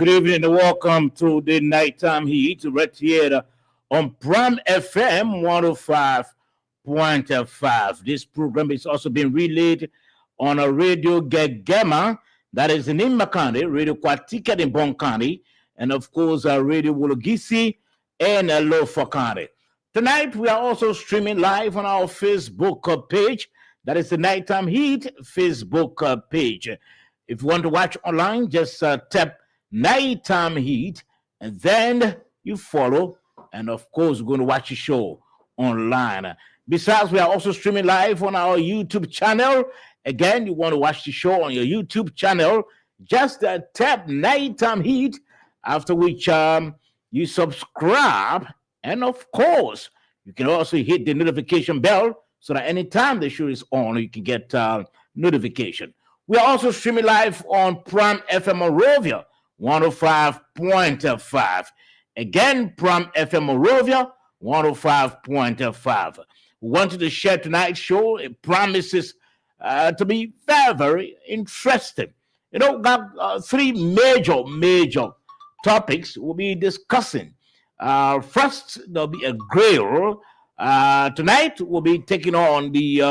Good evening and welcome to the Nighttime Heat right here on Pram FM 105.5. This program is also being relayed on a Radio Gegema that is in Imakande, Radio Kwatika in Bon County, and of course Radio Wologisi and Lofa County. Tonight we are also streaming live on our Facebook page. That is the Nighttime Heat Facebook page. If you want to watch online, just tap Nighttime Heat, and then you follow, and of course, we're going to watch the show online. Besides, we are also streaming live on our YouTube channel. Again, you want to watch the show on your YouTube channel, just tap Nighttime Heat, after which you subscribe, and of course, you can also hit the notification bell so that anytime the show is on, you can get notification. We are also streaming live on Pram FM Morovia 105.5. Again, Pram FM Morovia 105.5. We wanted to share tonight's show. It promises to be very, very interesting. You know, got three major topics we'll be discussing. First, there'll be a grill. Tonight, we'll be taking on the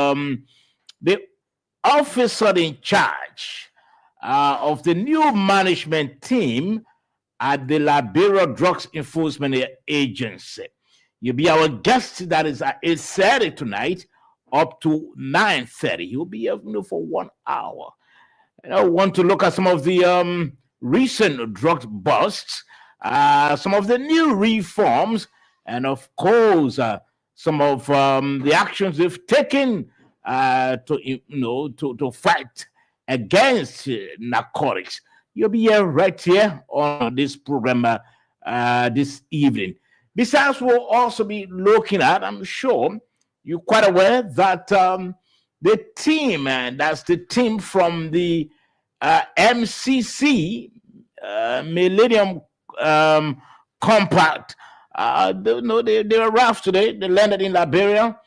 officer in charge of the new management team at the Liberia Drugs Enforcement Agency. You'll be our guest. That is at 8:30 tonight up to 9:30. He'll be here for 1 hour. I want to look at some of the recent drug busts, some of the new reforms, and of course, some of the actions they've taken to fight against narcotics. You'll be here right here on this program this evening. Besides, we'll also be looking at, I'm sure you're quite aware that the team, that's the team from the MCC, Millennium Compact, they arrived today. They landed in Liberia.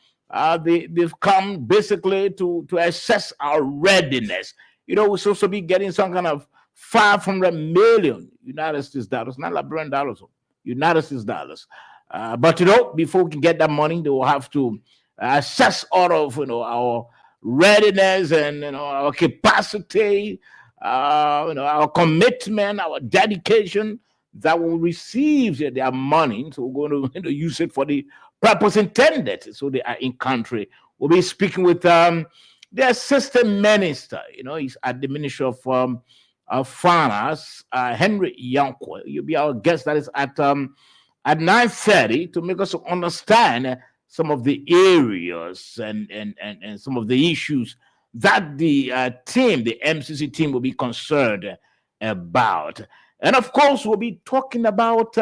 They've come basically to assess our readiness. You know, we're supposed to be getting some kind of 500 million United States dollars, not Liberian dollars, United States dollars. But before we can get that money, they will have to assess all of our readiness and our capacity, our commitment, our dedication that will receive their money. So we're going to use it for the purpose intended. So they are in country. We'll be speaking with the assistant minister. He's at the Ministry of Finance, Henry Yankwa. You'll be our guest. That is at 9:30 to make us understand some of the areas and some of the issues that the team, the MCC team, will be concerned about. And of course, we'll be talking about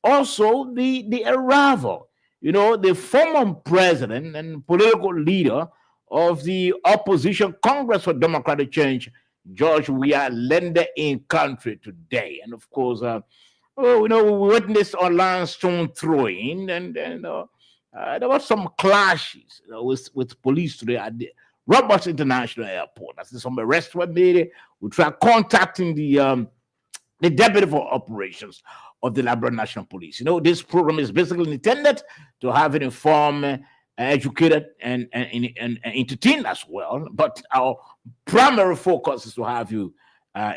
also the arrival, the former president and political leader of the opposition Congress for Democratic Change, George Weah, landed in country today. And of course, we witnessed online stone throwing, and there were some clashes with police today at the Roberts International Airport. I see some arrests were made. We tried contacting the deputy for operations of the Liberia National Police. This program is basically intended to have an informed, educated, and entertained as well. But our primary focus is to have you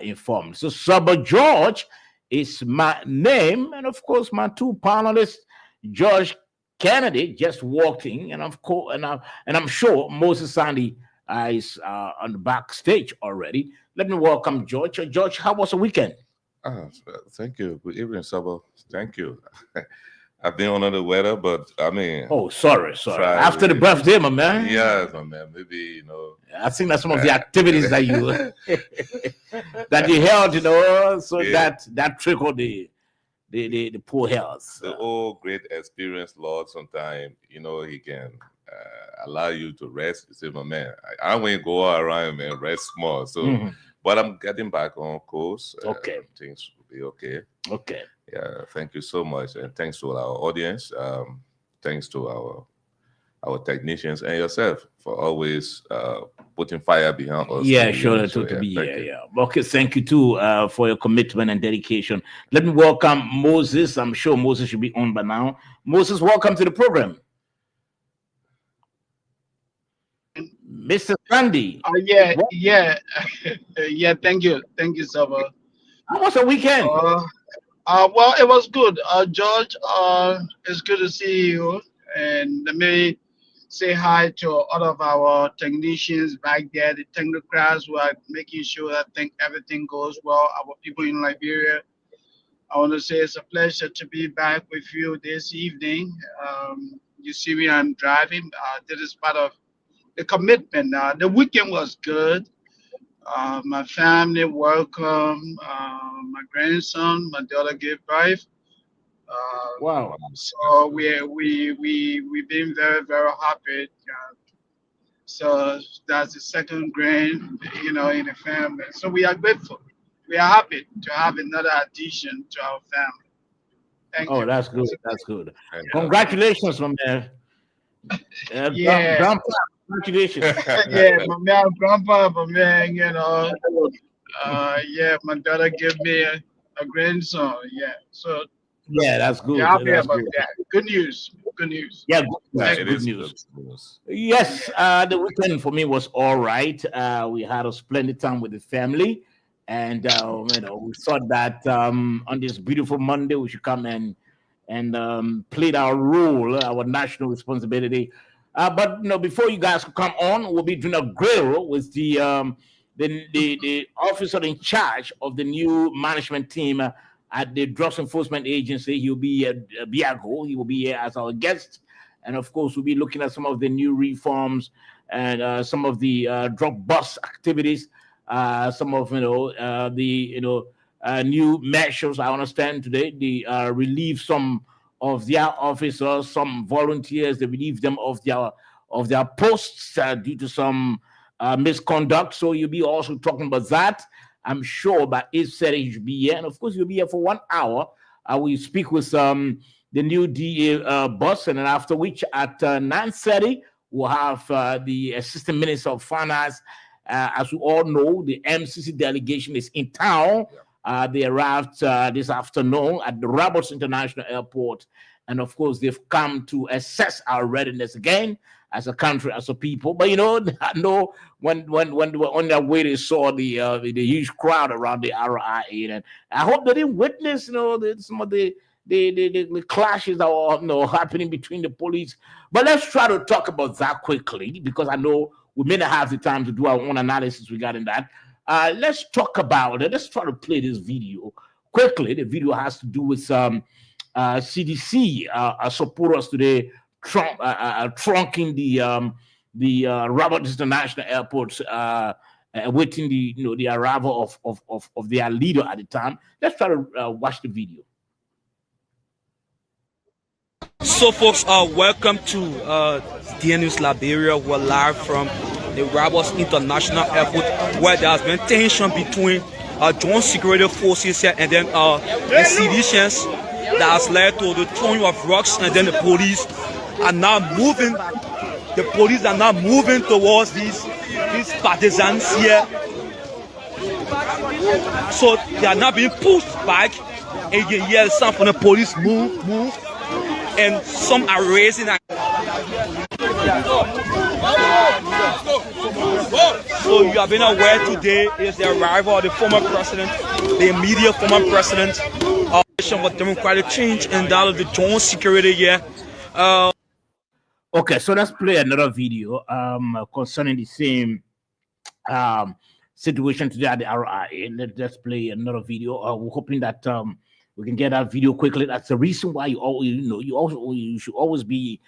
informed. So, Saba George is my name, and of course, my two panelists, George Kennedy, just walked in, and of course, and I'm sure Moses Sandy is on the backstage already. Let me welcome George. George, how was the weekend? Thank you. Good evening, Saba. Thank you. I've been under the weather, but I mean. Oh, sorry. After the birthday, my man. Yes, my man. Maybe I think that's some of the activities that you that you held, so yeah. that trickled the poor health. The old great experience, Lord. Sometimes He can allow you to rest. You say, my man, I want to go around and rest more. So. Mm-hmm. But I'm getting back on course. Okay. Things will be okay. Okay. Yeah, thank you so much. And thanks to our audience. Thanks to our our technicians, and yourself for always putting fire behind us. Yeah, sure, to be here. Yeah. Okay, thank you too for your commitment and dedication. Let me welcome Moses. I'm sure Moses should be on by now. Moses, welcome to the program. Mr. Sandy. Yeah. Yeah, thank you, Saba. How was the weekend? Well, it was good. George, it's good to see you. And let me say hi to all of our technicians back there, the technocrats who are making sure that everything goes well. Our people in Liberia. I want to say it's a pleasure to be back with you this evening. You see me, I'm driving. This is part of the commitment. The weekend was good. My family welcome. My grandson, my daughter gave birth. Wow. So we've been very, very happy. So that's the second grand, in the family. So we are grateful. We are happy to have another addition to our family. Thank you. That's good. That's good. Congratulations, my man. Yeah. Grandpa, congratulations. Yeah, my man, grandpa, my man, yeah, my daughter gave me a grandson. Yeah. So yeah, that's good. we're happy That's about good. that. Good news. Good news. Yeah, It good is news. good news. Yes, the weekend for me was all right. We had a splendid time with the family, and we thought that on this beautiful Monday we should come and played our role, our national responsibility. But before you guys come on, we'll be doing a grill with the officer in charge of the new management team at the Drugs Enforcement Agency. He'll be Biago. He will be here as our guest, and of course, we'll be looking at some of the new reforms and some of the drug bust activities. Some of the new measures. I understand today they relieve some of their officers, some volunteers. They relieve them of their posts due to some misconduct. So you'll be also talking about that. I'm sure by 8:30 you should be here, and of course you'll be here for 1 hour. We speak with the new DA boss, and then after which at 9:30 we'll have the Assistant Minister of Finance. As we all know, the MCC delegation is in town. They arrived this afternoon at the Roberts International Airport, and of course, they've come to assess our readiness again as a country, as a people. But I know when they were on their way, they saw the huge crowd around the RIA, and I hope they didn't witness, some of the clashes that were happening between the police. But let's try to talk about that quickly, because I know we may not have the time to do our own analysis regarding that. Let's talk about it. Let's try to play this video quickly. The video has to do with CDC supporters today trunking the Roberts International Airport, awaiting the arrival of their leader at the time. Let's try to watch the video. So, folks, welcome to DNews Liberia. We're live from the Roberts International Airport, where there has been tension between joint security forces here and then the citizens that has led to the throwing of rocks, and then the police are now moving. The police are now moving towards these partisans here. So they are now being pushed back, and you can hear some from the police move, and some are raising. So you have been aware today is the arrival of the former president, the immediate former president of for democratic change, and that of the joint security here. Okay, so let's play another video concerning the same situation today at the RIA. Let's play another video. We're hoping that we can get that video quickly. That's the reason why you should always be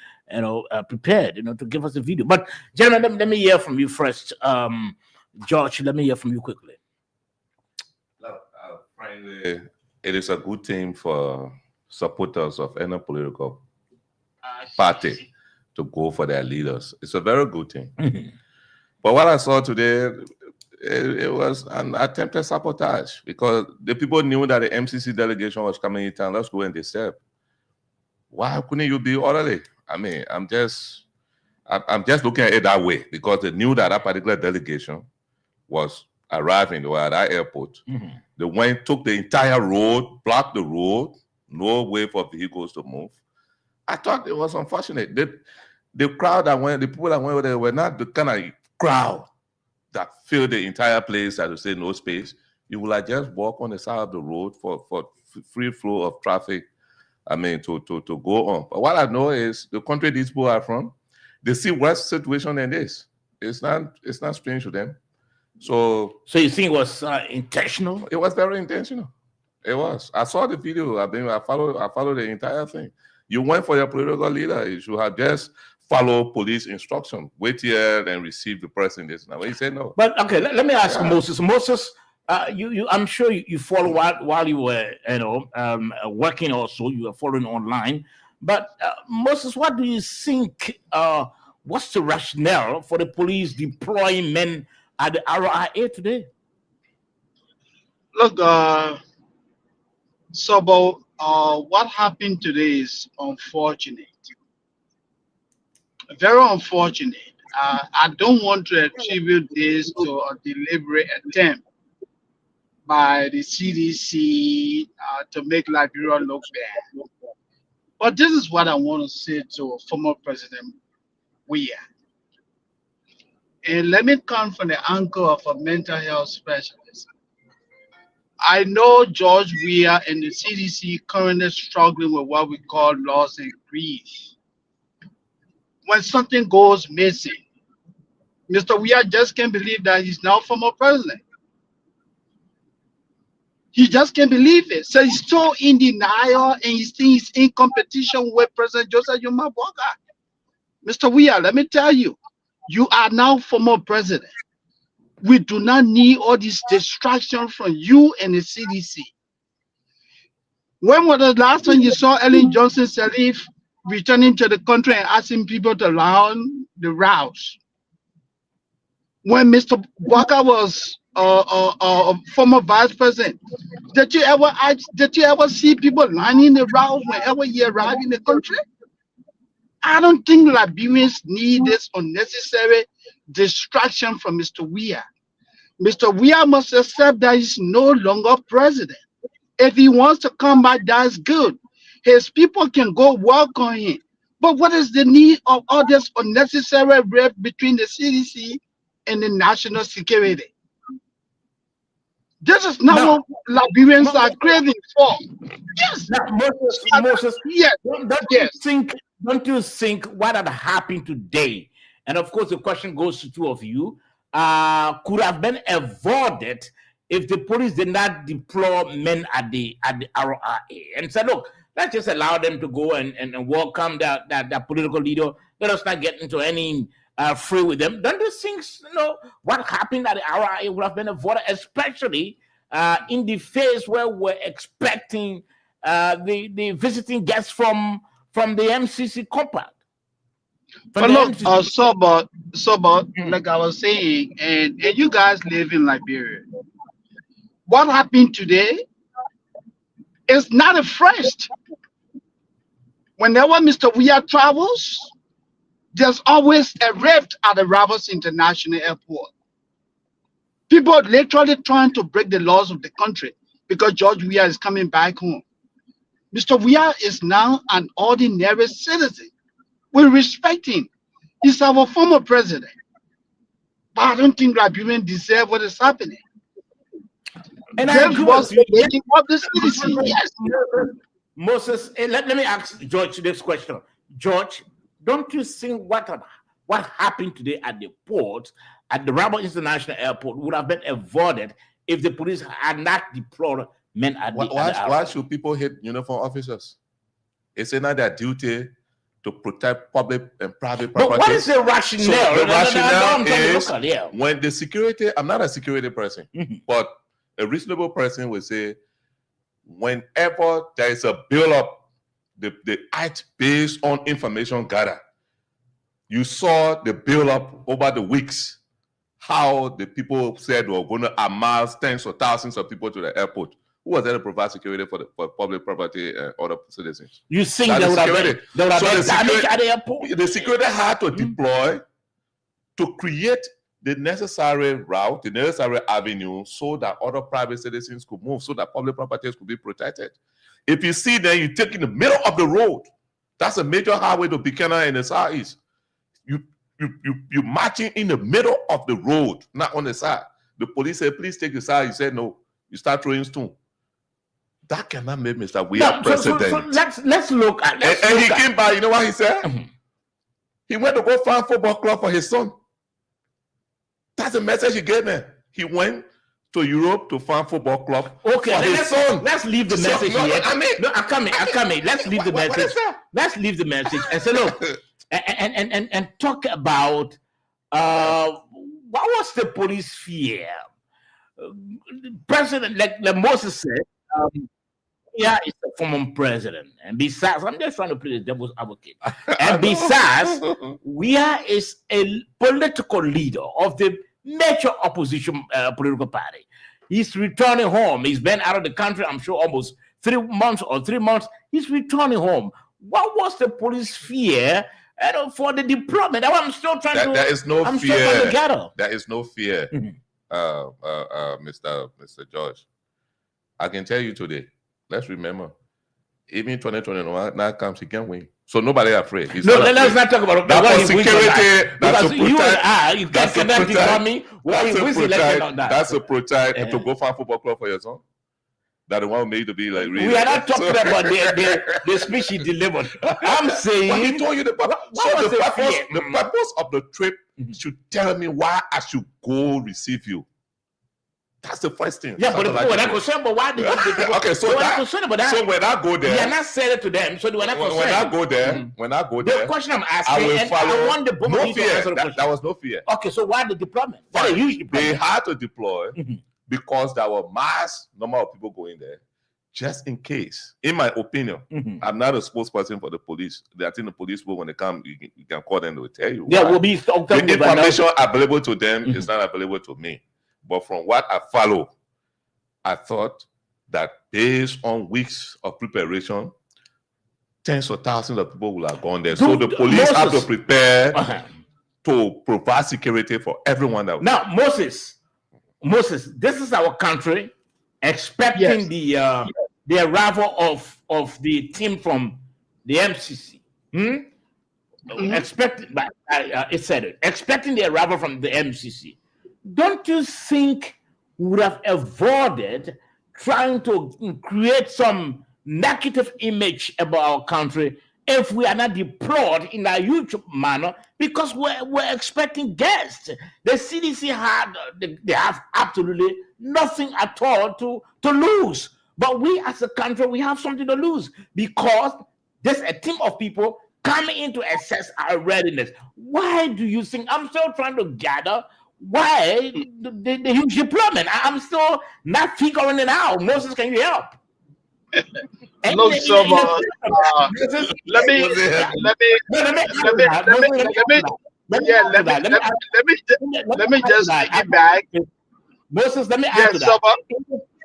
prepared to give us a video. But gentlemen, let me hear from you first. George, let me hear from you quickly. Frankly, it is a good thing for supporters of any political party to go for their leaders. It's a very good thing. Mm-hmm. But what I saw today, it was an attempted sabotage, because the people knew that the MCC delegation was coming in town. Let's go and disturb. Why couldn't you be orderly? I mean, I'm just I'm just looking at it that way because they knew that that particular delegation was arriving. They were at that airport. Mhm. They went, took the entire road, blocked the road, no way for vehicles to move. I thought it was unfortunate. The crowd that went, the people that went there were not the kind of crowd that filled the entire place, as to say, no space. You will like just walk on the side of the road for free flow of traffic. I mean, to go on. But what I know is the country these people are from, they see worse situation than this. It's not strange to them. So you think it was intentional? it was very intentional. It was. I saw the video. I followed the entire thing. You went for your political leader. You should have just followed police instruction. Wait here and receive the person. This now. He said no. But okay, let me ask Moses. Moses, I'm sure you follow while you were working. Also, you were following online. But Moses, what do you think? What's the rationale for the police deploying men at the RIA today? Look, what happened today is unfortunate. Very unfortunate. I don't want to attribute this to a deliberate attempt by the CDC to make Liberia look bad. But this is what I want to say to former President Weah. And let me come from the angle of a mental health specialist. I know George Weah and the CDC currently struggling with what we call loss and grief. When something goes missing, Mr. Weah just can't believe that he's now former president. He just can't believe it. So he's so in denial and he thinks he's in competition with President Joseph Joe Boakai. Mr. Weah, let me tell you, you are now former president. We do not need all this distraction from you and the CDC. When was the last time you saw Ellen Johnson Sirleaf returning to the country and asking people to learn the routes? When Mr. Boakai was former vice president, did you ever see people lining the routes whenever he arrived in the country? I don't think Liberians need this unnecessary distraction from Mr. Weah. Mr. Weah must accept that he's no longer president. If he wants to come back, that's good. His people can go work on him. But what is the need of all this unnecessary rift between the CDC and the national security? This is not what Liberians are craving for. Yes. Now, Moses, yes. Don't you think what had happened today, and of course the question goes to two of you, could have been avoided if the police did not deploy men at the RIA and said, look, let's just allow them to go and welcome that political leader. Let us not get into any free with them. Don't you think what happened at the RIA would have been avoided, especially in the phase where we're expecting the visiting guests from the MCC compact? But look, like I was saying, and you guys live in Liberia. What happened today is not a first. Whenever Mr. Weah travels, there's always a rift at the Rabos International Airport. People are literally trying to break the laws of the country because George Weah is coming back home. Mr. Weah is now an ordinary citizen. We respect him. He's our former president. But I don't think Liberians deserve what is happening. And this was making up the CDC. Yes. Moses, let me ask George this question. George, don't you think what happened today at the port, at the Rabos International Airport, would have been avoided if the police had not deployed men at the Why should people hate uniform officers? It's not their duty to protect public and private property. But what is the rationale? So the rationale is local, when the security, I'm not a security person, but a reasonable person would say, whenever there is a build-up, the act based on information gathered. You saw the build-up over the weeks, how the people said we're going to amass tens of thousands of people to the airport. Who was there to provide security for public property and other citizens? You think That they is would have security. been, they would have So been the damaged security- at the airport? The security had to deploy to create the necessary route, the necessary avenue, so that other private citizens could move, so that public properties could be protected. If you see then you take in the middle of the road, that's a major highway to Buchanan in the southeast. You marching in the middle of the road, not on the side. The police said, please take the side. You said no. You start throwing stone. That cannot make Mr. We are president. So let's look at. And he came by, you know what he said? He went to go find football club for his son. That's the message he gave me. He went to Europe to find football club Okay, for his son. let's leave the message no, here. I mean- No, I'm coming. Let's leave the What message. is that? Let's leave the message and say, look, and talk about what was the police fear? President, like Moses said, yeah, it's a former president, and besides, I'm just trying to play the devil's advocate. And besides, Weah is a political leader of the major opposition political party. He's returning home. He's been out of the country, I'm sure, almost 3 months or 3 months. He's returning home. What was the police fear for the deployment? I'm still trying to. There is no I'm still trying to fear. gather. There is no fear, Mhm. Mr. George. I can tell you today. Let's remember, even 2021 now comes, he can win. So nobody afraid. He's No, not let's afraid. not talk about That what for he wins or not. security, that's Because to you and protect. I, you that's to cannot protect- tell me what he That's wins a election protect. on that. That's a protect Yeah. to go find football club for your son. That the one made to be like really. We are not talking So- about the speech he delivered. I'm But he saying, told you the purpose. what So was the the purpose, fear? the purpose of the trip Mhm. should tell me why I should go receive you. That's the first thing. yeah, but Something the like people were not that. concerned. But why did Okay, so they were not that- concerned about that? So when I go there, We are not saying it to them, so they were not when concerned. I go there, Mhm. when I go The there, question I'm I asking, will and follow. I want the both No of you to fear. answer the That question. was no fear. Okay, so why the deployment? Why the huge They deployment? had to deploy Mhm. because there were mass number of people going there, just in case. In my opinion, Mhm. I'm not a spokesperson for the police. I think the police will, when they come, you can call them. They will tell you. Yeah, why. we'll be talking The about that. information available to them Mhm. is not available to me. But from what I follow, I thought that based on weeks of preparation, tens of thousands of people will have gone there. So the police have to Moses. prepare Uh-huh. to provide security for everyone that. Now, Moses, this is our country expecting the arrival of the team from the MCC. Mhm. Expecting the arrival from the MCC. Don't you think we would have avoided trying to create some negative image about our country if we are not deployed in a huge manner, because we're expecting guests? The CDC they have absolutely nothing at all to lose. But we as a country, we have something to lose because there's a team of people coming in to assess our readiness. Why do you think? I'm still trying to gather why the huge deployment. I'm still not figuring it out. Moses, can you help? Look, so let me just piggyback. Moses, let me Yeah, add to so that.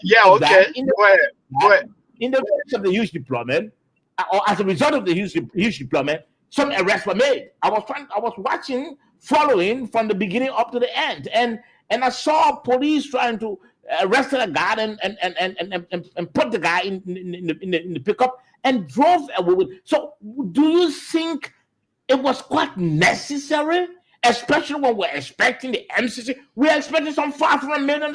yeah, okay. Go ahead. Go ahead. In the course of the huge deployment, or as a result of the huge deployment, some arrests were made. I was watching, following from the beginning up to the end, and I saw police trying to arrest a guy and put the guy in the pickup and drove away with. So, do you think it was quite necessary, especially when we're expecting the MCC? We're expecting some $500 million.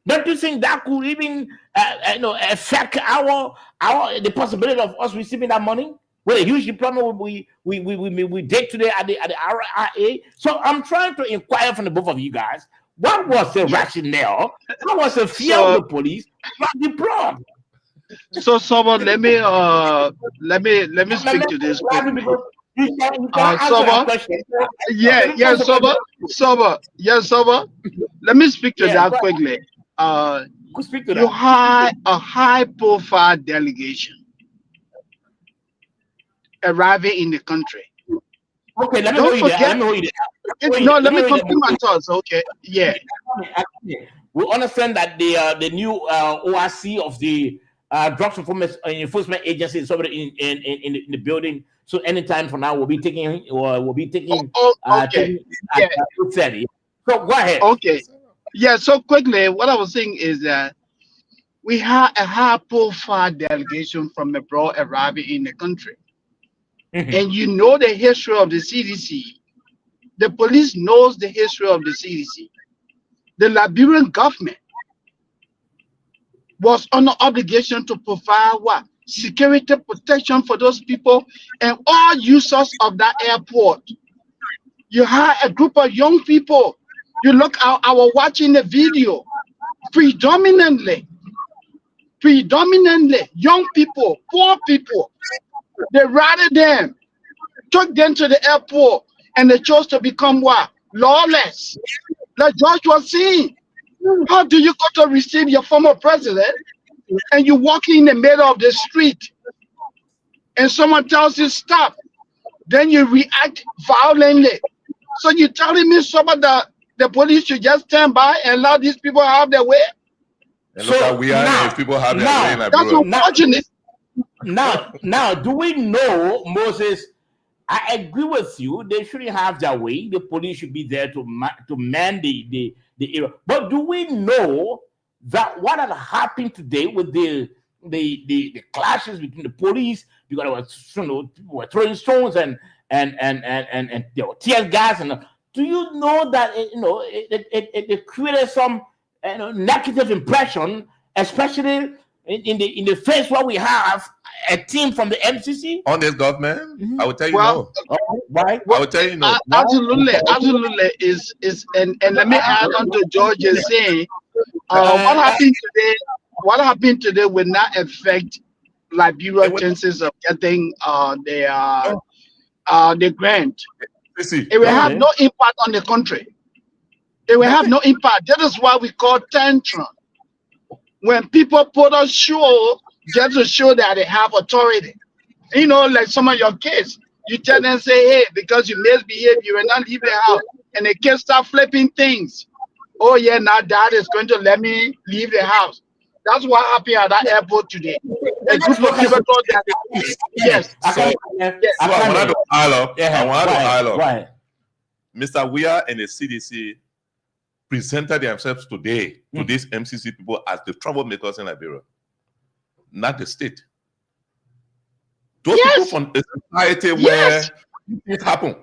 Don't you think that could even affect the possibility of us receiving that money? With a huge deployment we did today at the RIA. So I'm trying to inquire from the both of you guys, what was the rationale? What was the fear of the police not deployed? So someone let me speak to this quickly. Sober. Let me speak to that quickly. You had a high-profile delegation arriving in the country. Okay, let me Don't hold you there. forget- Let me hold you there. No, let me complete my thoughts. Okay, yeah. we understand that the new ORC of the Drugs Enforcement Agency is already in the building. So anytime from now, we'll be taking. Okay. Yeah. So go ahead. Okay. Yeah. So quickly, what I was saying is that we have a high-profile delegation from abroad arriving in the country, and you know the history of the CDC. The police knows the history of the CDC. The Liberian government was under obligation to provide what? Security protection for those people and all users of that airport. You had a group of young people. You look out, I was watching the video. Predominantly young people, poor people. They rather them, took them to the airport, and they chose to become what? Lawless. Like George was saying, how do you go to receive your former president and you walk in the middle of the street and someone tells you stop, then you react violently? So you're telling me some of the police should just stand by and allow these people have their way? And look how we are if people have their way in That's Liberia. unfortunate. Now, do we know, Moses? I agree with you. They shouldn't have their way. The police should be there to man the area. But do we know that what had happened today with the clashes between the police, because people were throwing stones and there were tear gas, and do you know that it created some negative impression, especially in the phase where we have a team from the MCC on this government? I will tell you Well, no. Why? I will tell you no. Absolutely is and let me add on to George's saying, what happened today will not affect Liberia's chances of getting the grant. It will have no impact on the country. It will have no impact. That is why we call tantrum. When people put on show just to show that they have authority. Like some of your kids, you tell them, say, hey, because you misbehave, you will not leave the house. And the kids start flipping things. Oh, yeah, now dad is going to let me leave the house. That's what happened at that airport today. A group of people thought that yes. I wanted to pile up. Mr. Weah and the CDC presented themselves today to these MCC people as the troublemakers in Liberia, not the state. Those people from the society where it happened.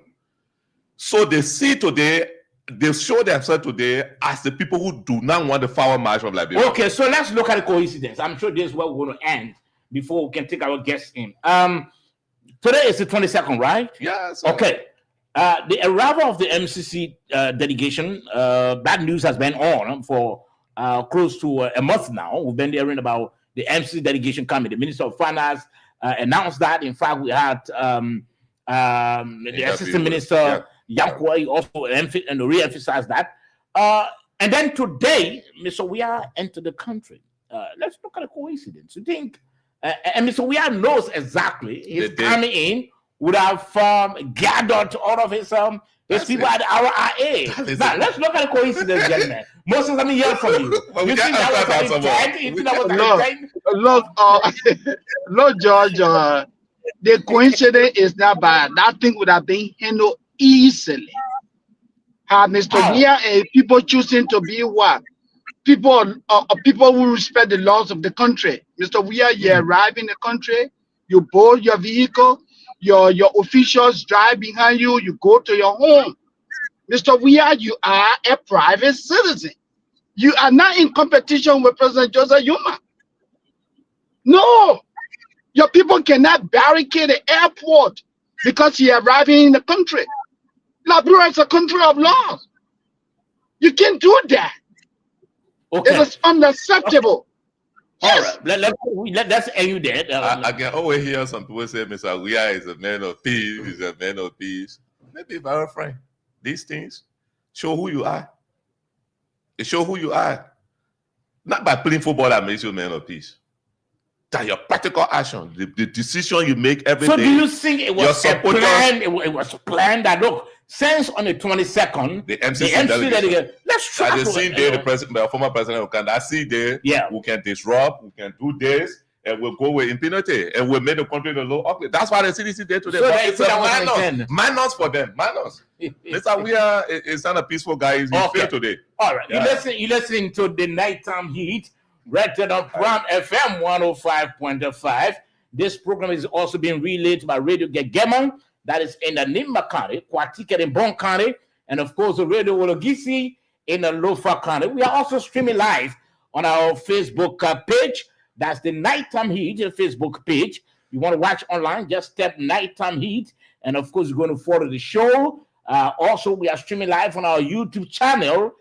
So they see today, they show themselves today as the people who do not want the forward march of Liberia. Okay, so let's look at the coincidence. I'm sure this is where we're going to end before we can take our guests in. Today is the 22nd, right? Yes. Okay. The arrival of the MCC delegation, that news has been on for close to a month now. We've been hearing about the MCC delegation coming. The Minister of Finance announced that. In fact, we had the Assistant Minister, Yankwa, also and re-emphasized that. And then today, Mr. Weah entered the country. Let's look at a coincidence. You think, and Mr. Weah knows exactly he's coming in, would have gathered all of his people at our RIA. Now, let's look at a coincidence, gentlemen. Moses, let me hear from you. Well, you think that was Look, George, the coincidence is not bad. That thing would have been handled easily. Had Mr. Weah and people choosing to be what? People who respect the laws of the country. Mr. Weah, you arrive in the country, you board your vehicle, your officials drive behind you, you go to your home. Mr. Weah, you are a private citizen. You are not in competition with President Joseph Yuma. No, your people cannot barricade the airport because you're arriving in the country. Liberia is a country of laws. You can't do that. Okay. It is unacceptable. All right, let's end you there. I can always hear some people say, Mr. Weah is a man of peace, he's a man of peace. Maybe very frank. These things show who you are. They show who you are. Not by playing football that makes you a man of peace. that your practical action, the decision you make every So day. do you think it Your was a supporters- plan? It was planned that look, since on the 22nd, The MCC delegation. let's try At the to, same day, the former president Uganda, see there, Yeah. we can disrupt, we can do this, and we'll go with impunity, and we'll make the country the low ugly. That's why the CDC did today. So But they it's said a that wasn't minus. intended. Minus for them. Minus. Listen, we are. It's not a peaceful guys. You Okay. feel today. All right, Yeah. you're listening to the Nighttime Heat, rated on Prime FM 105.5. This program is also being relayed by Radio Gegemon, that is in the Nimba County, Kwatiket in Bon County, and of course the Radio Wologisi in the Lofa County. We are also streaming live on our Facebook page. That's the Nighttime Heat Facebook page. You want to watch online, just tap Nighttime Heat, and of course you're going to follow the show. Also, we are streaming live on our YouTube channel.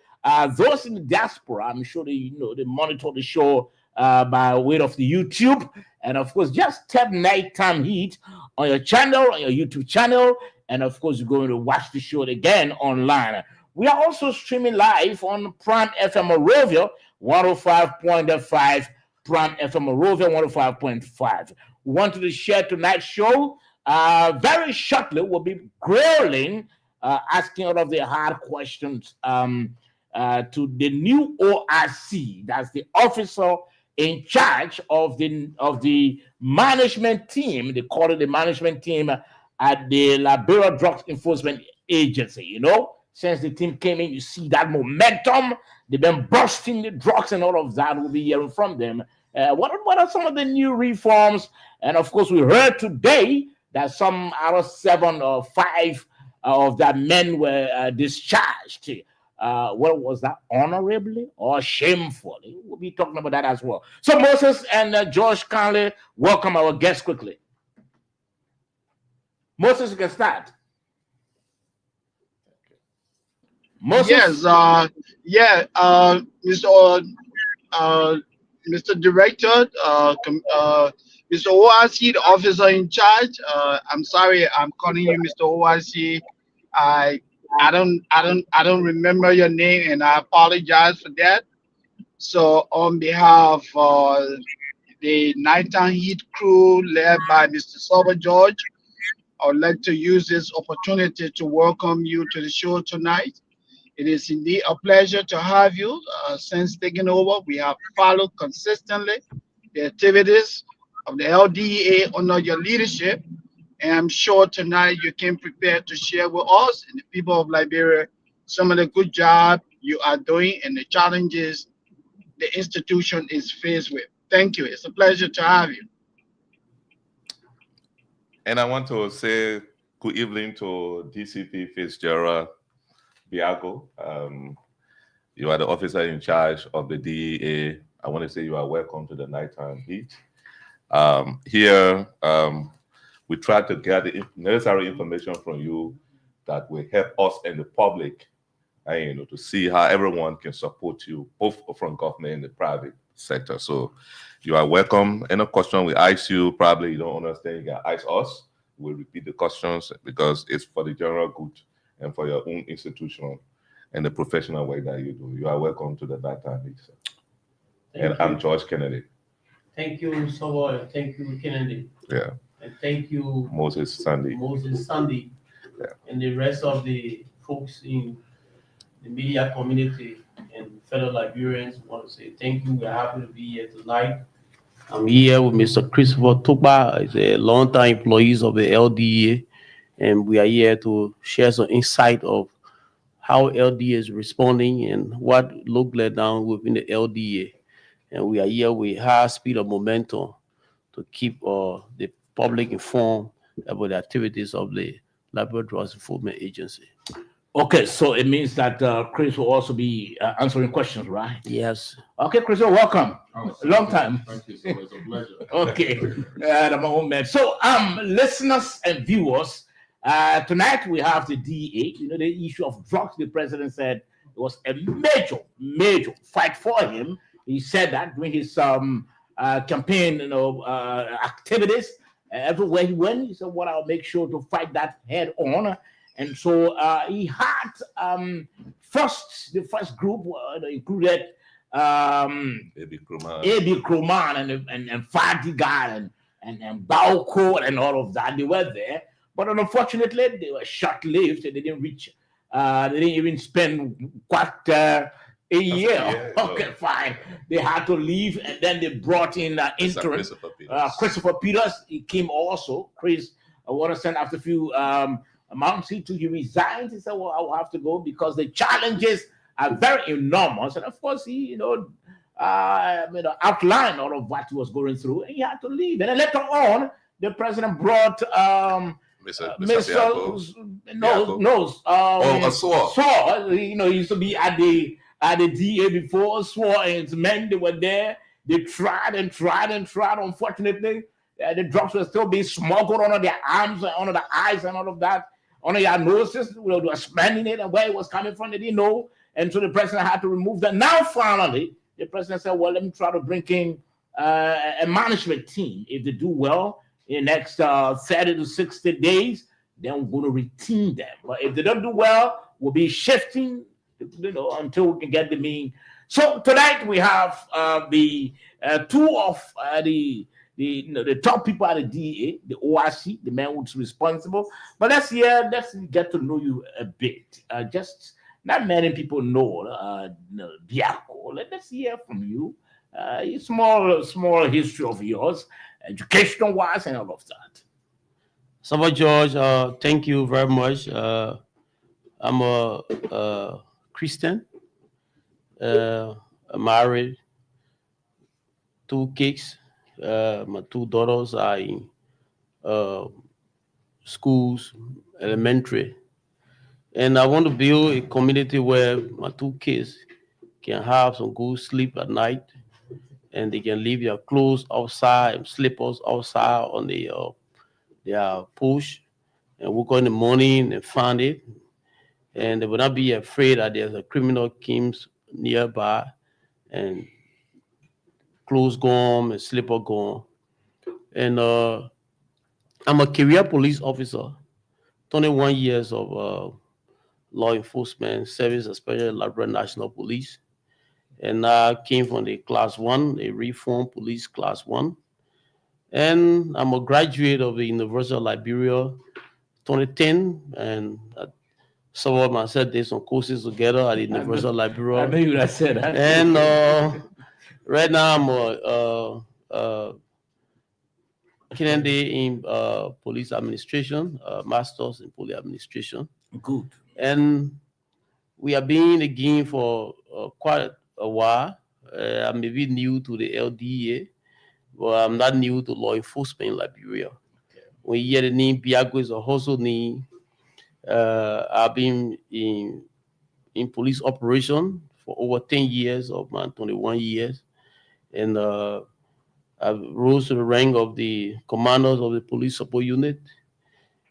Those in the diaspora, I'm sure they monitor the show by way of the YouTube. And of course, just tap Nighttime Heat on your channel, on your YouTube channel. And of course, you're going to watch the show again online. We are also streaming live on Prime FM Morovia 105.5, Prime FM Morovia 105.5. We wanted to share tonight's show. Very shortly, we'll be grilling, asking all of the hard questions to the new ORC. That's the officer in charge of the management team. They call it the management team at the Liberia Drugs Enforcement Agency. You know, since the team came in, you see that momentum. They've been busting the drugs and all of that. We'll be hearing from them. What are some of the new reforms? And of course, we heard today that some out of 7 or 5 of that men were discharged. What was that, honorably or shamefully? We'll be talking about that as well. So Moses and George Conley, welcome our guests quickly. Moses, you can start. Moses? Yes, Mr. Director, Mr. ORC, the officer in charge. I'm sorry, I'm calling you Mr. ORC. I don't remember your name, and I apologize for that. So on behalf of the Nighttime Heat crew led by Mr. Sober George, I would like to use this opportunity to welcome you to the show tonight. It is indeed a pleasure to have you. Since taking over, we have followed consistently the activities of the LDEA under your leadership. And I'm sure tonight you came prepared to share with us and the people of Liberia some of the good job you are doing and the challenges the institution is faced with. Thank you. It's a pleasure to have you. And I want to say good evening to DCP Fitzgerald Biago. You are the officer in charge of the DEA. I want to say you are welcome to the Nighttime Heat. Here, we try to get the necessary information from you that will help us and the public, to see how everyone can support you, both from government and the private sector. So you are welcome. Any question we ask you, probably you don't understand, you can ask us. We'll repeat the questions because it's for the general good and for your own institution and the professional work that you do. You are welcome to the Nighttime Heat. And I'm George Kennedy. Thank you, Sawyer. Thank you, Kennedy. Yeah. And thank you, Moses Sandy. Yeah. And the rest of the folks in the media community and fellow Liberians. Want to say thank you. We're happy to be here tonight. I'm here with Mr. Christopher Tukba. He's a long-time employee of the LDA, and we are here to share some insight of how LDA is responding and what look let down within the LDA. And we are here with high speed of momentum to keep the public informed about the activities of the Liberia Drugs Enforcement Agency. Okay, so it means that Chris will also be answering questions, right? Yes. Okay, Chris, welcome. Long time. Thank you. So it's a pleasure. Okay, my own man. So, listeners and viewers, tonight we have the DEA. You know, the issue of drugs. The president said it was a major fight for him. He said that during his campaign, activities. Everywhere he went, he said, "Well, I'll make sure to fight that head on." And so he had the first group included A.B. Kroman. A.B. Kroman and Fadi God and Bauko and all of that. They were there, but unfortunately they were short-lived. They didn't reach. They didn't even spend quite a year. Okay, fine. They had to leave, and then they brought in interim Christopher Peters. He came also. Chris Waterston, after a few months, he resigned. He said, "Well, I will have to go because the challenges are very enormous." And of course, he outlined all of what he was going through, and he had to leave. And then later on, the president brought Mr. Swore. He used to be at the DA before. Swore and his men, they were there. They tried and tried and tried. Unfortunately, the drugs were still being smuggled under their arms, under the eyes, and all of that, under their noses. They were spending it, and where it was coming from, they didn't know. And so the president had to remove that. Now, finally, the president said, "Well, let me try to bring in a management team. If they do well in the next 30 to 60 days, then we're going to retain them. But if they don't do well, we'll be shifting, until we can get the mean." So tonight we have the two of the top people at the DA, the ORC, the man who's responsible. But let's get to know you a bit. Just not many people know Biako. Let's hear from you. A small history of yours, educational wise, and all of that. So, George, thank you very much. I'm a Christian, married, 2 kids. My 2 daughters are in schools, elementary. And I want to build a community where my 2 kids can have some good sleep at night, and they can leave their clothes outside and slippers outside on their porch, and wake up in the morning and find it. And they will not be afraid that there's a criminal comes nearby and clothes gone and slipper gone. And I'm a career police officer, 21 years of law enforcement service, especially Labrador National Police. And I came from the Class 1, a reformed police Class 1. And I'm a graduate of the University of Liberia, 2010. And some of myself did some courses together at the University of Liberia. I know you would have said that. And right now I'm a Kennedy in police administration, master's in police administration. Good. And we have been in the game for quite a while. I may be new to the LDA, but I'm not new to law enforcement in Liberia. Okay. When you hear the name Biako is a household name, I've been in police operation for over 10 years of my 21 years. And I rose to the rank of the commanders of the police support unit.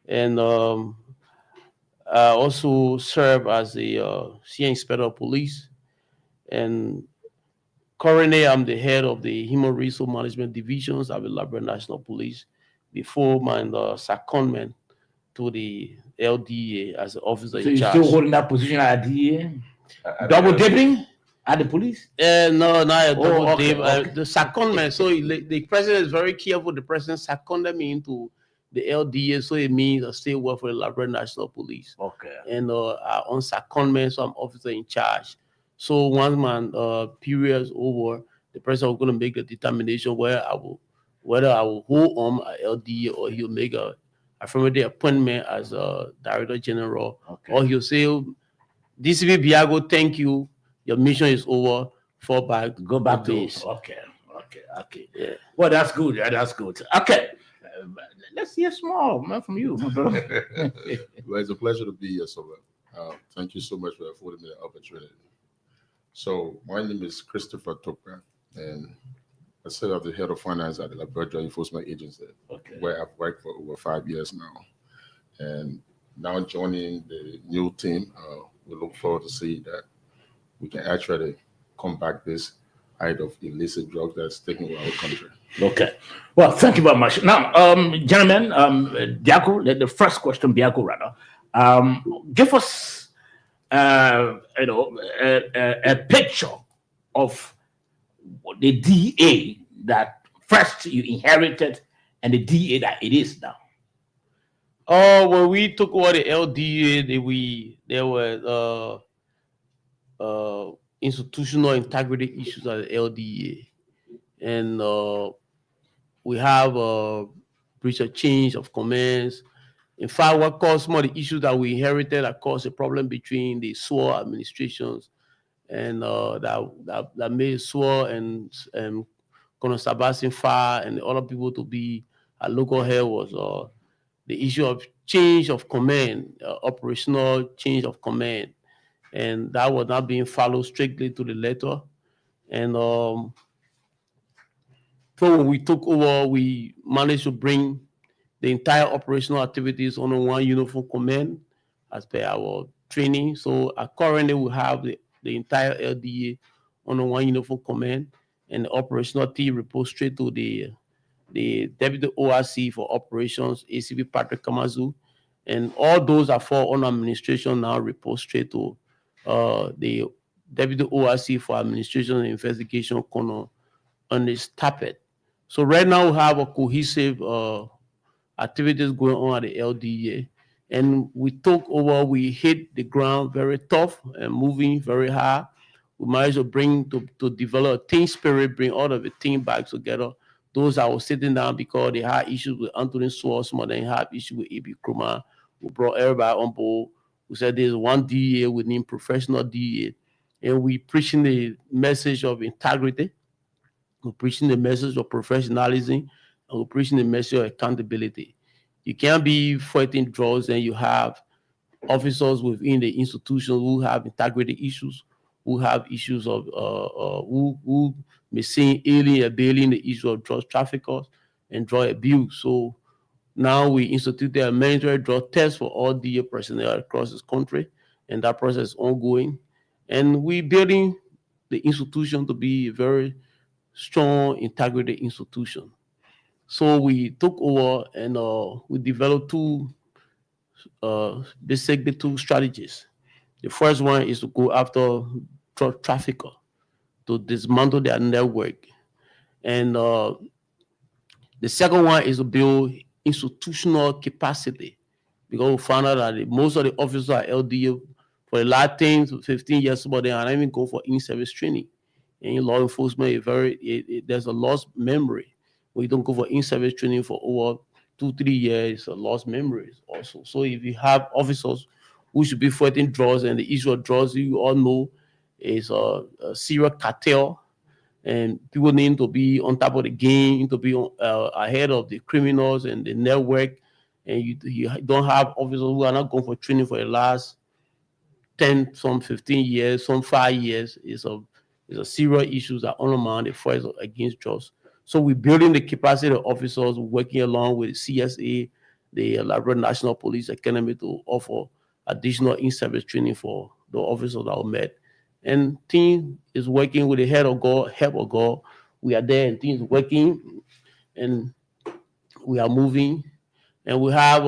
And I also serve as the Senior Inspector of Police. And currently, I'm the head of the Human Resource Management Divisions at the Labrador National Police before my secondment to the LDA as an officer in charge. So you're still holding that position at DA? Double dipping at the police? No, not a double dip. Okay. The secondment, so the president is very careful. The president seconded me into the LDA, so it means I still work for the Labrador National Police. Okay. And on secondment, so I'm officer in charge. So once my period is over, the president is going to make a determination whether I will hold on at LDA or he'll make a affirmative appointment as a Director General. Okay. Or he'll say, DCP Biako, thank you. Your mission is over. Fall back. Go back to base. Okay. Yeah. Well, that's good. That's good. Okay. Let's hear small man from you, my brother. Well, it's a pleasure to be here, so thank you so much for affording me the opportunity. So my name is Christopher Topra, and I serve as the head of finance at the Labrador Enforcement Agency, where I've worked for over 5 years now. And now joining the new team, we look forward to see that we can actually combat this height of illicit drugs that's taking over our country. Okay. Well, thank you very much. Now, gentlemen, Biako, the first question, Biako, rather, give us, a picture of the DA that first you inherited and the DA that it is now? When we took over the LDA, there were institutional integrity issues at the LDA, and we have a breach of change of commands. In fact, what caused some of the issues that we inherited that caused a problem between the SWOR administrations, and that made SWOR and Colonel Sebastian Farr and the other people to be at local head was the issue of change of command, operational change of command, and that was not being followed strictly to the letter. And so when we took over, we managed to bring the entire operational activities under one uniform command as per our training. So currently we have the entire LDA under one uniform command, and the operational team reports straight to the Deputy ORC for operations, ACP Patrick Kamazu, and all those that fall under administration now report straight to the Deputy ORC for administration and investigation, Colonel Ernest Tappet. So right now we have a cohesive activities going on at the LDA, and we took over. We hit the ground very tough and moving very hard. We managed to develop a team spirit, bring all of the team back together. Those that were sitting down because they had issues with Anthony Swartz, some of them had issues with A.B. Krumah. We brought everybody on board. We said there's one DA, we need professional DA, and we preaching the message of integrity. We're preaching the message of professionalism, and we're preaching the message of accountability. You can't be fighting drugs and you have officers within the institution who have integrity issues, who have issues of who may see alien abailing the issue of drug traffickers and drug abuse. So now we instituted a mandatory drug test for all DA personnel across this country, and that process is ongoing. And we're building the institution to be a very strong integrity institution. So we took over and we developed basically two strategies. The first one is to go after drug traffickers, to dismantle their network. And the second one is to build institutional capacity, because we found out that most of the officers at LDA for the last 10 to 15 years, but they are not even going for in-service training. And in law enforcement, there's a lost memory. We don't go for in-service training for over 2-3 years, lost memories also. So if you have officers who should be fighting drugs, and the issue of drugs, you all know, is a serial cartel, and people need to be on top of the game, need to be ahead of the criminals and the network, and you don't have officers who are not going for training for the last 10, some 15 years, some 5 years. It's a serious issue that undermine the fight against drugs. So we're building the capacity of officers, working along with CSA, the Labrador National Police Academy, to offer additional in-service training for the officers that were met. And team is working with the head of God, help of God. We are there, and team is working, and we are moving. And we have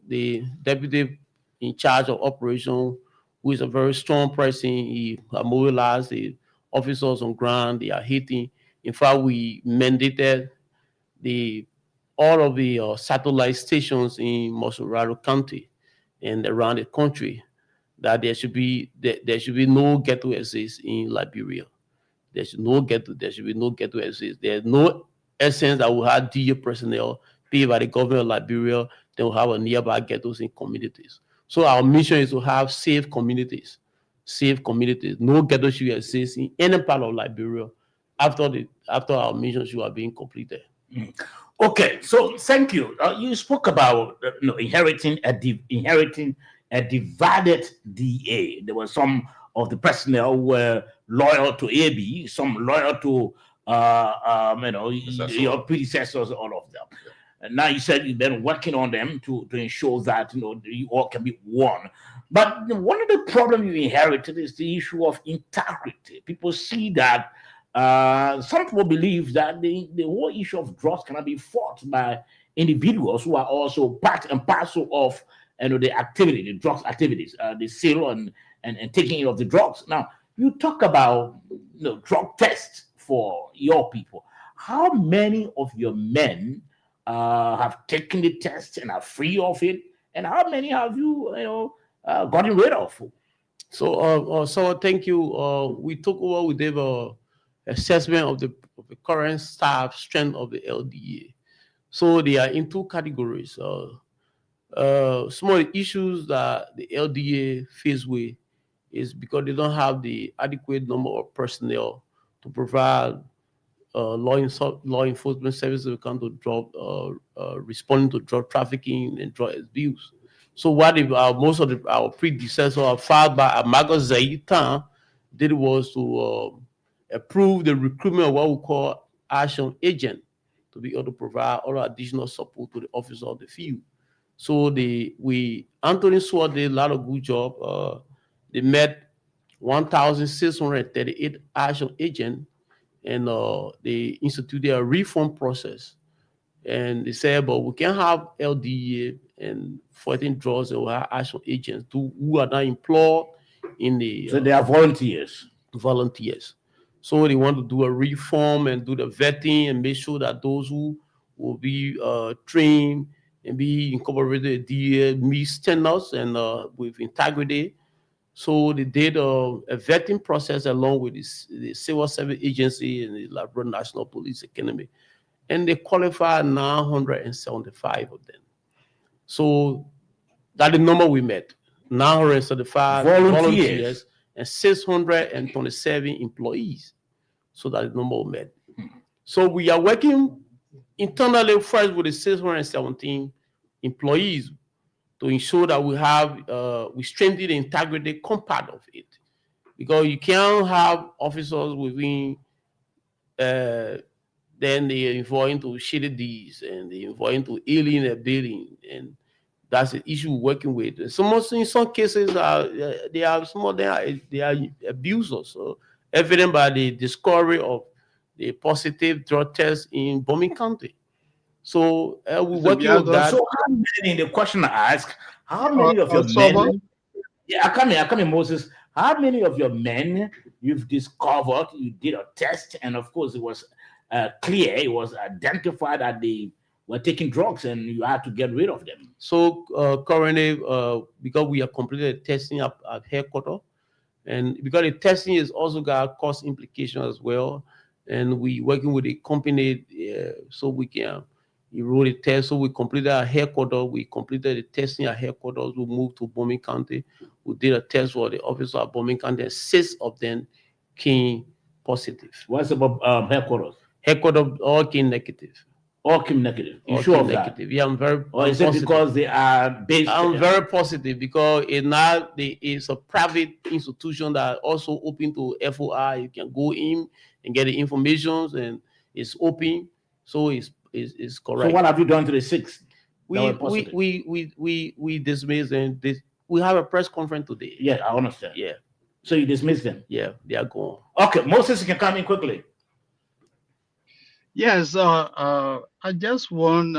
the deputy in charge of operation, who is a very strong person. He mobilized the officers on ground. They are hitting. In fact, we mandated all of the satellite stations in Mosurado County and around the country that there should be no ghetto exist in Liberia. There should be no ghetto exist. There's no essence that will have DA personnel paid by the government of Liberia. They will have a nearby ghettos in communities. So our mission is to have safe communities. No ghetto should exist in any part of Liberia after our mission should have been completed. Okay, so thank you. You spoke about inheriting a divided DA. There were some of the personnel who were loyal to AB, some loyal to your predecessors, all of them. And now you said you've been working on them to ensure that you all can be one. But one of the problems you inherited is the issue of integrity. People see that some people believe that the whole issue of drugs cannot be fought by individuals who are also part and parcel of the activity, the drugs activities, the sale and taking of the drugs. Now, you talk about drug tests for your people. How many of your men have taken the test and are free of it? And how many have you gotten rid of? So thank you. We took over. We did a assessment of the current staff strength of the LDA. So they are in two categories. Some of the issues that the LDA face with is because they don't have the adequate number of personnel to provide law enforcement services when it comes to responding to drug trafficking and drug abuse. So what if most of our predecessors, filed by Amago Zaitan, did was to approve the recruitment of what we call action agent to be able to provide all additional support to the officer of the field. So Anthony Swart did a lot of good job. They met 1,638 action agents, and they instituted a reform process. And they said, but we can have LDA and 14 drugs and we have action agents who are now employed in the. So they are volunteers. Volunteers. So they want to do a reform and do the vetting and make sure that those who will be trained and be incorporated DA meet standards and with integrity. So they did a vetting process along with the Civil Service Agency and the Labrador National Police Academy. And they qualified 975 of them. So that's the number we met. 975 volunteers and 627 employees. So that's the number we met. So we are working internally first with the 617 employees to ensure that we strengthen the integrity component of it. Because you can't have officers within then they involve into shady deeds and they involve into alien a building, and that's the issue we're working with. And in some cases, they are abusers. So evident by the discovery of the positive drug test in Bombing County. So we're working with that. So how many? The question I ask: how many of your men? Yeah, I come in, Moses. How many of your men you've discovered? You did a test, and of course, it was clear. It was identified that they were taking drugs, and you had to get rid of them. So currently, because we have completed testing at headquarters, and because the testing is also got cost implications as well, and we working with a company so we can enroll the test. So we completed our headquarters. We completed the testing at headquarters. We moved to Bombing County. We did a test for the officer at Bombing County, and 6 of them came positive. What's about headquarters? Headquarters all came negative. All came negative. You sure of negative? That? Yeah, I'm very. Or is it because they are based? I'm very positive because it's a private institution that also open to FOI. You can go in and get the information, and it's open, so it's correct. So what have you done to the 6? We dismissed them. We have a press conference today. Yeah, I understand. Yeah. So you dismissed them? Yeah, they are gone. Okay, Moses, you can come in quickly. Yes, I just want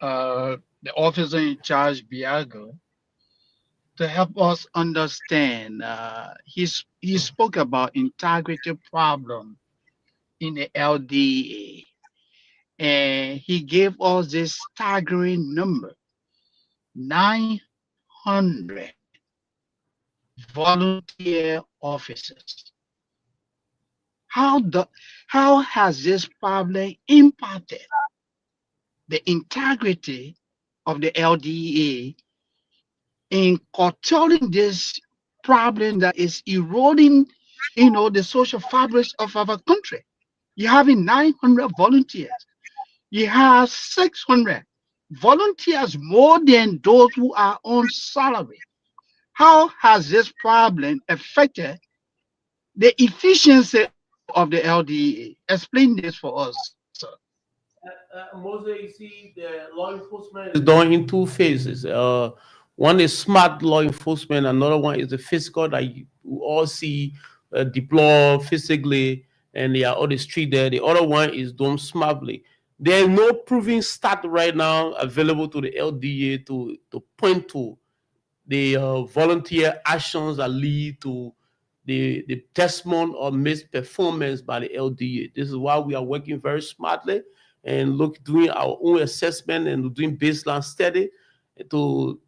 the officer in charge, Biago, to help us understand. He spoke about integrity problem in the LDA, and he gave us this staggering number: 900 volunteer officers. How has this problem impacted the integrity of the LDA in curtailing this problem that is eroding, the social fabric of our country? You have 900 volunteers. You have 600 volunteers more than those who are on salary. How has this problem affected the efficiency of the LDA? Explain this for us, sir. Moses, you see, the law enforcement is done in 2 phases. One is smart law enforcement. Another one is the physical that you all see deployed physically, and they are on the street there. The other one is done smartly. There is no proving stat right now available to the LDA to point to the volunteer actions that lead to the testament of misperformance by the LDA. This is why we are working very smartly and doing our own assessment and doing baseline study to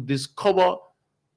discover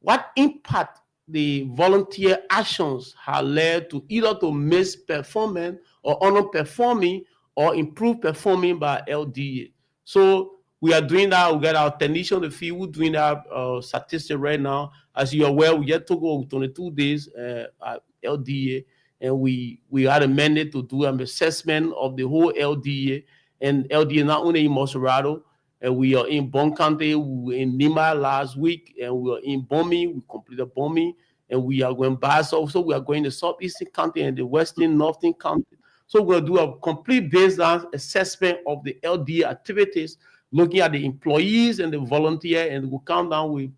what impact the volunteer actions have led to either to misperformance or underperforming or improved performing by LDA. So we are doing that. We got our technician in the field. We're doing that statistic right now. As you are aware, we just took over 22 days at LDA, and we had a mandate to do an assessment of the whole LDA. And LDA not only in Moserado, and we are in Bon County, we were in Lima last week, and we are in Bomi. We completed Bomi, and we are going back. Also, we are going to Southeastern County and the Western, Northern County. So we're going to do a complete baseline assessment of the LDA activities, looking at the employees and the volunteer, and we'll come down with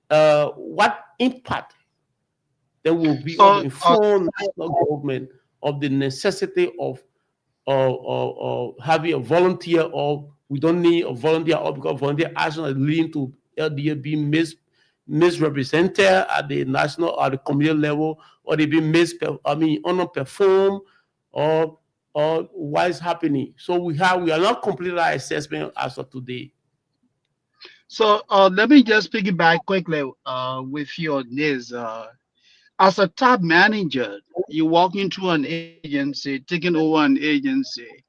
what impact there will be on the informed national government of the necessity of having a volunteer, or we don't need a volunteer, or because volunteer action is leading to LDA being misrepresented at the national or the community level, or they be underperformed, or what is happening. So we are not completed our assessment as of today. So let me just piggyback quickly with you on this. As a top manager, you walk into an agency, taking over an agency,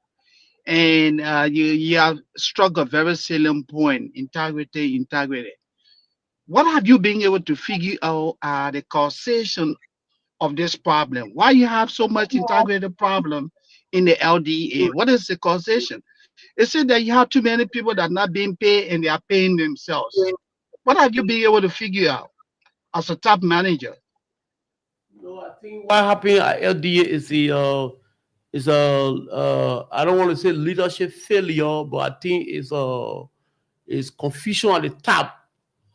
and you have struck a very salient point: integrity. What have you been able to figure out the causation of this problem? Why you have so much integrity problem in the LDA? What is the causation? Is it that you have too many people that are not being paid and they are paying themselves? What have you been able to figure out as a top manager? No, I think what happened at LDA is I don't want to say leadership failure, but I think it's confusion at the top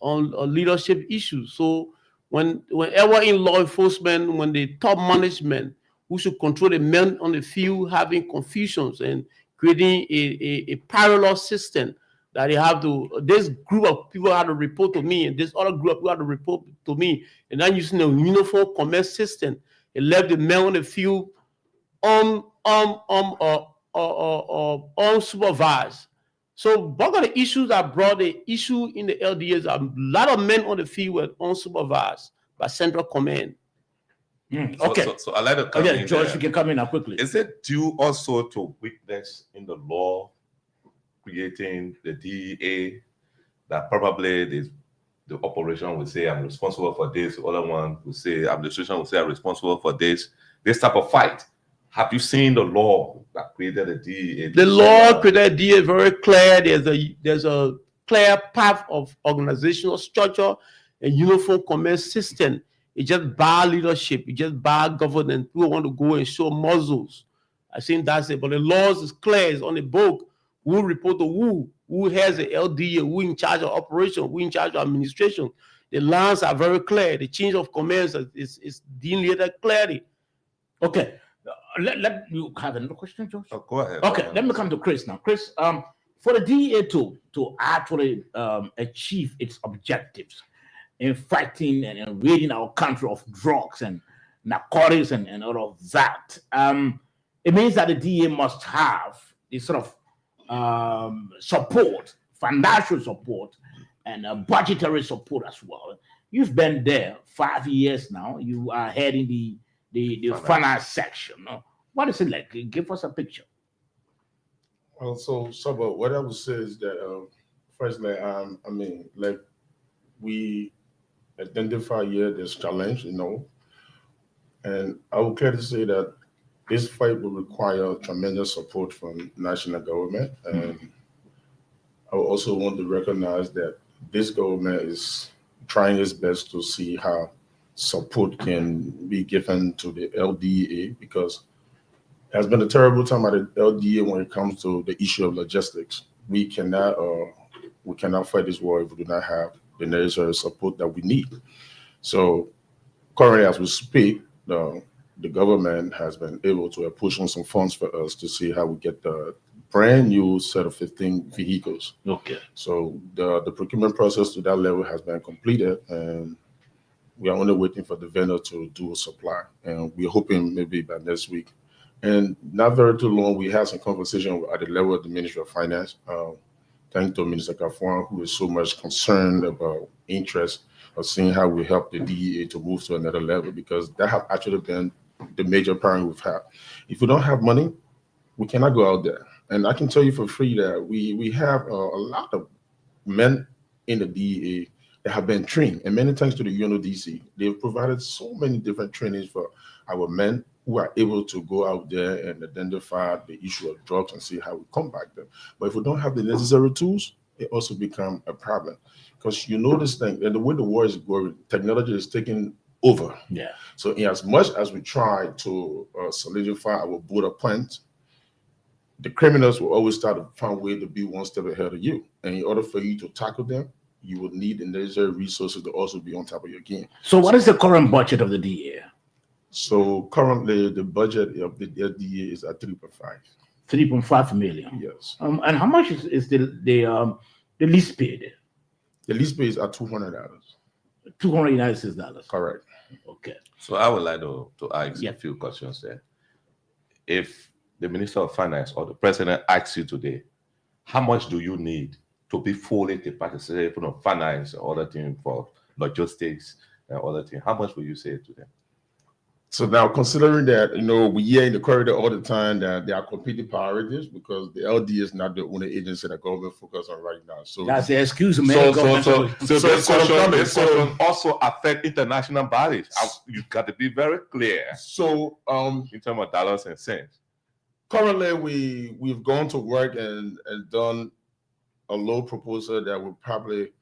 on leadership issues. So whenever in law enforcement, when the top management who should control the men on the field having confusions and creating a parallel system that they have to, this group of people had to report to me, and this other group of people had to report to me, and then using a uniform command system, it left the men on the field unsupervised. So one of the issues that brought the issue in the LDAs, a lot of men on the field were unsupervised by Central Command. Okay. So I like to come in George, there. you can come in now quickly. Is it due also to weakness in the law creating the DEA that probably the operation will say I'm responsible for this, the other one will say administration will say I'm responsible for this type of fight? Have you seen the law that created the DEA? The law created DEA very clear. There's a clear path of organizational structure and uniform command system. It's just bad leadership. It's just bad governance. People want to go and show muzzles. I think that's it. But the laws is clear. It's on the book. Who report to who has the LDA, who in charge of operation, who in charge of administration. The lines are very clear. The change of commands is delineated clearly. Okay. Let you have another question, George? Oh, go ahead. Okay, let me come to Chris now. Chris, for the DEA to actually achieve its objectives in fighting and ridding our country of drugs and narcotics and all of that, it means that the DEA must have this sort of support, financial support, and budgetary support as well. You've been there 5 years now. You are heading the finance section. What is it like? Give us a picture. Well, so what I would say is that firstly, we identify here this challenge, and I would clearly say that this fight will require tremendous support from national government, and I also want to recognize that this government is trying its best to see how support can be given to the LDA, because it has been a terrible time at the LDA when it comes to the issue of logistics. We cannot fight this war if we do not have the necessary support that we need. So currently, as we speak, the government has been able to push on some funds for us to see how we get the brand new set of 15 vehicles. Okay. So the procurement process to that level has been completed, and We are only waiting for the vendor to do a supply, and we're hoping maybe by next week. And not very too long, we had some conversation at the level of the Ministry of Finance. Thank to Minister Kafuan, who is so much concerned about interest of seeing how we help the DEA to move to another level, because that has actually been the major problem we've had. If we don't have money, we cannot go out there. And I can tell you for free that we have a lot of men in the DEA that have been trained. And many thanks to the UNODC, they've provided so many different trainings for our men who are able to go out there and identify the issue of drugs and see how we combat them. But if we don't have the necessary tools, it also become a problem. Because you know this thing, and the way the war is going, technology is taking over. Yeah. So in as much as we try to solidify our border point, the criminals will always start to find a way to be one step ahead of you. And in order for you to tackle them, you will need the necessary resources to also be on top of your game. So what is the current budget of the DEA? So currently the budget of the DEA is at 3.5. 3.5 million. Yes. And how much is the least paid? The least pay is at $200. $296. Correct. Okay. So I would like to ask Yeah. a few questions there. If the Minister of Finance or the President asks you today, how much do you need to be fully capacity for finance or other things for logistics and other things? How much will you say to them? So now, considering that, we hear in the corridor all the time that there are competing priorities, because the LD is not the only agency that government focus on right now. So That's the excuse, man. So this I'm question also affect international bodies. You got to be very clear So in terms of dollars and cents. currently we've gone to work and done a low proposal that will probably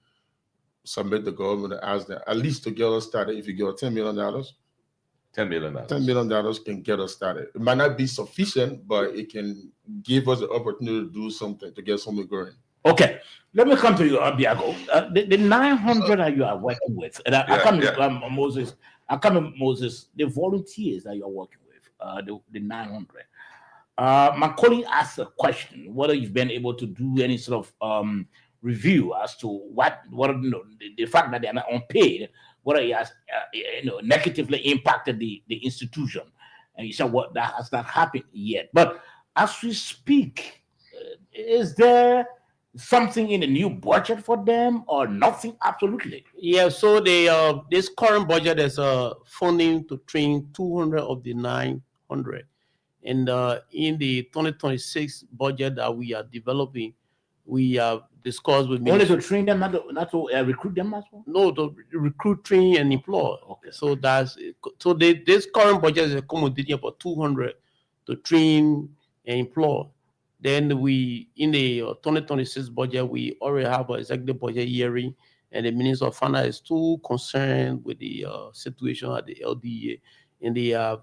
submit the government and ask them at least to get us started. If you give us $10 million, $10 million. $10 million can get us started. It might not be sufficient, but it can give us the opportunity to do something, to get something going. Okay, let me come to you, Biago. The 900 that you are working with, and I come with Moses. I come with Moses. The volunteers that you're working with, the 900. My colleague asked a question: whether you've been able to do any sort of review as to what the fact that they are not unpaid, whether it has negatively impacted the institution. And you said what that has not happened yet. But as we speak, is there something in the new budget for them or nothing? Absolutely. Yeah, so this current budget is funding to train 200 of the 900. And in the 2026 budget that we are developing, we have discussed with Only to train them, not to recruit them as well? No, to recruit, train, and employ. Okay. So this current budget is accommodating about 200 to train and employ. Then we, in the 2026 budget, we already have an executive budget hearing, and the Minister of Finance is too concerned with the situation at the LDA, and they have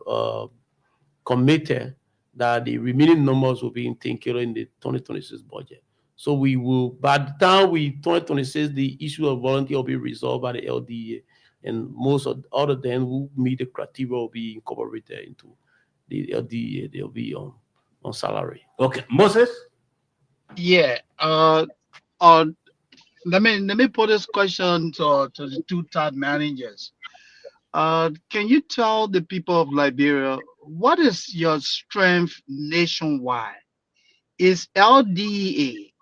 committed that the remaining numbers will be taken care of in the 2026 budget. So we will, by the time 2026, the issue of volunteer will be resolved by the LDA, and most of other them who meet the criteria will be incorporated into the LDA. They'll be on salary. Okay, Moses. Yeah. Let me put this question to the two top managers. Can you tell the people of Liberia, what is your strength nationwide? Is LDA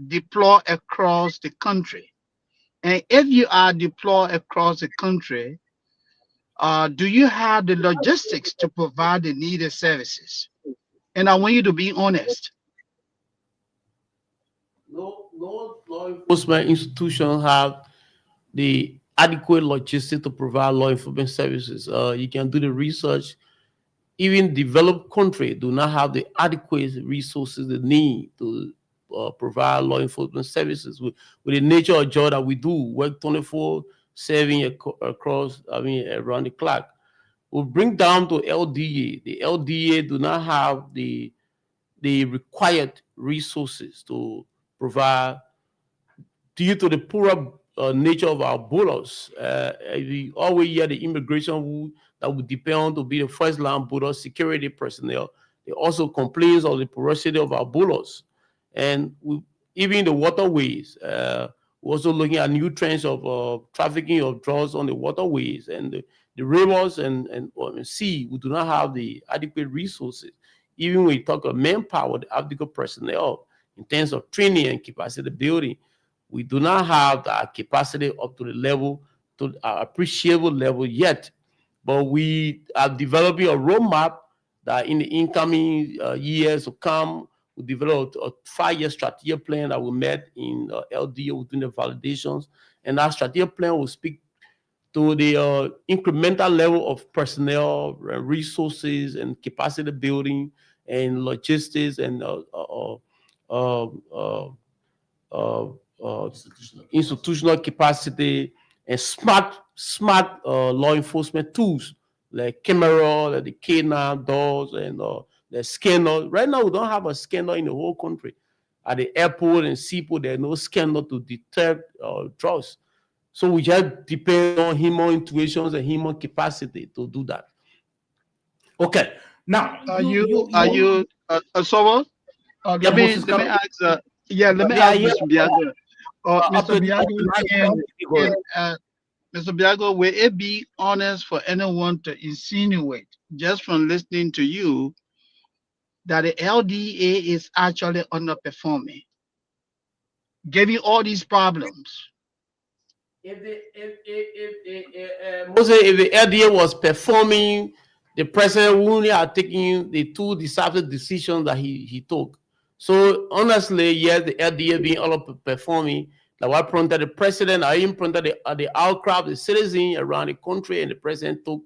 deployed across the country? And if you are deployed across the country, do you have the logistics to provide the needed services? And I want you to be honest. No law enforcement institution have the adequate logistics to provide law enforcement services. You can do the research. Even developed countries do not have the adequate resources they need to provide law enforcement services. With the nature of job that we do, work 24/7 across, around the clock. We'll bring down to LDA. The LDA do not have the required resources to provide due to the poorer nature of our borders. We always hear the immigration that would depend on to be the first line border security personnel. They also complains of the porosity of our borders. And even the waterways, We're also looking at new trends of trafficking of drugs on the waterways and the rivers and sea. We do not have the adequate resources. Even when you talk of manpower, the adequate personnel in terms of training and capacity building, we do not have that capacity up to the level, to an appreciable level yet. But we are developing a roadmap that in the incoming years to come, we developed a 5-year strategic plan that we met in LDA within the validations. And that strategic plan will speak to the incremental level of personnel, resources, and capacity building, and logistics, and institutional capacity, and smart law enforcement tools like camera, like the K9 doors, and the scanner. Right now, we don't have a scanner in the whole country. At the airport and seaport, there's no scanner to detect drugs. So we just depend on human intuitions and human capacity to do that. Okay. Now, Are you Sobo? Let me ask. Let me ask Mr. Biago. Mr. Biago, will it be honest for anyone to insinuate, just from listening to you, that the LDA is actually underperforming, giving all these problems? If the LDA was performing, the president wouldn't have taken the 2 decisive decisions that he took. So honestly, yes, the LDA being underperforming, that what prompted the president, or even prompted the outcry of the citizens around the country, and the president took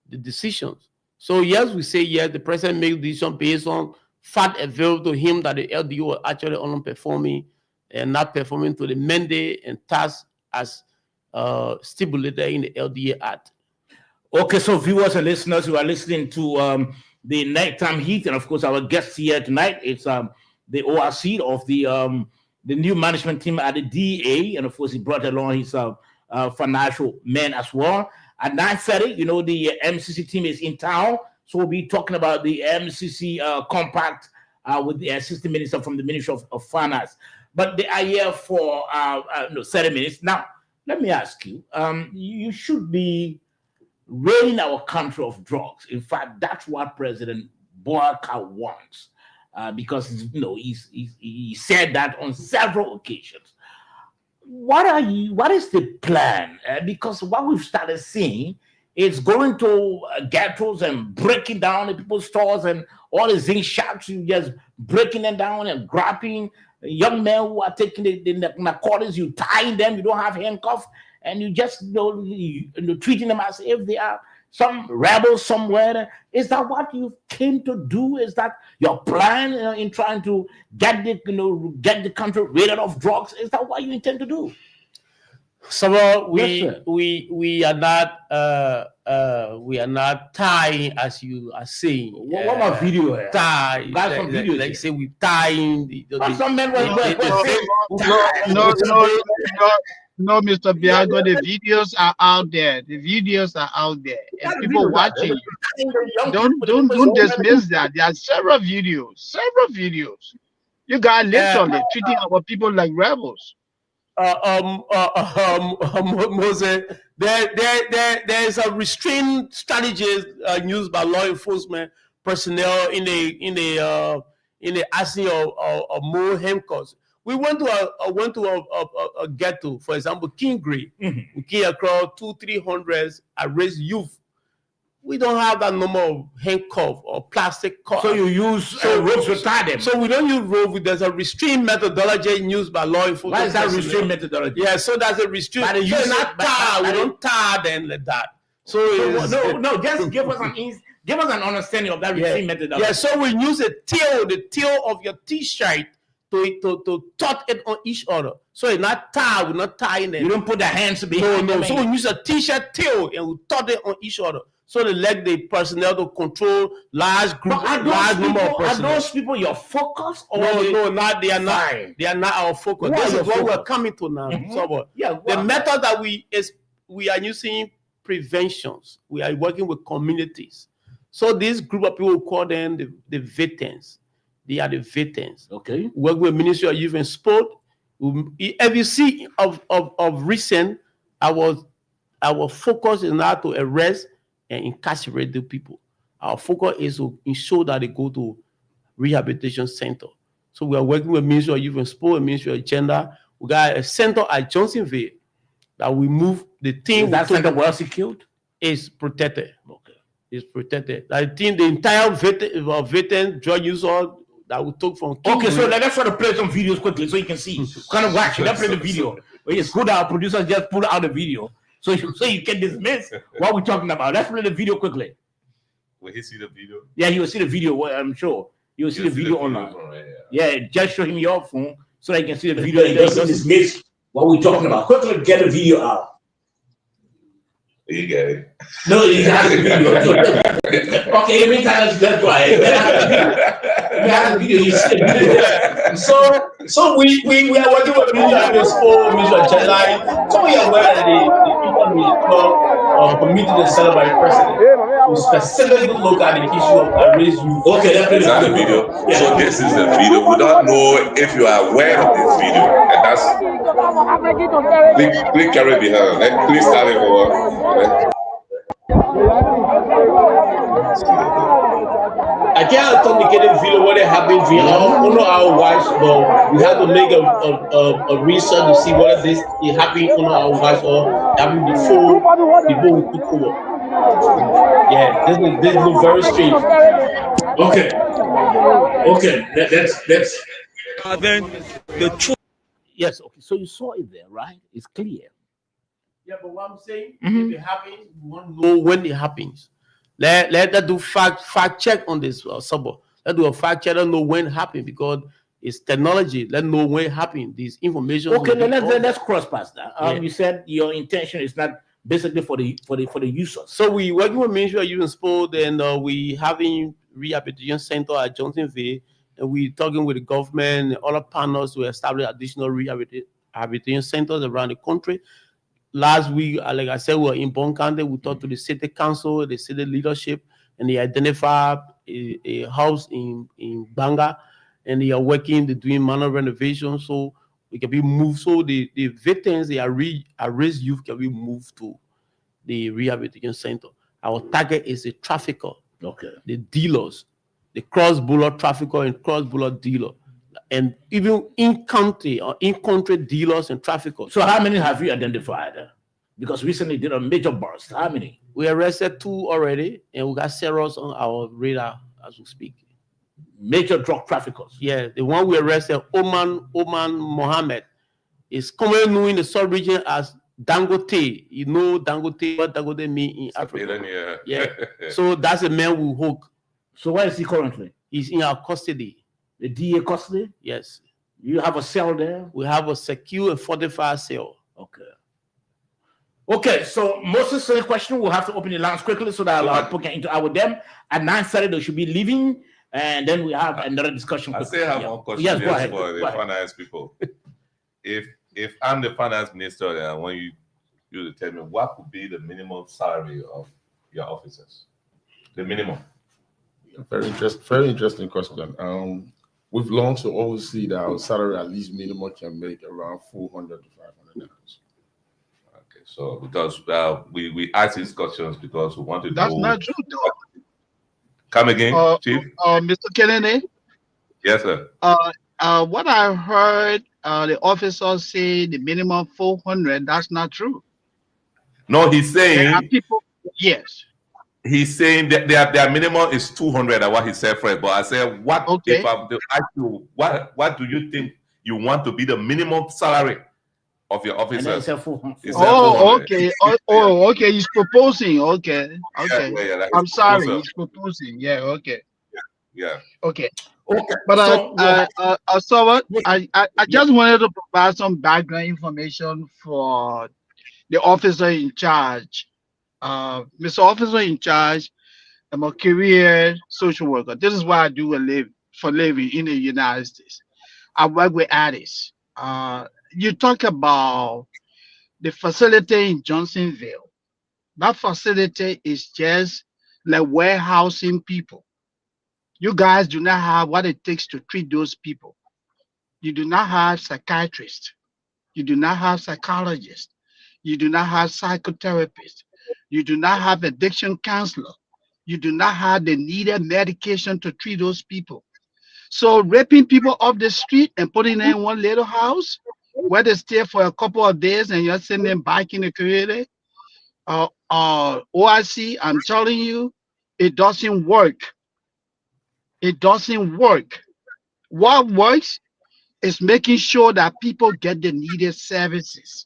the decisions. So yes, we say yes, the president made decisions based on fact available to him that the LDA was actually underperforming and not performing to the mandate and task as stipulated in the LDA Act. Okay, so viewers and listeners who are listening to the Nighttime Heat, and of course our guest here tonight, it's the ORC of the new management team at the DA, and of course he brought along his financial men as well. At 9:30, the MCC team is in town, so we'll be talking about the MCC compact with the assistant minister from the Ministry of Finance. But they are here for 30 minutes. Now, let me ask you, you should be ridding our country of drugs. In fact, that's what President Boubacar wants, because he said that on several occasions. What is the plan? Because what we've started seeing is going to ghettos and breaking down the people's stores and all the zinc shops, you just breaking them down and grabbing young men who are taking the narcotics, you tying them, you don't have handcuffs, and you just treating them as if they are some rebels somewhere. Is that what you came to do? Is that your plan in trying to get the country rid of drugs? Is that what you intend to do? So we are not tying, as you are saying. What about video here? Tie. Got some video. Like say we tying. Some men were No, Mr. Biago, the videos are out there. The videos are out there, and people watching. Don't dismiss that. There are several videos. You guys literally treating our people like rebels. Moses, there is a restraint strategies used by law enforcement personnel in the asking of more handcuffs. We went to a ghetto, for example, Kingrave. We came across 200-300 arrest youth. We don't have that number of handcuff or plastic cuffs. So you use ropes to tie them. So we don't use rope. There's a restraint methodology used by law enforcement. Why is that restraint methodology? Yeah, so that's a restraint. We don't tie them like that. So just give us an understanding of that restraint methodology. Yeah, so we use the tail of your t-shirt to tuck it on each other. So it's not tied. We're not tying them. You don't put the hands behind them. So we use a t-shirt tail and we tuck it on each other. So they let the personnel to control large number of personnel. Are those people your focus? Or they are not. They are not our focus. This is what we're coming to now. So, the method that we are using preventions. We are working with communities. So this group of people, we call them the veterans. They are the veterans. Okay. We work with Ministry of Youth and Sport. If you see of recent, our focus is not to arrest and incarcerate the people. Our focus is to ensure that they go to rehabilitation center. So we are working with Ministry of Youth and Sport and Ministry of Gender. We got a center at Johnsonville that we move the team. Is that center well secured? Is protected. Okay. It's protected. I think the entire veteran drug user that we took from Okay, so Kingsville- let's try to play some videos quickly so you can see. Kind of watch it. Let's play the video. It's good our producers just pull out the video so you can dismiss what we're talking about. Let's play the video quickly. Will he see the video? Yeah, you will see the video. Well, I'm sure you will see the video online. from right here. Yeah, just show him your phone so that you can see the video. It doesn't dismiss what we're talking about. Quickly get the video out. You get it. No, you have the video. Okay, meantime, let's go ahead. You have the video. You see the video. So we are working with Ministry of Sport, Ministry of Gender. So we are aware that the committee to celebrate president to specifically look at the issue of raise youth. Okay, that's Is that the video? So this is the video. We don't know if you are aware of this video. And that's click carry behind. Please start it over. I can't authenticate the video what happened via our watch, but we have to make a research to see whether this is happening on our watch or happened before we took over. Yeah, this look very strange. Okay. Okay, that's. Then the truth. Yes, okay. So you saw it there, right? It's clear. Yeah, but what I'm saying, Mhm. if it happens, we want to know when it happens. Let do fact check on this suburb. Let's do a fact check. Let know when it happened because it's technology. Let know when it happened. These information. Okay, then let's cross past that. Yeah. You said your intention is not basically for the users. So we working with Ministry of Youth and Sport, and we having rehabilitation center at Johnsonville, and we talking with the government and other partners to establish additional rehabilitation centers around the country. Last week, like I said, we were in Bon County. We talked to the city council, the city leadership, and they identified a house in Banga, and they are working, they're doing minor renovations, so it can be moved. So the veterans, they are raised youth can be moved to the rehabilitation center. Our target is the trafficker, Okay. the dealers, the cross-border trafficker and cross-border dealer, and even in-country or in-country dealers and traffickers. So how many have you identified? Because recently did a major burst. How many? We arrested 2 already, and we got several on our radar as we speak. Major drug traffickers. Yeah, the one we arrested, Oman Mohammed, is commonly known in the sub-region as Dangote. You know Dangote, what Dangote mean in Africa. Yeah. So that's a man we hook. So where is he currently? He's in our custody. The DA custody? Yes. You have a cell there? We have a secure and fortified cell. Okay. Okay, so Moses, any question? We'll have to open the lines quickly so that our people can interact with them. At 9:30, they should be leaving, and then we have another discussion. I quickly. still have Yeah. one question Yes, go just ahead. for Go the ahead. finance people. If I'm the finance minister and I want you to tell me what would be the minimum salary of your officers? The minimum. Very interesting question. We've learned to always see that our salary at least minimum can make around $400 to $500. Okay, so because we ask these questions because we want to That's know. not true, though. Come again, Chief? Mr. Kennedy, Yes, sir. what I heard the officers say the minimum 400, that's not true. No, he's There are saying people, yes. that their minimum is 200. What he said first, but I said, what Okay. if I'm to ask you what do you think you want to be the minimum salary of your And then officers? it's a full. Is that Oh, 400? okay. Okay. He's proposing. Okay. Okay. Yeah, I'm sorry. also- He's proposing. Yeah. Okay. Yeah. Okay. Okay, But so I just wanted to provide some background information for the officer in charge. Mr. Officer in charge, I'm a career social worker. This is what I do for living in the United States. I work with artists. You talk about the facility in Johnsonville. That facility is just like warehousing people. You guys do not have what it takes to treat those people. You do not have psychiatrists. You do not have psychologists. You do not have psychotherapists. You do not have addiction counselor. You do not have the needed medication to treat those people. So raping people off the street and putting them in one little house where they stay for a couple of days and you're sending them back in the community, OIC, I'm telling you, it doesn't work. It doesn't work. What works is making sure that people get the needed services.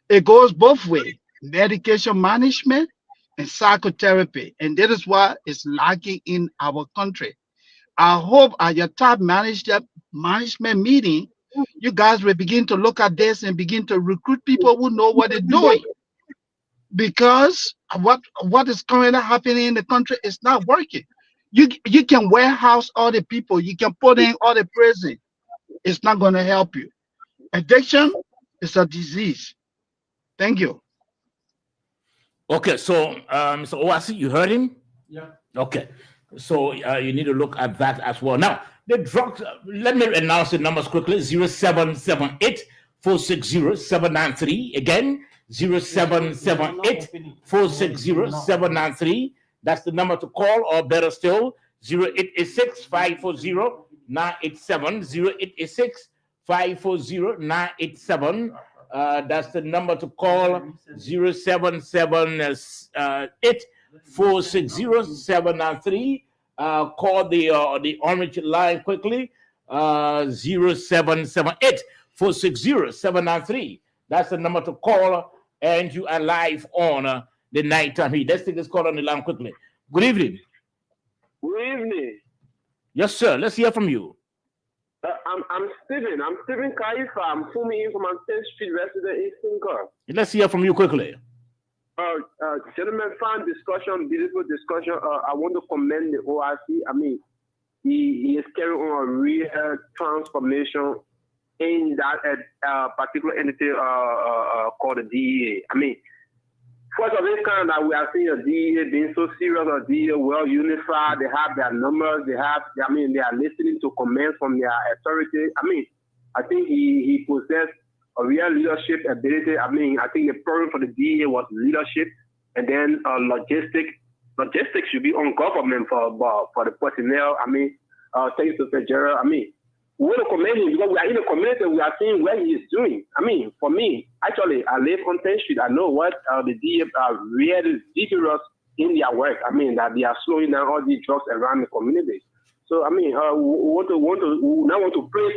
It goes both ways, medication management and psychotherapy. And that is why it's lacking in our country. I hope at your top management meeting, you guys will begin to look at this and begin to recruit people who know what they're doing. Because what is currently happening in the country is not working. You can warehouse all the people, you can put in all the prison. It's not going to help you. Addiction is a disease. Thank you. Okay, so Mr. OIC, you heard him? Yeah. Okay, so you need to look at that as well. Now, the drugs, let me announce the numbers quickly. 0778 460 793. Again, 0778 460 793. That's the number to call, or better still, 0886 540 987. 0886 540 987. That's the number to call, 0778 460 793. Call the orange line quickly, 0778 460 793. That's the number to call, and you are live on the nighttime heat. Let's take this call on the line quickly. Good evening. Good evening. Yes, sir. Let's hear from you. I'm Stephen. I'm Stephen Kaifa. I'm coming in from 10th Street resident in Sinker. Let's hear from you quickly. Gentlemen, fine discussion, beautiful discussion. I want to commend the OIC. I mean, he is carrying on a real transformation in that particular entity called the DEA. I mean, first of its kind that we are seeing a DEA being so serious, a DEA well unified. They have their numbers. They are listening to commands from their authority. I mean, I think he possessed a real leadership ability. I mean, I think the problem for the DEA was leadership, and then logistics. Logistics should be on government for the personnel. I mean, thanks to Federal. I mean, we want to commend him because we are in a community. We are seeing what he is doing. I mean, for me, actually, I live on 10th Street. I know what the DEA are really vigorous in their work. I mean, that they are slowing down all these drugs around the community. So, I mean, we not want to praise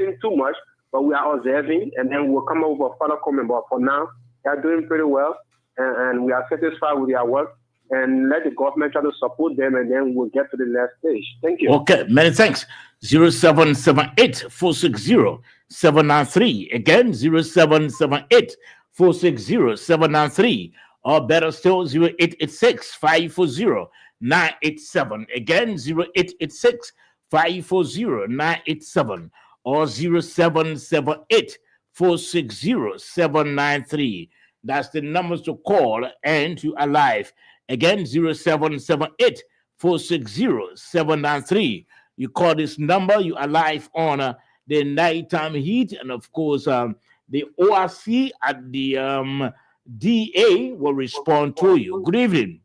him too much, but we are observing, and then we'll come up with a further comment. But for now, they are doing pretty well, and we are satisfied with their work. And let the government try to support them, and then we'll get to the next stage. Thank you. Okay, many thanks. 0778 460 793. Again, 0778 460 793. Or better still, 0886 540 987. Again, 0886 540 987. Or 0778 460 793. That's the numbers to call, and you are live. Again, 0778 460 793. You call this number, you are live on the nighttime heat, and of course, the ORC at the DA will respond to you. Good evening.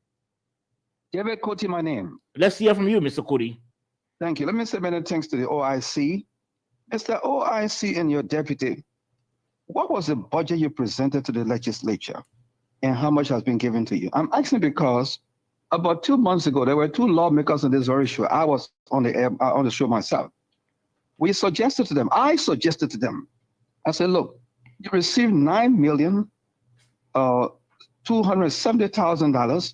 David Cody, my name. Let's hear from you, Mr. Cody. Thank you. Let me say many thanks to the OIC. Mr. OIC and your deputy, what was the budget you presented to the legislature, and how much has been given to you? I'm asking because about 2 months ago, there were two lawmakers on this very show. I was on the show myself. I suggested to them, I said, look, you received $9,270,000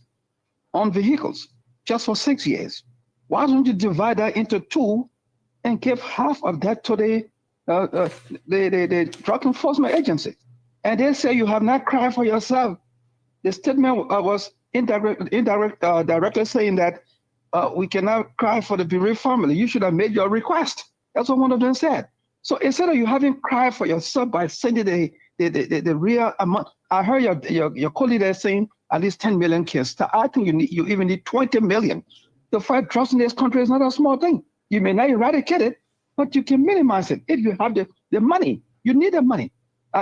on vehicles just for 6 years. Why don't you divide that into two and give half of that to the Drug Enforcement Agency? And they say you have not cried for yourself. The statement was directly saying that we cannot cry for the bereaved family. You should have made your request. That's what one of them said. So instead of you having cried for yourself by sending the real amount, I heard your colleague there saying at least 10 million kids. I think you even need 20 million. To fight drugs in this country is not a small thing. You may not eradicate it, but you can minimize it if you have the money. You need the money.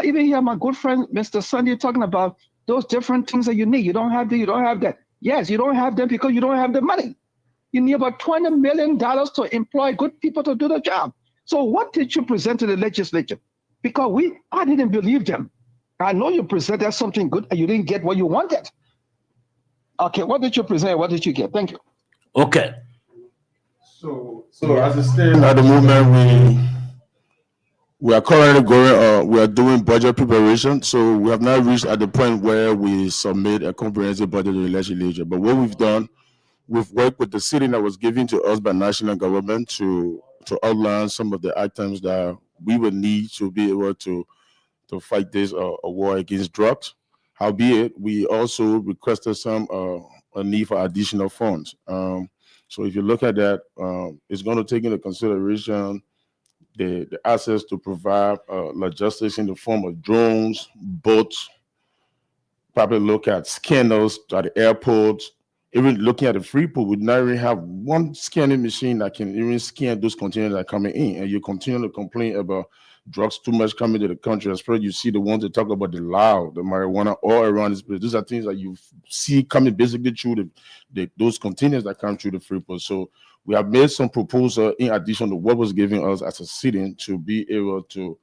Even here, my good friend, Mr. Sunday, talking about those different things that you need. You don't have this, you don't have that. Yes, you don't have them because you don't have the money. You need about $20 million to employ good people to do the job. So what did you present to the legislature? Because I didn't believe them. I know you presented something good and you didn't get what you wanted. Okay, what did you present? What did you get? Thank you. Okay. So as it stands at the moment, we are currently going. We are doing budget preparation. So we have not reached at the point where we submit a comprehensive budget to the legislature. But what we've done, we've worked with the city that was given to us by national government to outline some of the items that we would need to be able to fight this a war against drugs. Howbeit, we also requested a need for additional funds. So if you look at that, it's going to take into consideration the access to provide logistics in the form of drones, boats, probably look at scanners at the airports. Even looking at the free pool, we now even have one scanning machine that can even scan those containers that are coming in. And you continue to complain about drugs too much coming to the country. Especially you see the ones that talk about the loud, the marijuana all around this place. These are things that you see coming basically through those containers that come through the free pool. So we have made some proposal in addition to what was given us as a city to be able to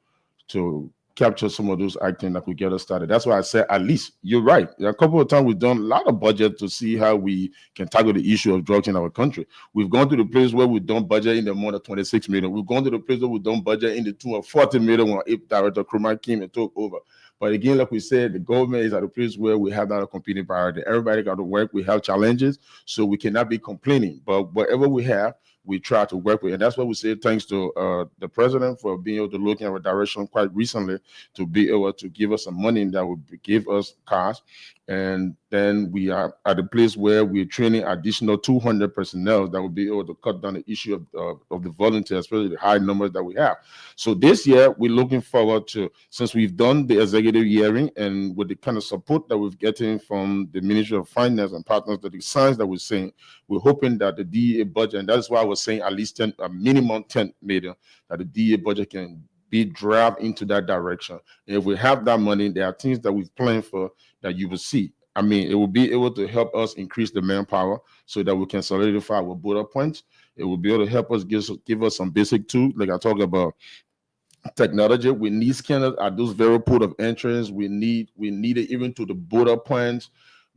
capture some of those items that could get us started. That's why I said, at least you're right. There are a couple of times we've done a lot of budget to see how we can tackle the issue of drugs in our country. We've gone to the place where we don't budget in the amount of 26 million. We've gone to the place where we don't budget in the tune of 40 million when Director Krumah came and took over. But again, like we said, the government is at a place where we have that competing priority. Everybody got to work. We have challenges, so we cannot be complaining. But whatever we have, we try to work with. And that's what we say thanks to the president for being able to look in our direction quite recently to be able to give us some money that would give us cars. And then we are at a place where we're training additional 200 personnel that will be able to cut down the issue of the volunteers, especially the high numbers that we have. So this year, we're looking forward to, since we've done the executive hearing and with the kind of support that we're getting from the Ministry of Finance and partners, the signs that we're seeing, we're hoping that the DEA budget, and that's why I was saying at least a minimum 10 million, that the DEA budget can be driven into that direction. And if we have that money, there are things that we've planned for that you will see. I mean, it will be able to help us increase the manpower so that we can solidify our border points. It will be able to help us give us some basic tools, like I talk about technology. We need scanners at those very port of entrance. We need it even to the border points.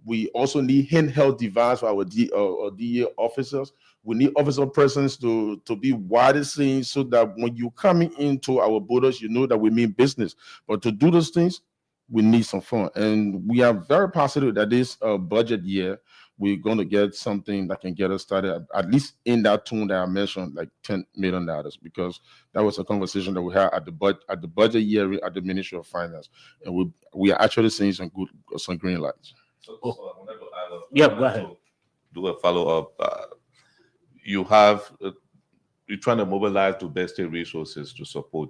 We also need handheld device for our DEA officers. We need officer presence to be widely seen so that when you coming into our borders, you know that we mean business. But to do those things, we need some fun. And we are very positive that this budget year, we're going to get something that can get us started, at least in that tune that I mentioned, like $10 million, because that was a conversation that we had at the budget year at the Ministry of Finance. And we are actually seeing some green lights. So I wanted to add Yeah, go ahead. Do a follow-up. You're trying to mobilize the best state resources to support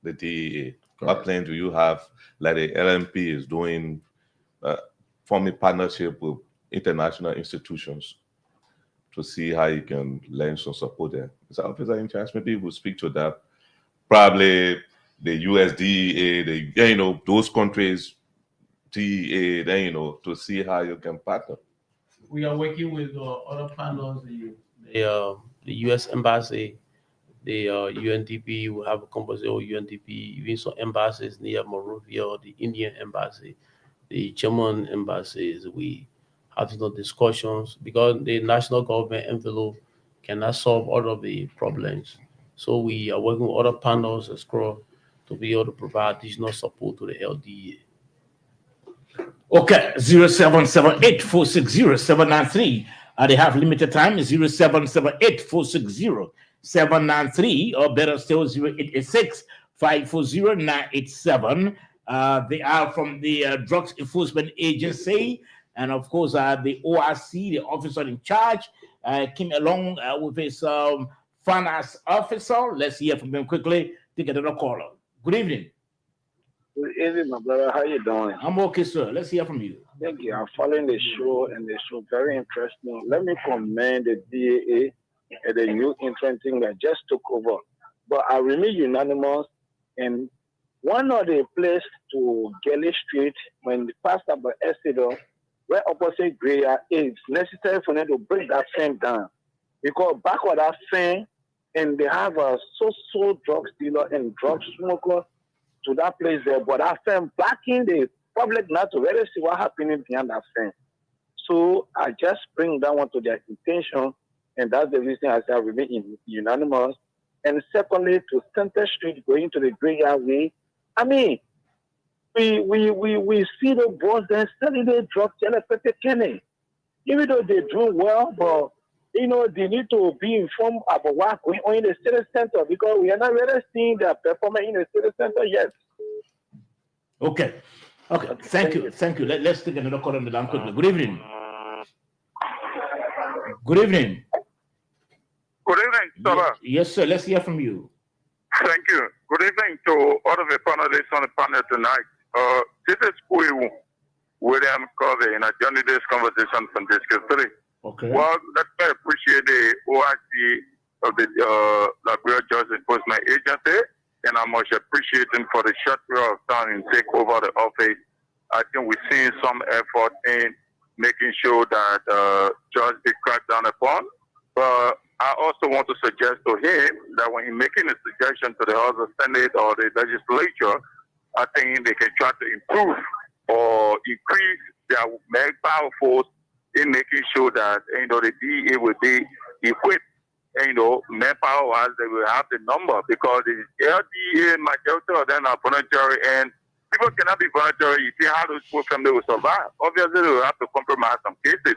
the DEA. What plan do you have, like the LMP is doing, forming partnership with international institutions to see how you can lend some support there? Is that officer in charge? Maybe we'll speak to that. Probably the USDA, those countries, DEA, to see how you can partner. We are working with other partners, the U.S. Embassy, the UNDP. We have a conversation with UNDP, even some embassies near Monrovia, the Indian Embassy, the German embassies. We have discussions because the national government envelope cannot solve all of the problems. So we are working with other partners as well to be able to provide additional support to the LDA. Okay, 0778-460-793. They have limited time, 0778-460-793, or better still, 0886-540-987. They are from the Drugs Enforcement Agency, and of course, the ORC, the officer in charge, came along with his finance officer. Let's hear from them quickly. Take another caller. Good evening. Good evening, my brother. How you doing? I'm okay, sir. Let's hear from you. Thank you. I'm following the show, and the show very interesting. Let me commend the DAA and the new interim team that just took over. but I remain unanimous. And one of the place to Gelly Street, when the pastor by Estido, where opposite Greya, it's necessary for them to break that fence down. Because back of that fence, and they have a so drug dealer and drug smoker to that place there. But that fence blocking the public not to really see what happening behind that fence. So I just bring that one to their attention, and that's the reason I say I remain unanimous. And secondly, to Center Street going to the Greya Way, I mean, we see the boys then selling the drugs in Kenny. Even though they do well, but you know, they need to be informed about what's going on in the city center, because we are not really seeing their performance in the city center yet. Okay. Thank you. Let's take another call on the line quickly. Good evening. Good evening. Good evening, sir. Yes, sir. Let's hear from you. Thank you. Good evening to all of the panelists on the panel tonight. This is Kuiwu William Covey, and I joined this conversation from District 3. Okay. Well, let me appreciate the OIC of the Liberia Justice Enforcement Agency, and I'm much appreciating for the short period of time and take over the office. I think we're seeing some effort in making sure that judge be cracked down upon. But I also want to suggest to him that when he's making a suggestion to the House of Senate or the legislature, I think they can try to improve or increase their manpower force in making sure that, you know, the DEA will be equipped, you know, manpower-wise, they will have the number, because the LDA, majority of them are voluntary, and people cannot be voluntary. You see how those poor families will survive. Obviously, they will have to compromise some cases.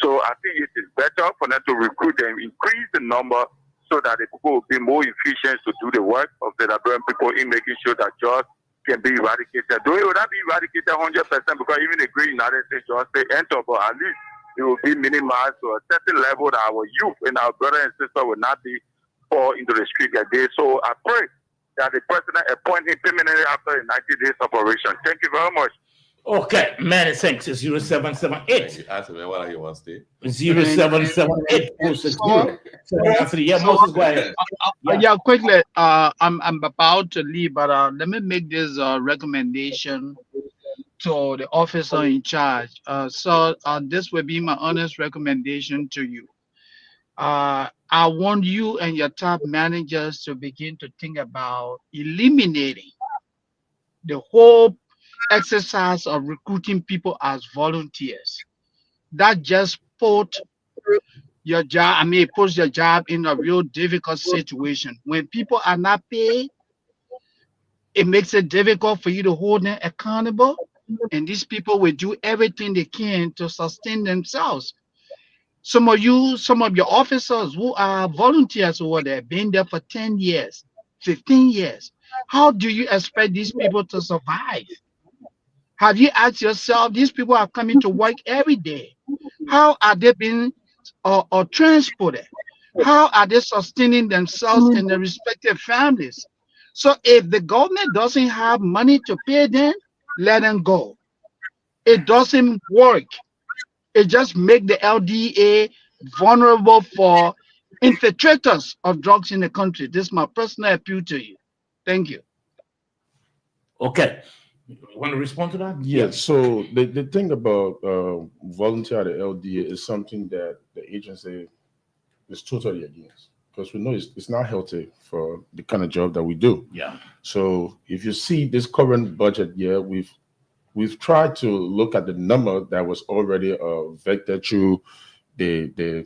So I think it is better for them to recruit them, increase the number, so that the people will be more efficient to do the work of the Liberian people in making sure that jobs can be eradicated. Though it will not be eradicated 100%, because even the great United States jobs they enter, but at least it will be minimized to a certain level that our youth and our brothers and sisters will not be fall into the street again. So I pray that the president appoint him permanently after the 90 days operation. Thank you very much. Okay, many thanks. 0778. Ask me what you want to say. 0778 460. Yeah, Moses, go ahead. Yeah, quickly. I'm about to leave, but let me make this recommendation to the officer in charge. So this will be my honest recommendation to you. I want you and your top managers to begin to think about eliminating the whole exercise of recruiting people as volunteers. That just put your job, puts your job in a real difficult situation. When people are not paid, it makes it difficult for you to hold them accountable. And these people will do everything they can to sustain themselves. Some of your officers who are volunteers over there, been there for 10 years, 15 years. How do you expect these people to survive? Have you asked yourself, these people are coming to work every day. How are they being or transported? How are they sustaining themselves and their respective families? So if the government doesn't have money to pay them, let them go. It doesn't work. It just makes the LDA vulnerable for infiltrators of drugs in the country. This is my personal appeal to you. Thank you. Okay. You want to respond to that? Yeah, so the thing about volunteer at the LDA is something that the agency is totally against, because we know it's not healthy for the kind of job that we do. Yeah. So if you see this current budget year, we've tried to look at the number that was already vectored through the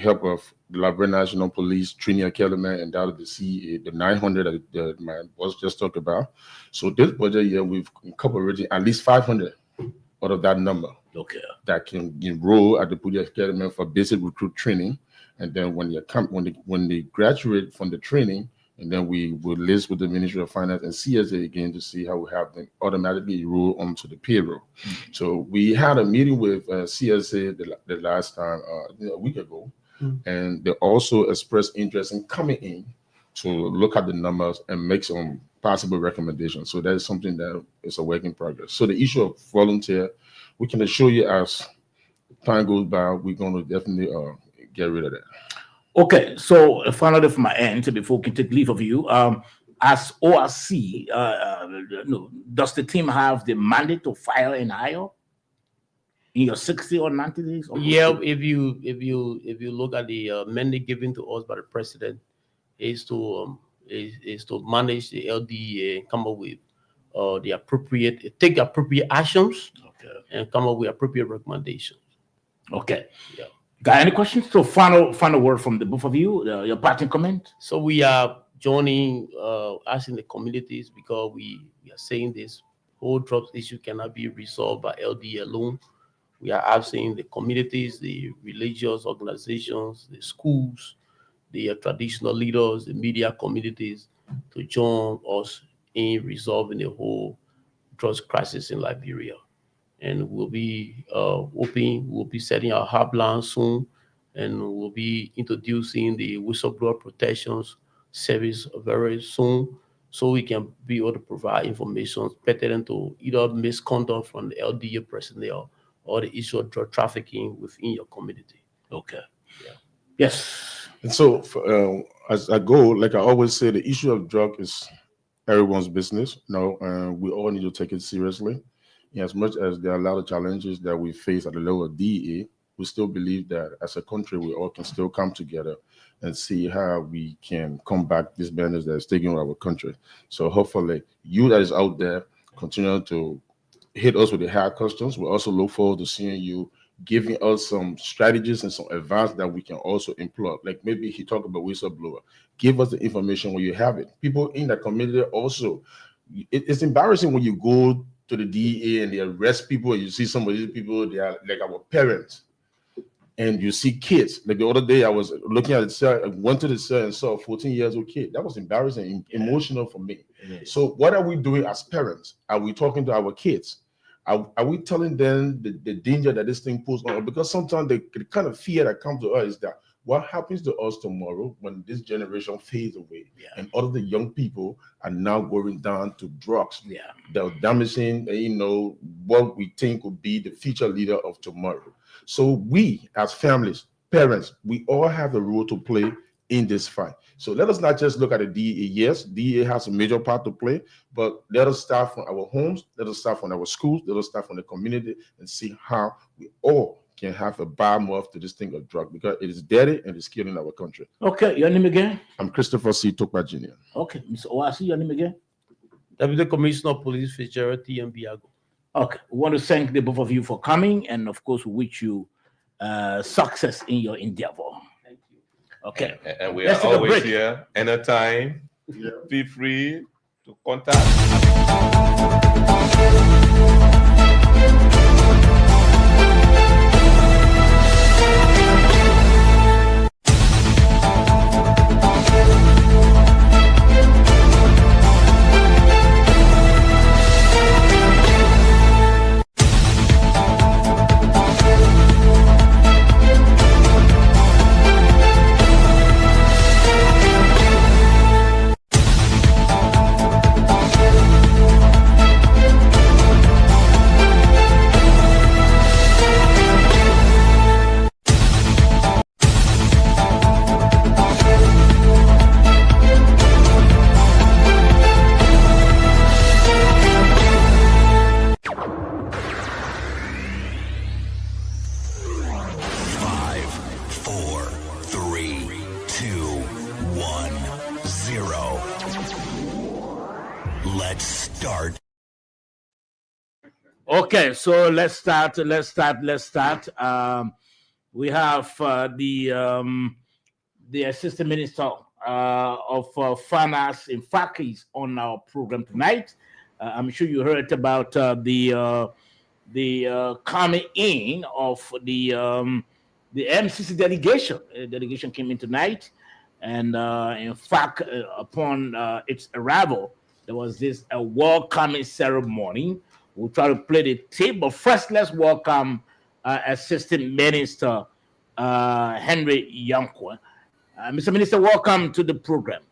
help of the Liberia National Police Training Academy and out of the CEA, the 900 that my boss just talked about. So this budget year, we've incorporated at least 500 out of that number. Okay. That can enroll at the Police Academy for basic recruit training, and then when they graduate from the training, and then we will list with the Ministry of Finance and CSA again to see how we have them automatically enroll onto the payroll. So we had a meeting with CSA the last time, a week ago, and they also expressed interest in coming in to look at the numbers and make some possible recommendations. So that is something that is a work in progress. So the issue of volunteer, we can assure you as time goes by, we're going to definitely get rid of that. Okay, so finally from my end, before we can take leave of you, as ORC, no, does the team have the mandate to file an IO in your 60 or 90 days? Or Yeah, if you look at the mandate given to us by the president, is to manage the LDA and come up with take appropriate actions, and come up with appropriate recommendations. Okay. Yeah. Got any questions? So final word from the both of you, your parting comment. So we are joining, asking the communities, because we are saying this whole drugs issue cannot be resolved by LD alone. We are asking the communities, the religious organizations, the schools, the traditional leaders, the media communities to join us in resolving the whole drugs crisis in Liberia. And we'll be we'll be setting our hotline soon, and we'll be introducing the whistleblower protections service very soon, so we can be able to provide information pertinent to either misconduct from the LDA personnel or the issue of drug trafficking within your community. Okay. Yeah. Yes. And so, as I go, like I always say, the issue of drug is everyone's business. We all need to take it seriously. As much as there are a lot of challenges that we face at the level of DEA, we still believe that as a country, we all can still come together and see how we can combat this madness that is taking over our country. So hopefully, you that is out there continue to hit us with the high questions. We also look forward to seeing you giving us some strategies and some advice that we can also employ. Like maybe he talked about whistleblower. Give us the information when you have it. People in the community also, it's embarrassing when you go to the DEA and they arrest people, and you see some of these people, they are like our parents, and you see kids. Like the other day, I was looking at the cell, I went to the cell and saw a 14-year-old kid. That was embarrassing, emotional for me. So what are we doing as parents? Are we talking to our kids? Are we telling them the danger that this thing poses on? Because sometimes the kind of fear that comes to us is that what happens to us tomorrow when this generation fades away, and all of the young people are now going down to drugs? They're damaging, what we think would be the future leader of tomorrow. So we, as families, parents, we all have a role to play in this fight. So let us not just look at the DEA. Yes, DEA has a major part to play, but let us start from our homes, let us start from our schools, let us start from the community, and see how we all can have a bar move to this thing of drug, because it is dirty and it's killing our country. Okay, your name again? I'm Christopher C. Tokpa Jr. Okay, Mr. ORC, your name again? Deputy Commissioner of Police Fitzgerald T. Biago. Okay, we want to thank the both of you for coming, and of course, we wish you success in your endeavor. Thank you. Okay, And we Let's are take a always break. here anytime. Feel free to contact. Let's start. Okay, so let's start. We have the Assistant Minister of Finance. In fact, he's on our program tonight. I'm sure you heard about the coming in of the MCC delegation. Delegation came in tonight, and in fact, upon its arrival, there was this welcoming ceremony. We'll try to play the tape, but first, let's welcome Assistant Minister Henry Yankwa. Mr. Minister, welcome to the program.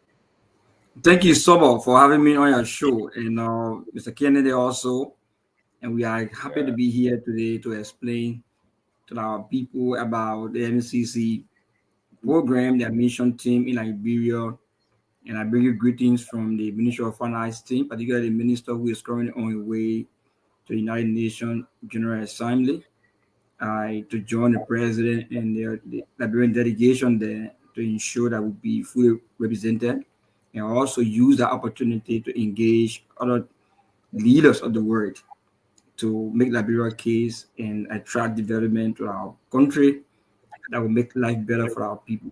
Thank you so much for having me on your show, and Mr. Kennedy also. And we are happy to be here today to explain to our people about the MCC program, the admission team in Liberia, and I bring you greetings from the Ministry of Finance team, particularly the minister who is currently on his way to the United Nations General Assembly to join the president and the Liberian delegation there to ensure that we'll be fully represented, and also use that opportunity to engage other leaders of the world to make Liberia case and attract development to our country that will make life better for our people.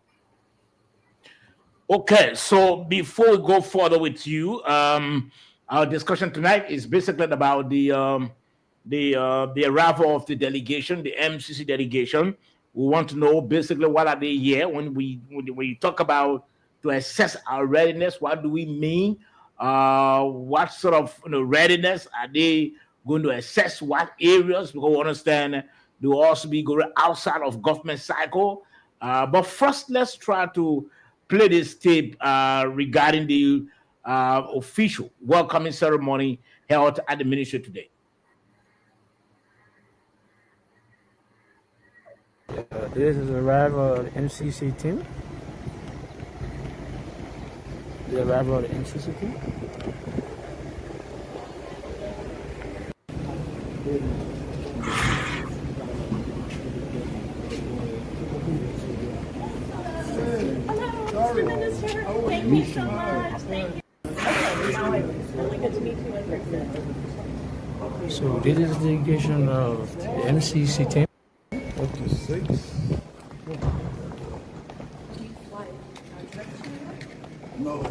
Okay, so before we go further with you, our discussion tonight is basically about the arrival of the delegation, the MCC delegation. We want to know basically what are they here when we talk about to assess our readiness. What do we mean? What sort of readiness are they going to assess? What areas? Because we understand they will also be going outside of government cycle. But first, let's try to play this tape regarding the official welcoming ceremony held at the ministry today. This is the arrival of the MCC team. The arrival of the MCC team. Thank you so much. Thank you. Okay, now it's really good to meet you in person. So this is the delegation of the MCC team. Up to 6. No.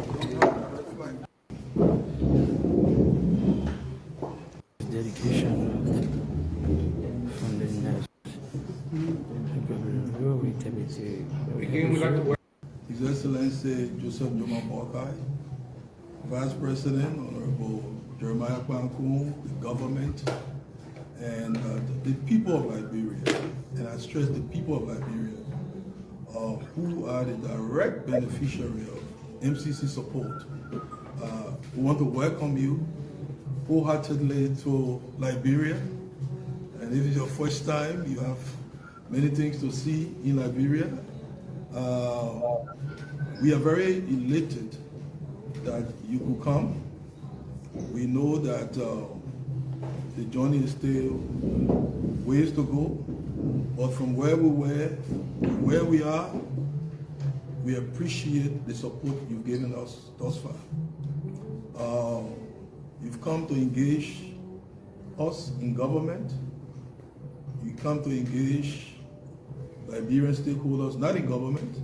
Dedication from the His Excellency Joseph Joma Boakai, Vice President Honorable Jeremiah Kwanku, the government, and the people of Liberia, and I stress the people of Liberia, who are the direct beneficiary of MCC support. We want to welcome you wholeheartedly to Liberia, and if it's your first time, you have many things to see in Liberia. We are very elated that you could come. We know that the journey is still ways to go, but from where we were, where we are, we appreciate the support you've given us thus far. You've come to engage us in government. You come to engage Liberian stakeholders, not in government.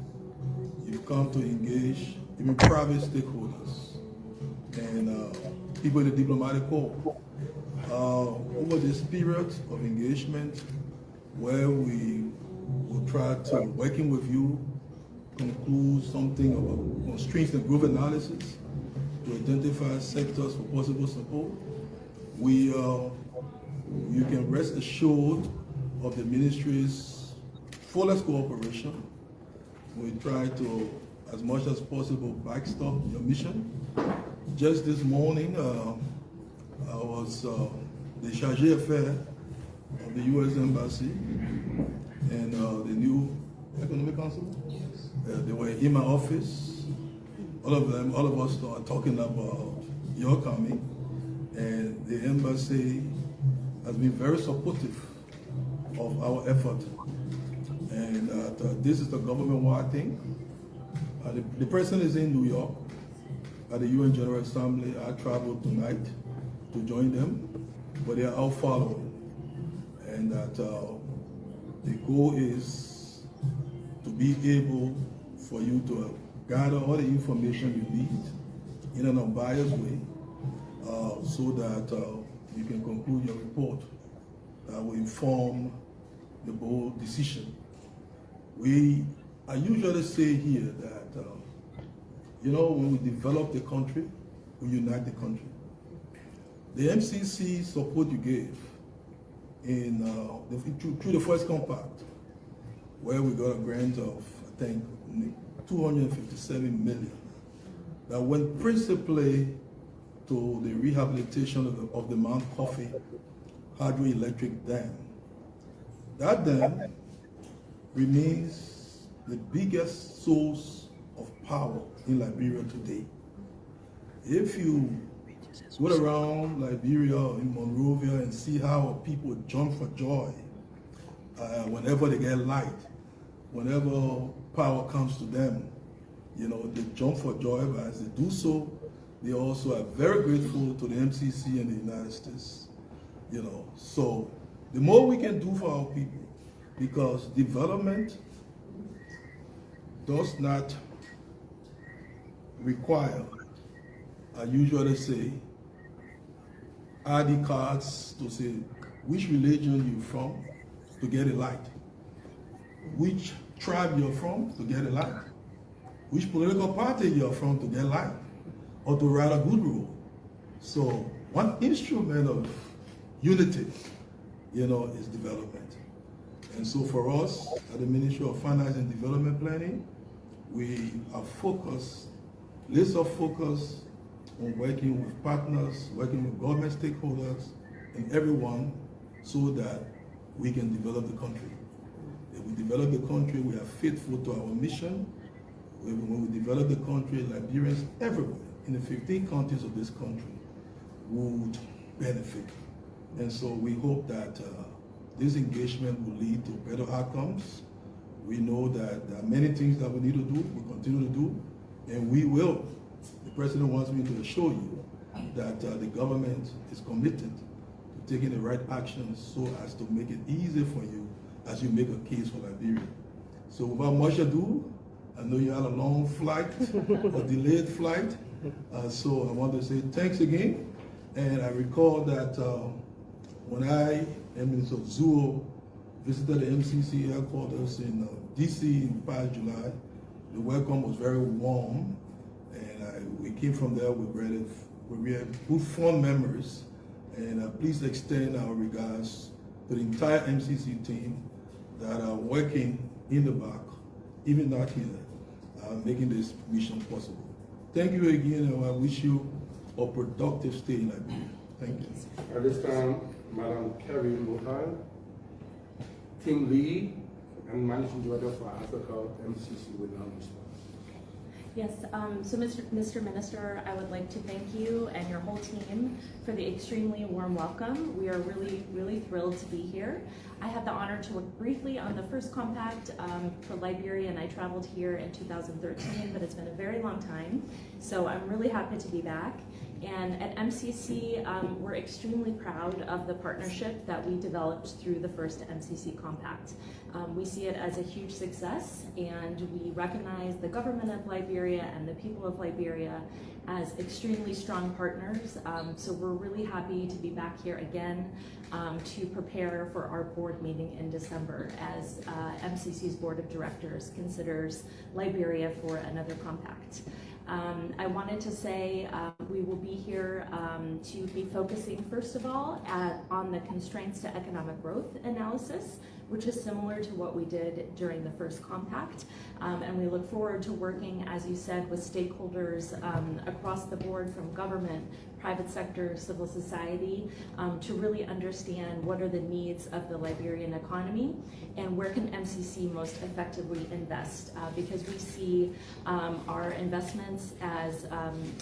You've come to engage even private stakeholders and people in the diplomatic corps. Over this period of engagement, where we will try to, working with you, conclude something about strength and growth analysis to identify sectors for possible support. You can rest assured of the ministry's fullest cooperation. We try to, as much as possible, backstop your mission. Just this morning, I was the charge d'affaires of the U.S. Embassy and the new Economic Council. They were in my office. All of us are talking about your coming, and the embassy has been very supportive of our effort. And this is the government-wide thing. The president is in New York at the UN General Assembly. I traveled tonight to join them, but they are out following. And that the goal is to be able for you to gather all the information you need in an unbiased way, so that you can conclude your report that will inform the board decision. I usually say here that, when we develop the country, we unite the country. The MCC support you gave through the first compact, where we got a grant of, I think, 257 million, that went principally to the rehabilitation of the Mount Coffee hydroelectric dam. That dam remains the biggest source of power in Liberia today. If you go around Liberia in Monrovia and see how people jump for joy whenever they get light, whenever power comes to them, you know, they jump for joy, but as they do so, they also are very grateful to the MCC and the United States, you know. So the more we can do for our people, because development does not require, I usually say, ID cards to say which religion you're from to get a light, which tribe you're from to get a light, which political party you're from to get light, or to write a good rule. So one instrument of unity, you know, is development. And so for us at the Ministry of Finance and Development Planning, we are focused, laser focused on working with partners, working with government stakeholders and everyone so that we can develop the country. If we develop the country, we are faithful to our mission. When we develop the country, Liberians everywhere in the 15 counties of this country would benefit. And so we hope that this engagement will lead to better outcomes. We know that there are many things that we need to do, we continue to do, and we will. The President wants me to assure you that the government is committed to taking the right actions so as to make it easier for you as you make a case for Liberia. So without much ado, I know you had a long flight, a delayed flight, so I want to say thanks again. And I recall that when I and Minister Zuo visited the MCC headquarters in DC in past July, the welcome was very warm, and we came from there with good fond memories. And please extend our regards to the entire MCC team that are working in the back, even not here, making this mission possible. Thank you again, and I wish you a productive stay in Liberia. Thank you. At this time, Madam Kerry Mohan, Team Lead and Managing Director for Africa MCC will now respond. Yes, so Mr. Minister, I would like to thank you and your whole team for the extremely warm welcome. We are really thrilled to be here. I had the honor to work briefly on the first compact for Liberia, and I traveled here in 2013, but it's been a very long time. So I'm really happy to be back. And at MCC, we're extremely proud of the partnership that we developed through the first MCC Compact. We see it as a huge success, and we recognize the government of Liberia and the people of Liberia as extremely strong partners. So we're really happy to be back here again to prepare for our board meeting in December as MCC's Board of Directors considers Liberia for another compact. I wanted to say we will be here to be focusing first of all on the constraints to economic growth analysis, which is similar to what we did during the first compact. And we look forward to working, as you said, with stakeholders across the board, from government, private sector, civil society, to really understand what are the needs of the Liberian economy and where can MCC most effectively invest, because we see our investments as,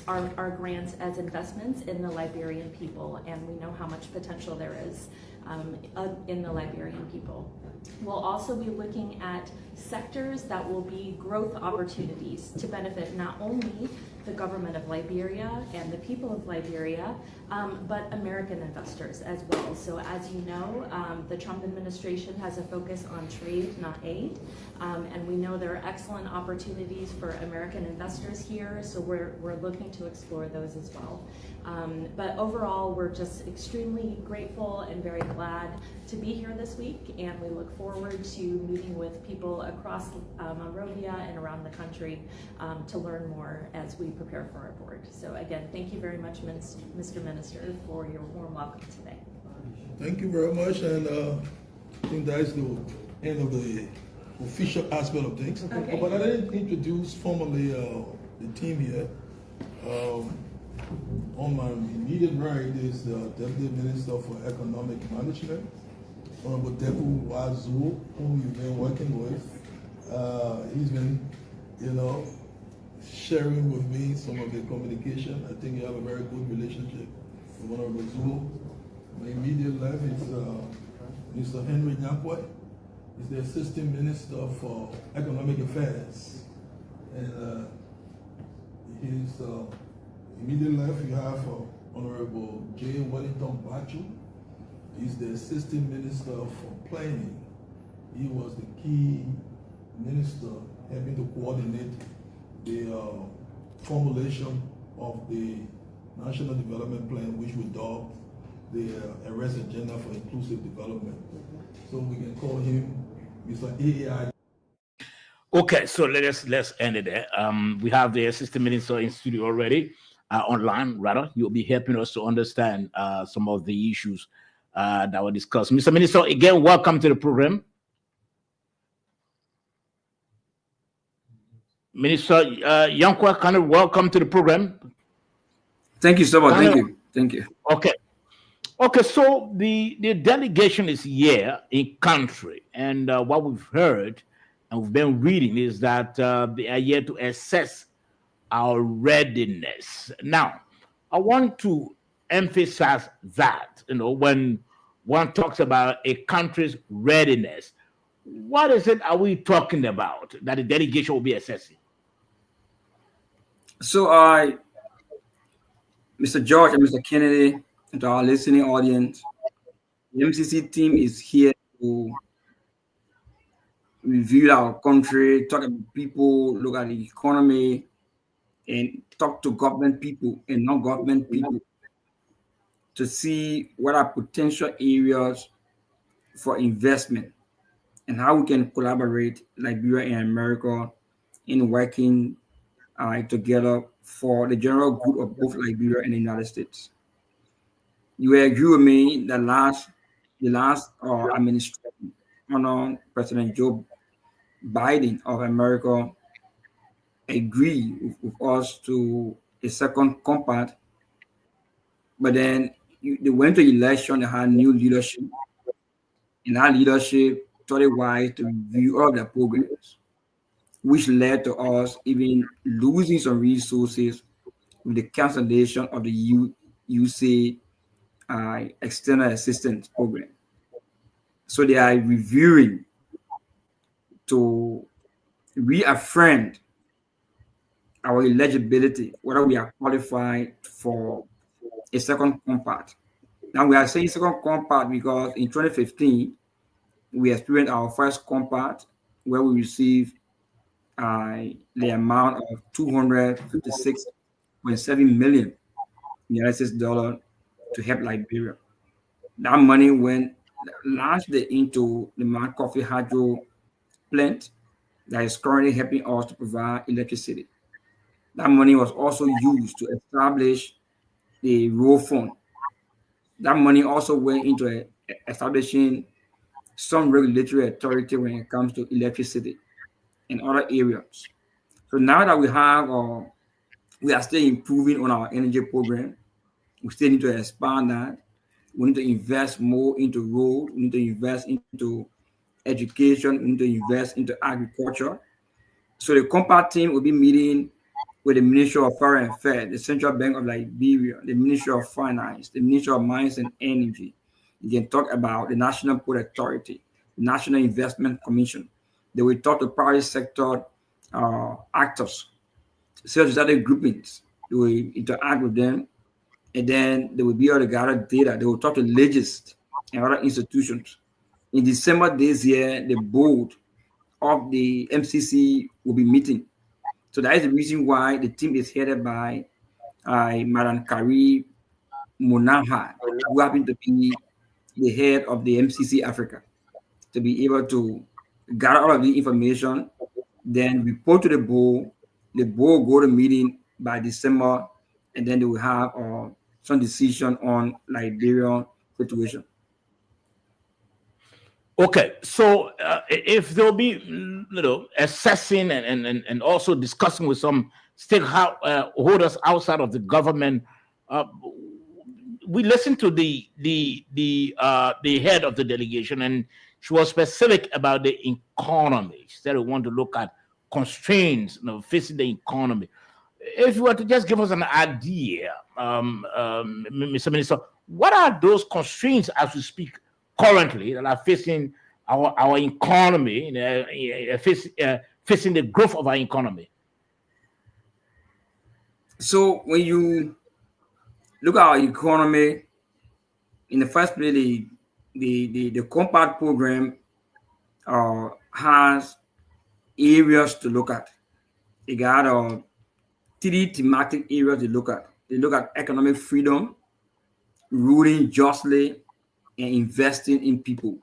our grants as investments in the Liberian people, and we know how much potential there is in the Liberian people. We'll also be looking at sectors that will be growth opportunities to benefit not only the government of Liberia and the people of Liberia, but American investors as well. So as you know, the Trump administration has a focus on trade, not aid. And we know there are excellent opportunities for American investors here, so we're looking to explore those as well. But overall, we're just extremely grateful and very glad to be here this week, and we look forward to meeting with people across Monrovia and around the country to learn more as we prepare for our board. So again, thank you very much, Mr. Minister, for your warm welcome today. Thank you very much, and I think that's the end of the official aspect of things. Okay. But I didn't introduce formally the team here. On my immediate right is the Deputy Minister for Economic Management, Honorable Depu Wazu, whom you've been working with He's been, sharing with me some of the communication. I think you have a very good relationship with Honorable Zulu. My immediate left is Mr. Henry Nyakwe. He's the Assistant Minister for Economic Affairs. And his immediate left, you have Honorable J. Wellington Bachu. He's the Assistant Minister for Planning. He was the key minister helping to coordinate the formulation of the National Development Plan, which we dubbed the Arrest Agenda for Inclusive Development. So we can call him Mr. AAI. Okay, so let's end it there. We have the Assistant Minister in studio already, online rather. You'll be helping us to understand some of the issues that were discussed. Mr. Minister, again, welcome to the program. Minister Nyakwe, kind of welcome to the program. Thank you so much. Thank you. Okay. So the delegation is here in country, and what we've heard and we've been reading is that they are here to assess our readiness. Now, I want to emphasize that, when one talks about a country's readiness, what is it are we talking about that the delegation will be assessing? So, Mr. George and Mr. Kennedy, and to our listening audience, the MCC team is here to review our country, talk about people, look at the economy, and talk to government people and non-government people to see what are potential areas for investment and how we can collaborate, Liberia and America, in working together for the general good of both Liberia and the United States. You will agree with me that the last administration under President Joe Biden of America agreed with us to a second compact, but then they went to election, they had new leadership, and that leadership thought it wise to review all of their programs, which led to us even losing some resources with the cancellation of the USAID external assistance program. So they are reviewing to reaffirm our eligibility, whether we are qualified for a second compact. Now we are saying second compact because in 2015, we experienced our first compact where we received the amount of $256.7 million United States dollar to help Liberia. That money went largely into the Mount Coffee Hydro plant that is currently helping us to provide electricity. That money was also used to establish the road fund. That money also went into establishing some regulatory authority when it comes to electricity in other areas. So now that we have, we are still improving on our energy program. We still need to expand that. We need to invest more into road. We need to invest into education. We need to invest into agriculture. So the compact team will be meeting with the Ministry of Foreign Affairs, the Central Bank of Liberia, the Ministry of Finance, the Ministry of Mines and Energy. You can talk about the National Port Authority, the National Investment Commission. They will talk to private sector actors, such as other groupings. They will interact with them, and then they will be able to gather data. They will talk to legists and other institutions. In December this year, the board of the MCC will be meeting. So that is the reason why the team is headed by Madam Kari Munaha, who happens to be the head of the MCC Africa, to be able to gather all of the information, then report to the board. The board will go to meeting by December, and then they will have some decision on Liberian situation. Okay, so if there'll be, assessing and also discussing with some stakeholders outside of the government, we listened to the head of the delegation, and she was specific about the economy. She said we want to look at constraints, facing the economy. If you were to just give us an idea, Mr. Minister, what are those constraints as we speak currently that are facing our economy, facing the growth of our economy? So when you look at our economy, in the first place, the Compact program has areas to look at. It got 3 thematic areas to look at. They look at economic freedom, ruling justly, and investing in people.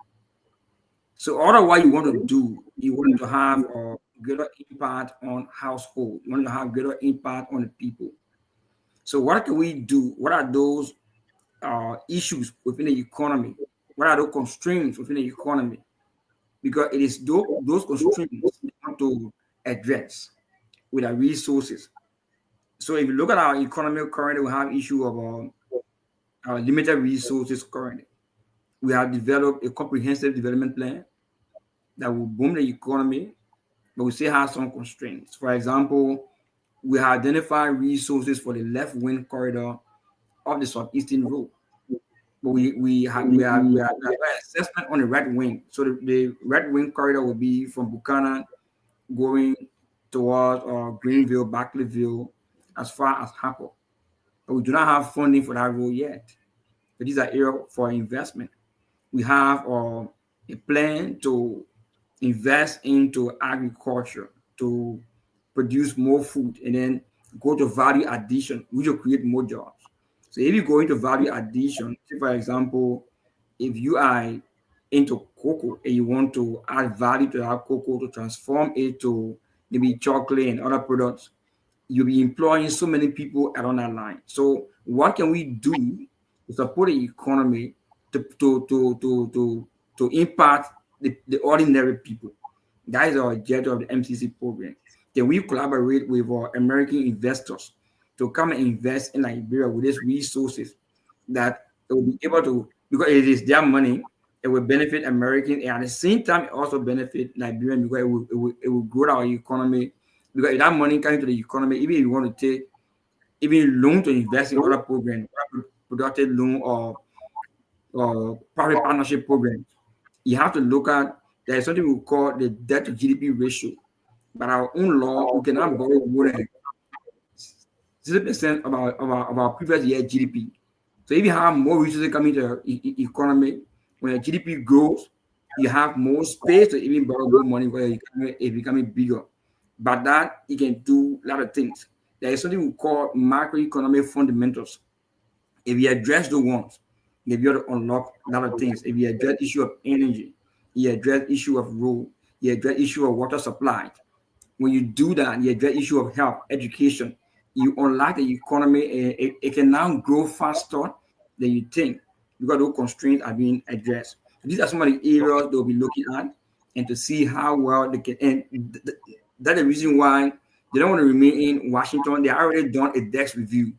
So otherwise, you want to do, you want to have a greater impact on household. You want to have greater impact on the people. So what can we do? What are those issues within the economy? What are those constraints within the economy? Because it is those constraints we want to address with our resources. So if you look at our economy currently, we have issue of our limited resources currently. We have developed a comprehensive development plan that will boom the economy, but we still have some constraints. For example, we have identified resources for the left wing corridor of the Southeastern Road. But we have assessment on the right wing. So the right wing corridor will be from Buchanan going towards Greenville, Barclayville, as far as Harper. But we do not have funding for that road yet. But these are areas for investment. We have a plan to invest into agriculture to produce more food and then go to value addition, which will create more jobs. So if you go into value addition, say for example, if you are into cocoa and you want to add value to that cocoa to transform it to maybe chocolate and other products, you'll be employing so many people around that line. So what can we do to support the economy to impact the ordinary people? That is our objective of the MCC program. Can we collaborate with our American investors to come and invest in Liberia with these resources that it will be able to, because it is their money, it will benefit American, and at the same time, it also benefit Liberian because it will grow our economy. Because if that money comes into the economy, even if you want to take even loan to invest in other programs, productive loan or private partnership programs, you have to look at, there is something we call the debt to GDP ratio. By our own law, we cannot borrow more than 60% of our previous year GDP. So if you have more resources coming to the economy, when the GDP grows, you have more space to even borrow more money where it's becoming bigger. But that you can do a lot of things. There is something we call macroeconomic fundamentals. If you address the ones, you'll be able to unlock a lot of things. If you address the issue of energy, you address the issue of road, you address the issue of water supply. When you do that, you address the issue of health, education, you unlock the economy, and it can now grow faster than you think because those constraints are being addressed. So these are some of the areas they'll be looking at and to see how well they can. And that's the reason why they don't want to remain in Washington. They already done a desk review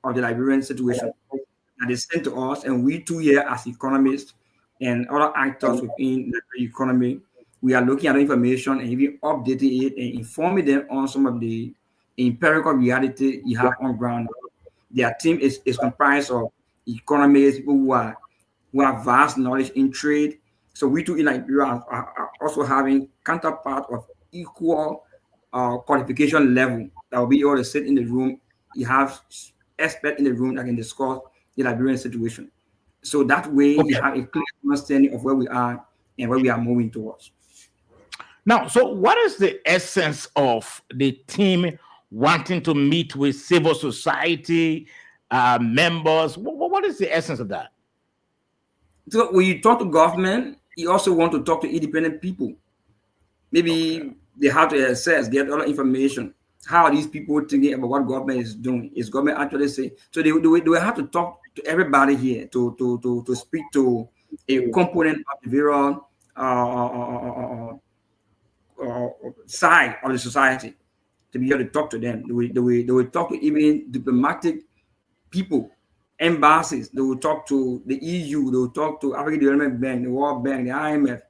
of the Liberian situation that they sent to us, and we too here as economists and other actors within the economy, we are looking at the information and even updating it and informing them on some of the empirical reality you have on ground. Their team is comprised of economists, people who have vast knowledge in trade. So we too in Liberia are also having counterpart of equal qualification level that will be able to sit in the room. You have experts in the room that can discuss the Liberian situation. So that way you have a clear understanding of where we are and where we are moving towards. Now, so what is the essence of the team wanting to meet with civil society members? What is the essence of that? So when you talk to government, you also want to talk to independent people. Maybe they have to assess, get all the information. How are these people thinking about what government is doing? Is government actually saying? So they will have to talk to everybody here to speak to a component of the various side of the society to be able to talk to them. They will talk to even diplomatic people, embassies. They will talk to the EU. They will talk to African Development Bank, the World Bank, the IMF.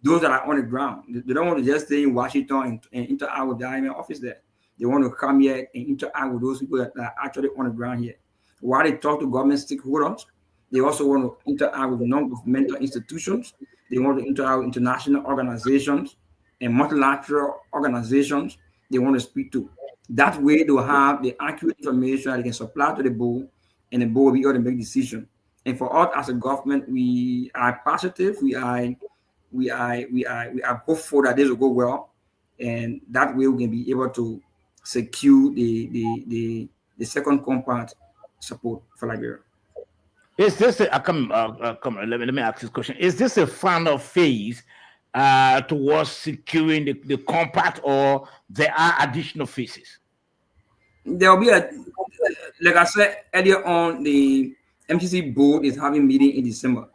those that are on the ground. They don't want to just stay in Washington and interact with the IMF office there. They want to come here and interact with those people that are actually on the ground here. While they talk to government stakeholders, they also want to interact with non-governmental institutions. They want to interact with international organizations and multilateral organizations they want to speak to. That way, they'll have the accurate information that they can supply to the board, and the board will be able to make decisions. And for us as a government, we are positive. We are hopeful that this will go well, and that way we can be able to secure the second compact support for Liberia. Is this let me ask this question. Is this a final phase towards securing the compact, or there are additional phases? There will be like I said earlier on, the MCC board is having a meeting in December.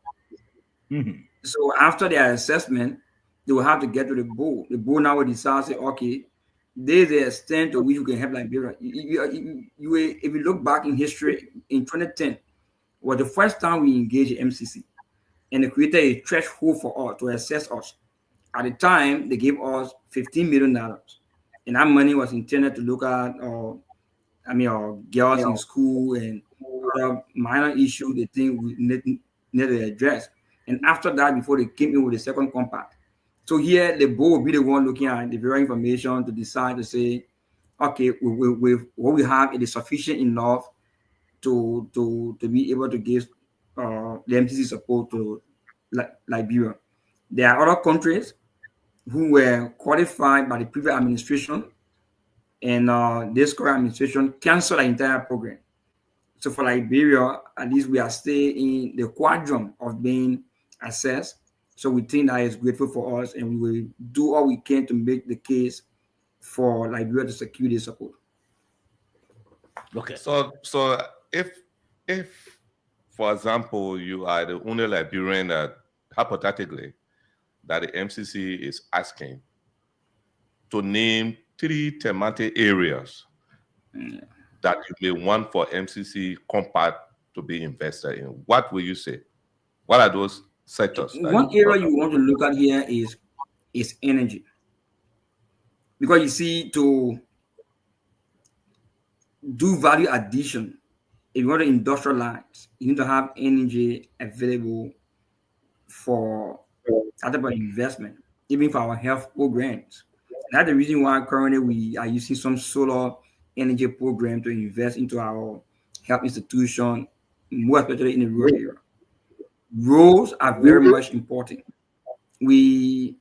Mm-hmm. So after their assessment, they will have to get to the board. The board now will decide, say, okay, there's the extent to which we can help Liberia. If you look back in history, in 2010, was the first time we engaged MCC, and they created a threshold for us to assess us. At the time, they gave us $15 million, and that money was intended to look at, girls in school and other minor issues they think we need to address. And after that, before they came in with the second compact. So here, the board will be the one looking at the very information to decide to say, okay, what we have is sufficient enough to be able to give the MCC support to Liberia. There are other countries who were qualified by the previous administration, and this current administration canceled the entire program. So for Liberia, at least we are still in the quadrant of being assessed. So we think that is grateful for us, and we will do all we can to make the case for Liberia to secure this support. Okay. So if for example, you are the only Liberian that hypothetically that the MCC is asking to name 3 thematic areas that you may want for MCC compact to be invested in, what will you say? What are those sectors? One area you want to look at here is energy. Because you see, to do value addition, if you want to industrialize, you need to have energy available for that type of investment, even for our health programs. That's the reason why currently we are using some solar energy program to invest into our health institution, more especially in the rural area. Roads are very much important. We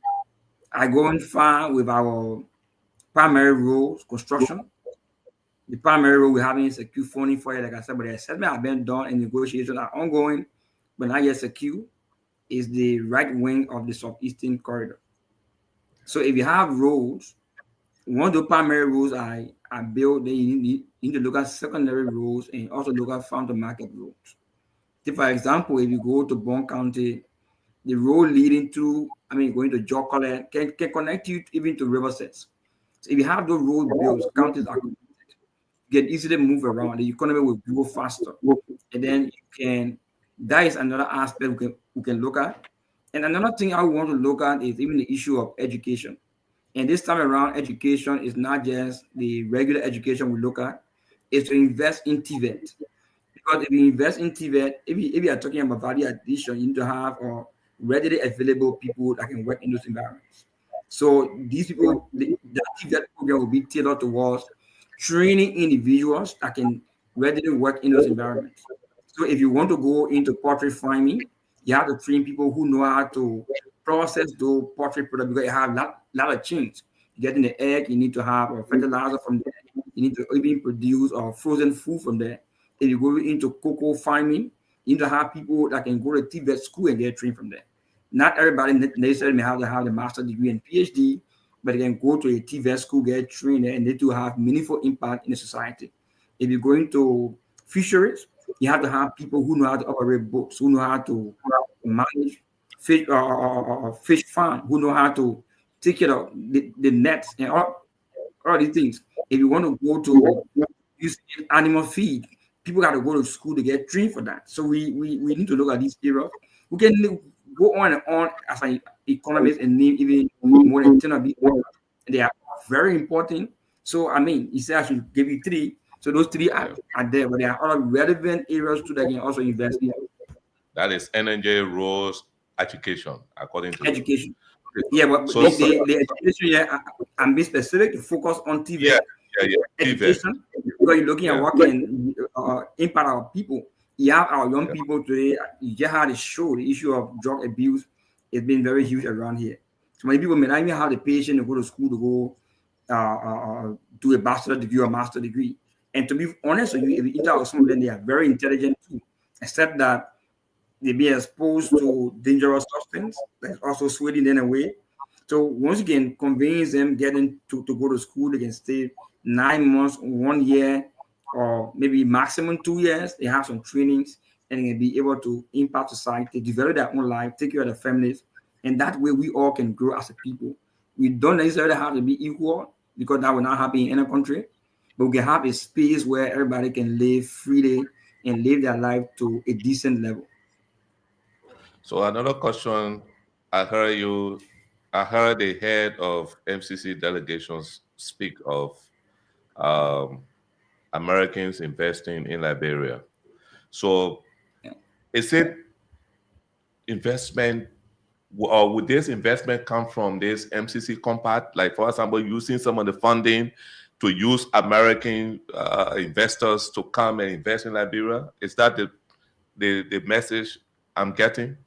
are going far with our primary roads construction. The primary road we haven't secured funding for it, like I said, but the assessment have been done and negotiations are ongoing, but not yet secure, is the right wing of the southeastern corridor. So if you have roads, one of the primary roads are built, then you need to look at secondary roads and also look at farm to market roads. So for example, if you go to Bond County, the road leading to, going to Jocolette can connect you even to Riverside. So if you have those road builds, counties are get easily move around, the economy will grow faster. And then that is another aspect we can look at. And another thing I want to look at is even the issue of education. And this time around, education is not just the regular education we look at, it's to invest in TVET. Because if you invest in TVET, if you are talking about value addition, you need to have readily available people that can work in those environments. So these people, the TVET program will be tailored towards training individuals that can readily work in those environments. So if you want to go into poultry farming, you have to train people who know how to process those poultry products, because you have a lot of change. Getting the egg, you need to have a fertilizer from there. You need to even produce frozen food from there. If you go into cocoa farming, you need to have people that can go to TVET school and get trained from there. Not everybody necessarily may have to have a master's degree and PhD, but they can go to a TVET school, get trained, and they do have meaningful impact in the society. If you go into fisheries, you have to have people who know how to operate boats, who know how to manage fish or fish farm, who know how to take care of the nets and all these things. If you want to go to use animal feed, people got to go to school to get trained for that. So we need to look at these areas. We can go on and on as an economists and name even more than 10 of these. They are very important. So I mean, he said I should give you 3. So those 3 are there, but there are other relevant areas too that can also invest in. That is NNJ roles education, according to education. Yeah, but so, the education I'm being specific to focus on TV. Education, because you're looking at what can impact our people. You have our young people today. You just had a show. The issue of drug abuse has been very huge around here. So many people may not even have the patience to go to school to go do a bachelor degree or master degree. And to be honest with you, if you interact with some of them, they are very intelligent too, except that they be exposed to dangerous substance that's also swaying them away. So once you can convince them getting to go to school, they can stay 9 months, 1 year, or maybe maximum 2 years. They have some trainings and they can be able to impact society, develop their own life, take care of their families. And that way we all can grow as a people. We don't necessarily have to be equal because that will not happen in any country, but we can have a space where everybody can live freely and live their life to a decent level. So another question, I heard the head of MCC delegations speak of Americans investing in Liberia. So is it investment, or would this investment come from this MCC compact? Like, for example, using some of the funding to use American investors to come and invest in Liberia? Is that the message I'm getting?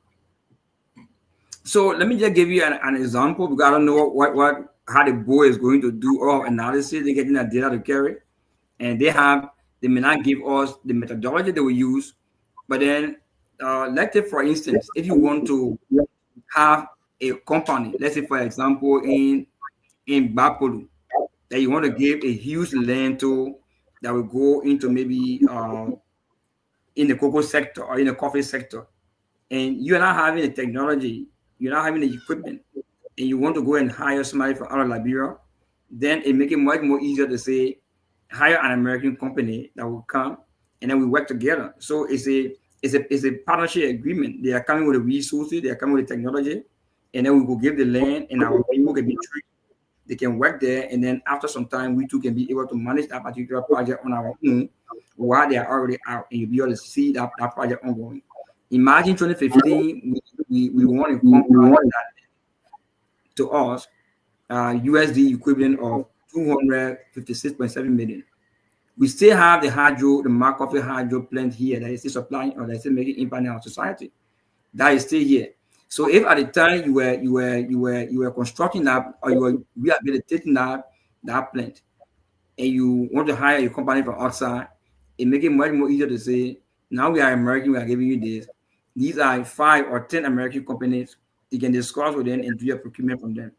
So let me just give you an example, because I don't know how the board is going to do all analysis. They're getting that data to carry, and they may not give us the methodology they will use. But then, let's say, for instance, if you want to have a company, let's say, for example, in Bapolu, that you want to give a huge land to that will go into maybe in the cocoa sector or in the coffee sector, and you're not having the technology, you're not having the equipment, and you want to go and hire somebody from out of Liberia, then it makes it much more easier to say, hire an American company that will come, and then we work together. So it's a partnership agreement. They are coming with the resources, they are coming with the technology, and then we will give the land, and our people can be treated. They can work there, and then after some time, we too can be able to manage that particular project on our own while they are already out, and you'll be able to see that project ongoing. Imagine 2015, we want to compare that to us, USD equivalent of 256.7 million. We still have the Marcoffee hydro plant here that is still supplying or that is still making impact in our society. That is still here. So if at the time you were constructing that, or you were rehabilitating that plant, and you want to hire a company from outside, it makes it much more easier to say, now we are American, we are giving you this. These are 5 or 10 American companies. You can discuss with them and do your procurement from them.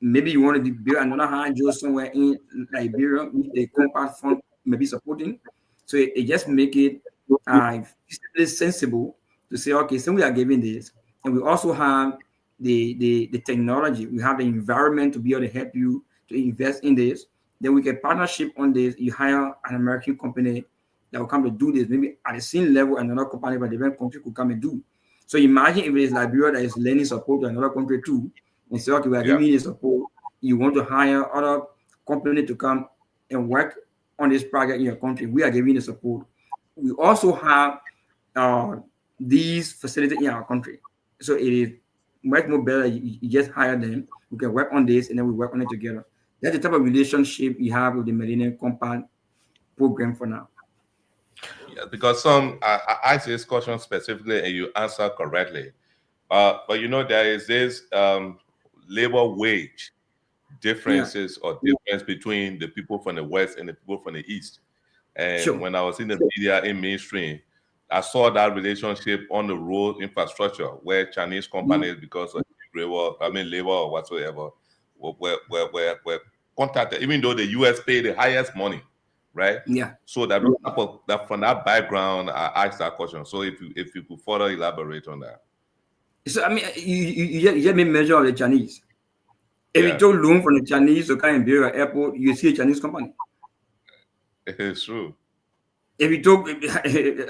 Maybe you want to build another hydro somewhere in Liberia, which the compact fund may be supporting. So it just make it sensible to say, okay, so we are giving this, and we also have the technology, we have the environment to be able to help you to invest in this. Then we can partnership on this. You hire an American company that will come to do this, maybe at the same level another company by different country could come and do. So imagine if it is Liberia that is lending support to another country too, and say, okay, we are giving you support. You want to hire other company to come and work on this project in your country. We are giving the support. We also have these facilities in our country. So it is much more better. You just hire them. We can work on this, and then we work on it together. That's the type of relationship you have with the Millennium Compact program for now. Yeah, because I asked this question specifically, and you answer correctly. But there is this labor wage differences or difference between the people from the West and the people from the East. And when I was in the media in mainstream, I saw that relationship on the road infrastructure where Chinese companies, because of labor or whatsoever, were contacted, even though the US paid the highest money, right? Yeah. So that from that background, I asked that question. So if you could further elaborate on that. So I mean, you just made measure of the Chinese. If you took loan from the Chinese to come and build an airport, you see a Chinese company. It's true. if you talk,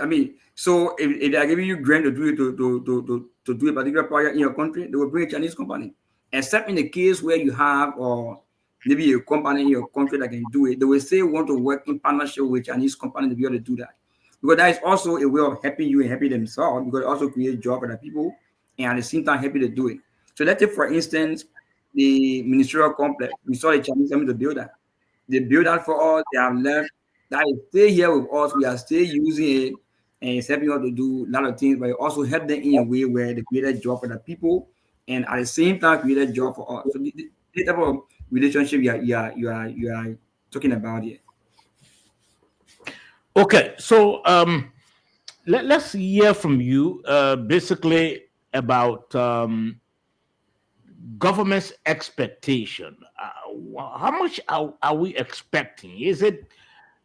I mean, so if they are giving you grant to do it to do a particular project in your country, they will bring a Chinese company. Except in the case where you have or maybe a company in your country that can do it, they will say want to work in partnership with Chinese company to be able to do that. Because that is also a way of helping you and helping themselves, because it also create job for the people and at the same time happy to do it. So let's take, for instance, the ministerial complex. We saw the Chinese coming to build that. They build that for us. They have left. That is still here with us. We are still using it, and it's helping us to do a lot of things, but it also help them in a way where they create a job for the people, and at the same time create a job for us. So the type of relationship you are talking about here. Okay, so let's hear from you basically about government's expectation. How much are we expecting? Is it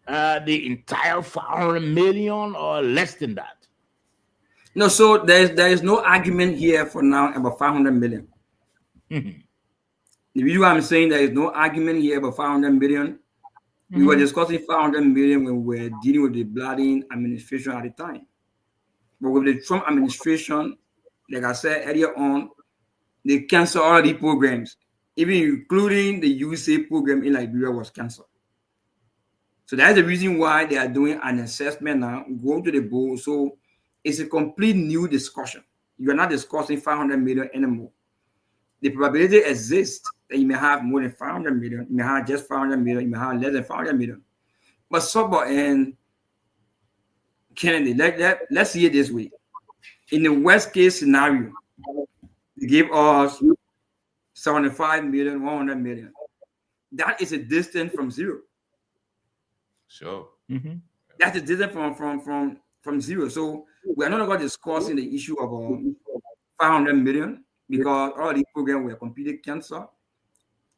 the entire 500 million or less than that? No, so there is no argument here for now about 500 million. Mm-hmm. The reason why I'm saying there is no argument here about 500 million, we were discussing 500 million when we were dealing with the Biden administration at the time. But with the Trump administration, like I said earlier on, they canceled all the programs, even including the USAID program in Liberia was canceled. So that's the reason why they are doing an assessment now, going to the board. So it's a complete new discussion. You are not discussing 500 million anymore. The probability exists that you may have more than 500 million, you may have just 500 million, you may have less than 500 million. But Sobo and Kennedy, let's see it this way. In the worst case scenario, they give us 75 million, 100 million. That is a distance from zero. Sure. Mm-hmm. That's a distance from zero. So we are not going to discuss the issue of 500 million because all these programs were completely canceled.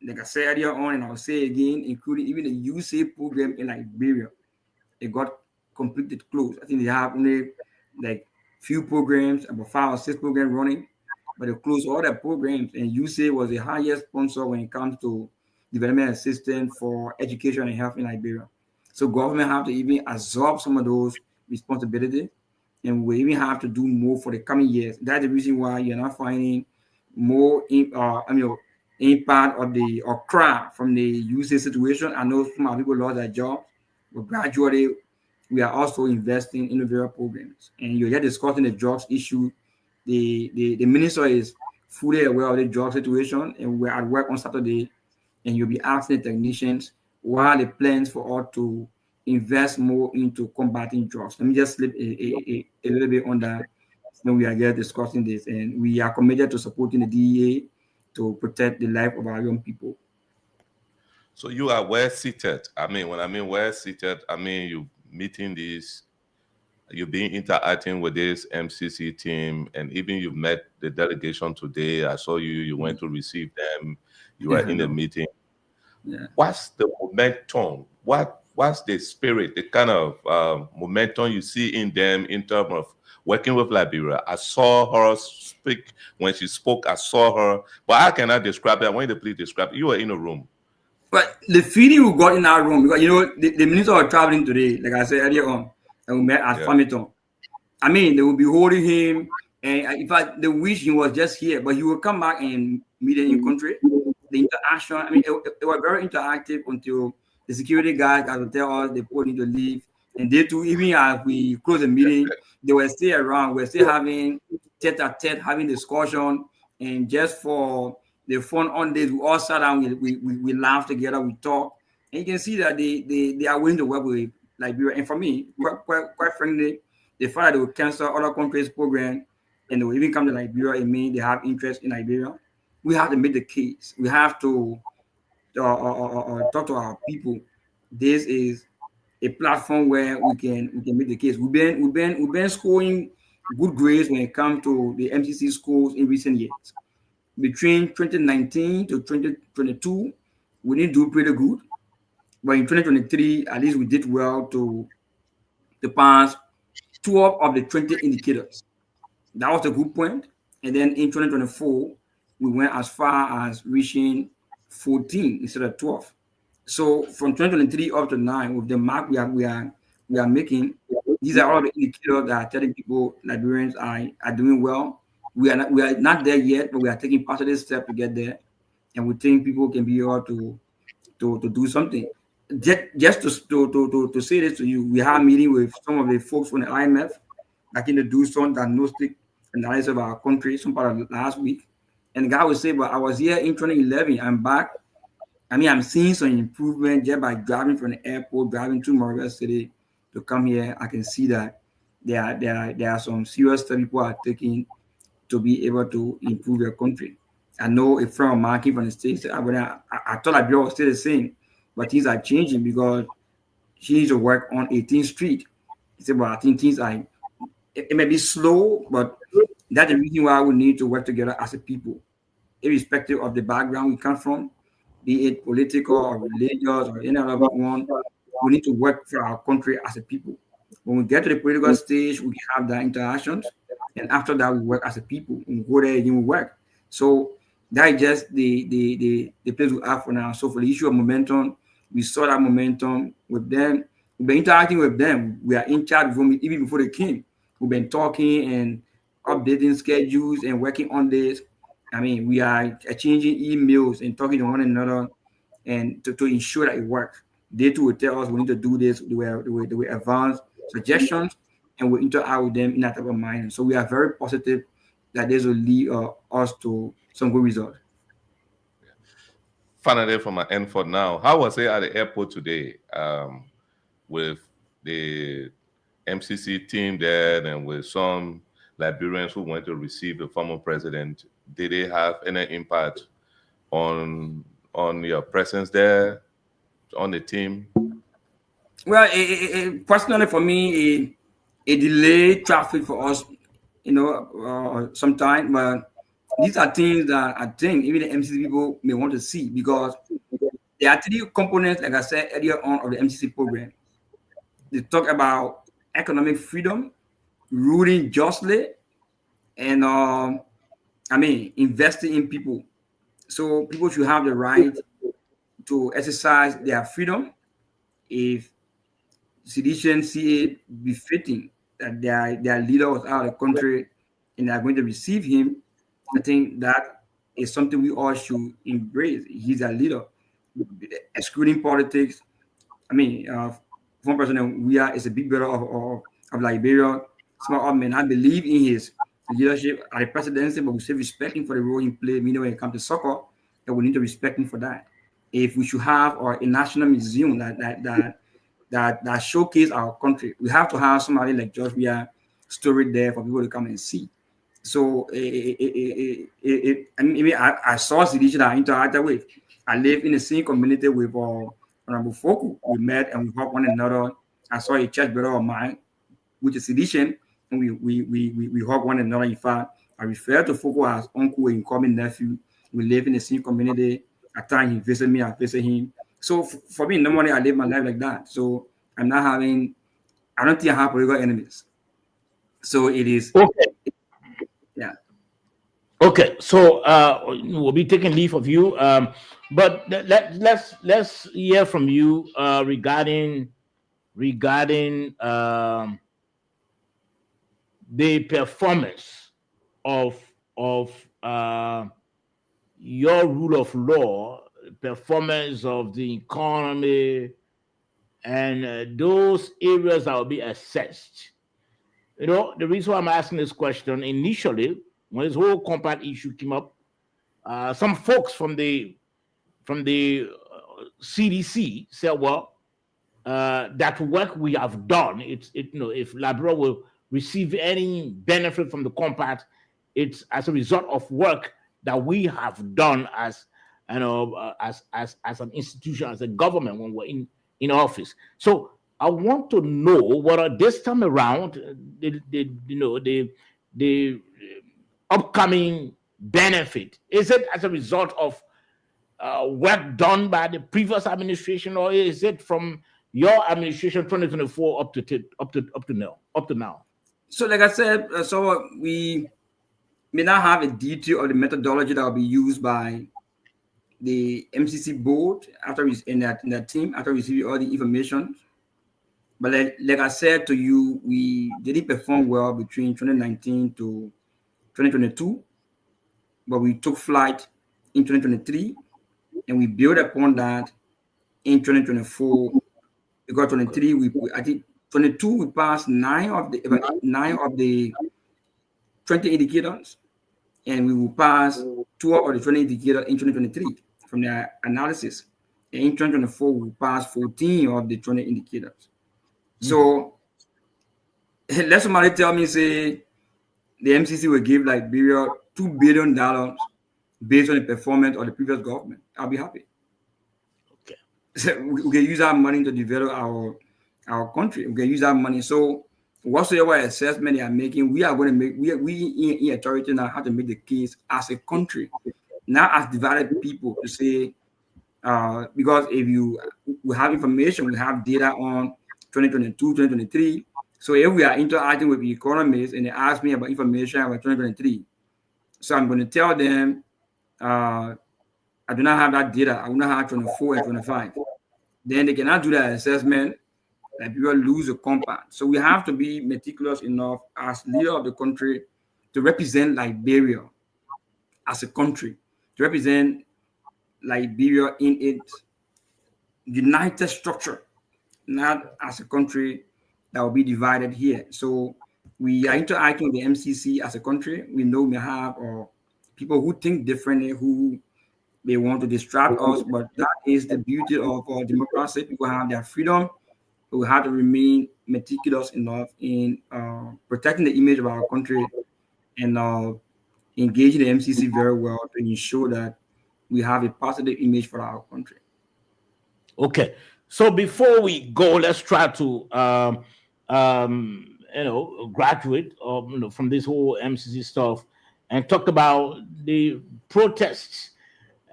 Like I said earlier on, and I'll say again, including even the USAID program in Liberia, it got completely closed. I think they have only like few programs, about 5 or 6 programs running, but they closed all their programs. And USAID was the highest sponsor when it comes to development assistance for education and health in Liberia. So government have to even absorb some of those responsibilities, and we even have to do more for the coming years. That's the reason why you're not finding more impact of the cry from the USAID situation. I know some of our people lost their jobs, but gradually we are also investing in the various programs. And you're just discussing the drugs issue. The minister is fully aware of the drug situation, and we're at work on Saturday, and you'll be asking the technicians what are the plans for us to invest more into combating drugs. Let me just slip a little bit on that when we are here discussing this. And we are committed to supporting the DEA to protect the life of our young people. So you are well seated. I mean, when I mean well seated, I mean you meeting these, you've been interacting with this MCC team, and even you've met the delegation today. I saw you went to receive them. You were in the meeting. Yeah. What's the momentum? What's the spirit, the kind of momentum you see in them in terms of working with Liberia? I saw her speak. When she spoke, I saw her. But I cannot describe that. When you please describe it, you were in a room. But the feeling we got in our room, because, the minister was traveling today, like I said earlier on, and we met at Farmington. I mean, they will be holding him. And in fact, the wish he was just here, but he will come back and meet in your country. The interaction, I mean, it was very interactive until the security guys got to tell us they put need to leave. And they too, even as we closed the meeting, they were still around. We're still having tete-a-tete, having discussion. And just for the fun on this, we all sat down, we laughed together, we talked. And you can see that they are willing to work with Liberia. And for me, quite frankly, the fact that they will cancel other countries' program and they will even come to Liberia, it means they have interest in Liberia. We have to make the case. We have to talk to our people. This is a platform where we can make the case. We've been scoring good grades when it comes to the MCC schools in recent years. Between 2019 to 2022, we didn't do pretty good. But in 2023, at least we did well to pass 12 of the 20 indicators. That was a good point. And then in 2024, we went as far as reaching 14 instead of 12. So from 2023 up to 9, with the mark we are we are making. These are all the indicators that are telling people Liberians are doing well. We are not there yet, but we are taking positive steps to get there, and we think people can be able to do something. Just to say this to you, we had a meeting with some of the folks from the IMF, back in the do some diagnostic analysis of our country, some part of last week. And the guy would say, but I was here in 2011, I'm back. I mean, I'm seeing some improvement just by driving from the airport, driving to Montreal City to come here. I can see that there are some serious steps people are taking to be able to improve their country. I know a friend of mine came from the States. I thought Liberia was still the same, but things are changing because she needs to work on 18th Street. He said, well, I think things are, it may be slow, but that's the reason why we need to work together as a people, irrespective of the background we come from, be it political or religious or any other one. We need to work for our country as a people. When we get to the political stage, we have that interactions, and after that, we work as a people. When we go there, then we work. So that is just the place we have for now. So for the issue of momentum, we saw that momentum with them. We've been interacting with them. We are in charge of them even before they came. We've been talking and updating schedules and working on this. I mean, we are exchanging emails and talking to one another and to ensure that it works. They too will tell us we need to do this. They will advance suggestions, and we interact with them in that type of mind. So we are very positive that this will lead us to some good results. Finally, from my end for now, how was it at the airport today with the MCC team there and with some Liberians who went to receive the former president? Did they have any impact on your presence there, on the team? Well, personally for me, it delayed traffic for us, sometime, but these are things that I think even the MCC people may want to see, because there are three components, like I said earlier on, of the MCC program. They talk about economic freedom, ruling justly, and investing in people. So people should have the right to exercise their freedom. If citizens see it befitting that their leader was out of the country and they are going to receive him, I think that is something we all should embrace. He's a leader. Excluding politics, one person we are is a big brother of Liberia. Some of men, I believe in his leadership at the presidency, but we still respect him for the role he played. When it comes to soccer, that we need to respect him for that. If we should have a national museum that showcase our country, we have to have somebody like George Weah story there for people to come and see. So I saw Sidisha that I interacted with. I live in the same community with Honorable Foku. We met and we helped one another. I saw a church brother of mine, which is Sidishan, and we helped one another. In fact, I refer to Foku as uncle and incoming nephew. We live in the same community. At times he visit me, I visit him. So for me, normally I live my life like that. So I don't think I have political enemies. So it is okay. Yeah. Okay, so we'll be taking leave of you, but let's hear from you regarding the performance of your rule of law, performance of the economy, and those areas that will be assessed. The reason why I'm asking this question, initially, when this whole compact issue came up, some folks from the CDC said, well, that work we have done, if Liberia will receive any benefit from the compact, it's as a result of work that we have done as an institution, as a government when we're in office. So I want to know whether this time around the upcoming benefit, is it as a result of work done by the previous administration, or is it from your administration 2024 up to now? So like I said, so we may not have a detail of the methodology that will be used by the MCC board after in that team after receiving all the information. But like I said to you, we didn't perform well between 2019 to 2022, but we took flight in 2023, and we built upon that in 2024. Because 23, I think 22 we passed 9 of the 20 indicators, and we will pass 2 of the 20 indicators in 2023 from the analysis. And in 2024, we will pass 14 of the 20 indicators. So let somebody tell me, say, the MCC will give Liberia $2 billion based on the performance of the previous government. I'll be happy. Okay. So we can use our money to develop our country. We can use our money. So whatsoever assessment they are making, we are going to make, we in authority now have to make the case as a country, not as divided people to say, because if we have information, we have data on 2022, 2023. So if we are interacting with the economists and they ask me about information about 2023, so I'm going to tell them, I do not have that data. I will not have 24 and 25. Then they cannot do that assessment, and people lose the compound. So we have to be meticulous enough as leader of the country to represent Liberia as a country, to represent Liberia in its united structure, not as a country that will be divided here. So we are interacting with the MCC as a country. We know we have people who think differently, who they want to distract us, but that is the beauty of our democracy. People have their freedom. We have to remain meticulous enough in protecting the image of our country and engaging the MCC very well to ensure that we have a positive image for our country. Okay. So before we go, let's try to graduate from this whole MCC stuff and talk about the protests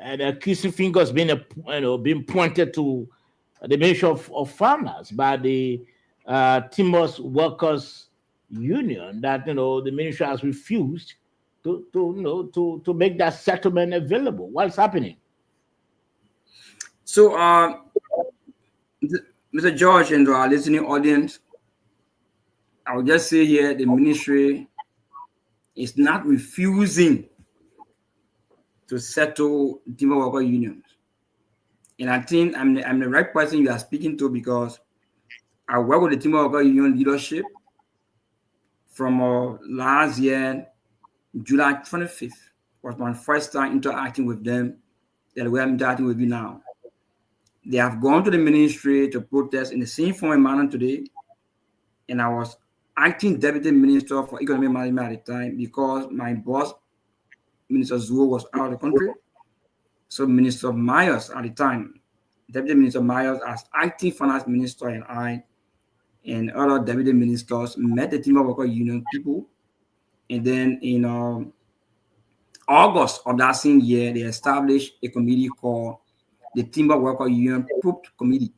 and accusing fingers being pointed to the Ministry of Farmers by the Timber Workers Union, that the ministry has refused to make that settlement available. What's happening? So, Mr. George and our listening audience, I will just say here, the ministry is not refusing to settle timber worker unions. And I think I'm the right person you are speaking to, because I work with the timber worker union leadership from last year, July 25th, was my first time interacting with them that way I'm interacting with you now. They have gone to the ministry to protest in the same form and manner today. And I was acting deputy minister for economic management at the time because my boss, Minister Zuo, was out of the country. So Minister Myers at the time, Deputy Minister Myers as acting finance minister, and I and other deputy ministers met the timber worker union people. And then in August of that same year, they established a committee called the Timber Worker Union Probe Committee.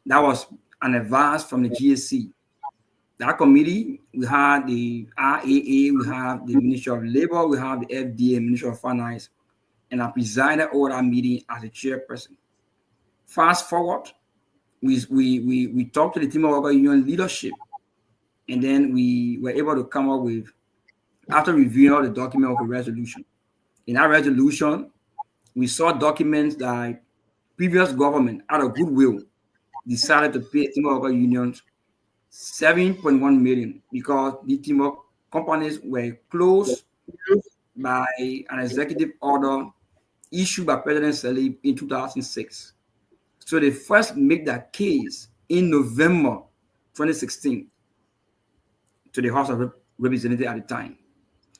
That was an advice from the GSC. That committee, we had the RAA, we have the Ministry of Labor, we have the FDA, Ministry of Finance, and I presided over that meeting as a chairperson. Fast forward, we talked to the Timber Worker Union leadership, and then we were able to come up with, after reviewing all the documents, of a resolution. In that resolution, we saw documents that previous government, out of goodwill, decided to pay timber worker unions $7.1 million because the timber companies were closed by an executive order issued by President Saleh in 2006. So they first made that case in November 2016 to the House of Representatives at the time.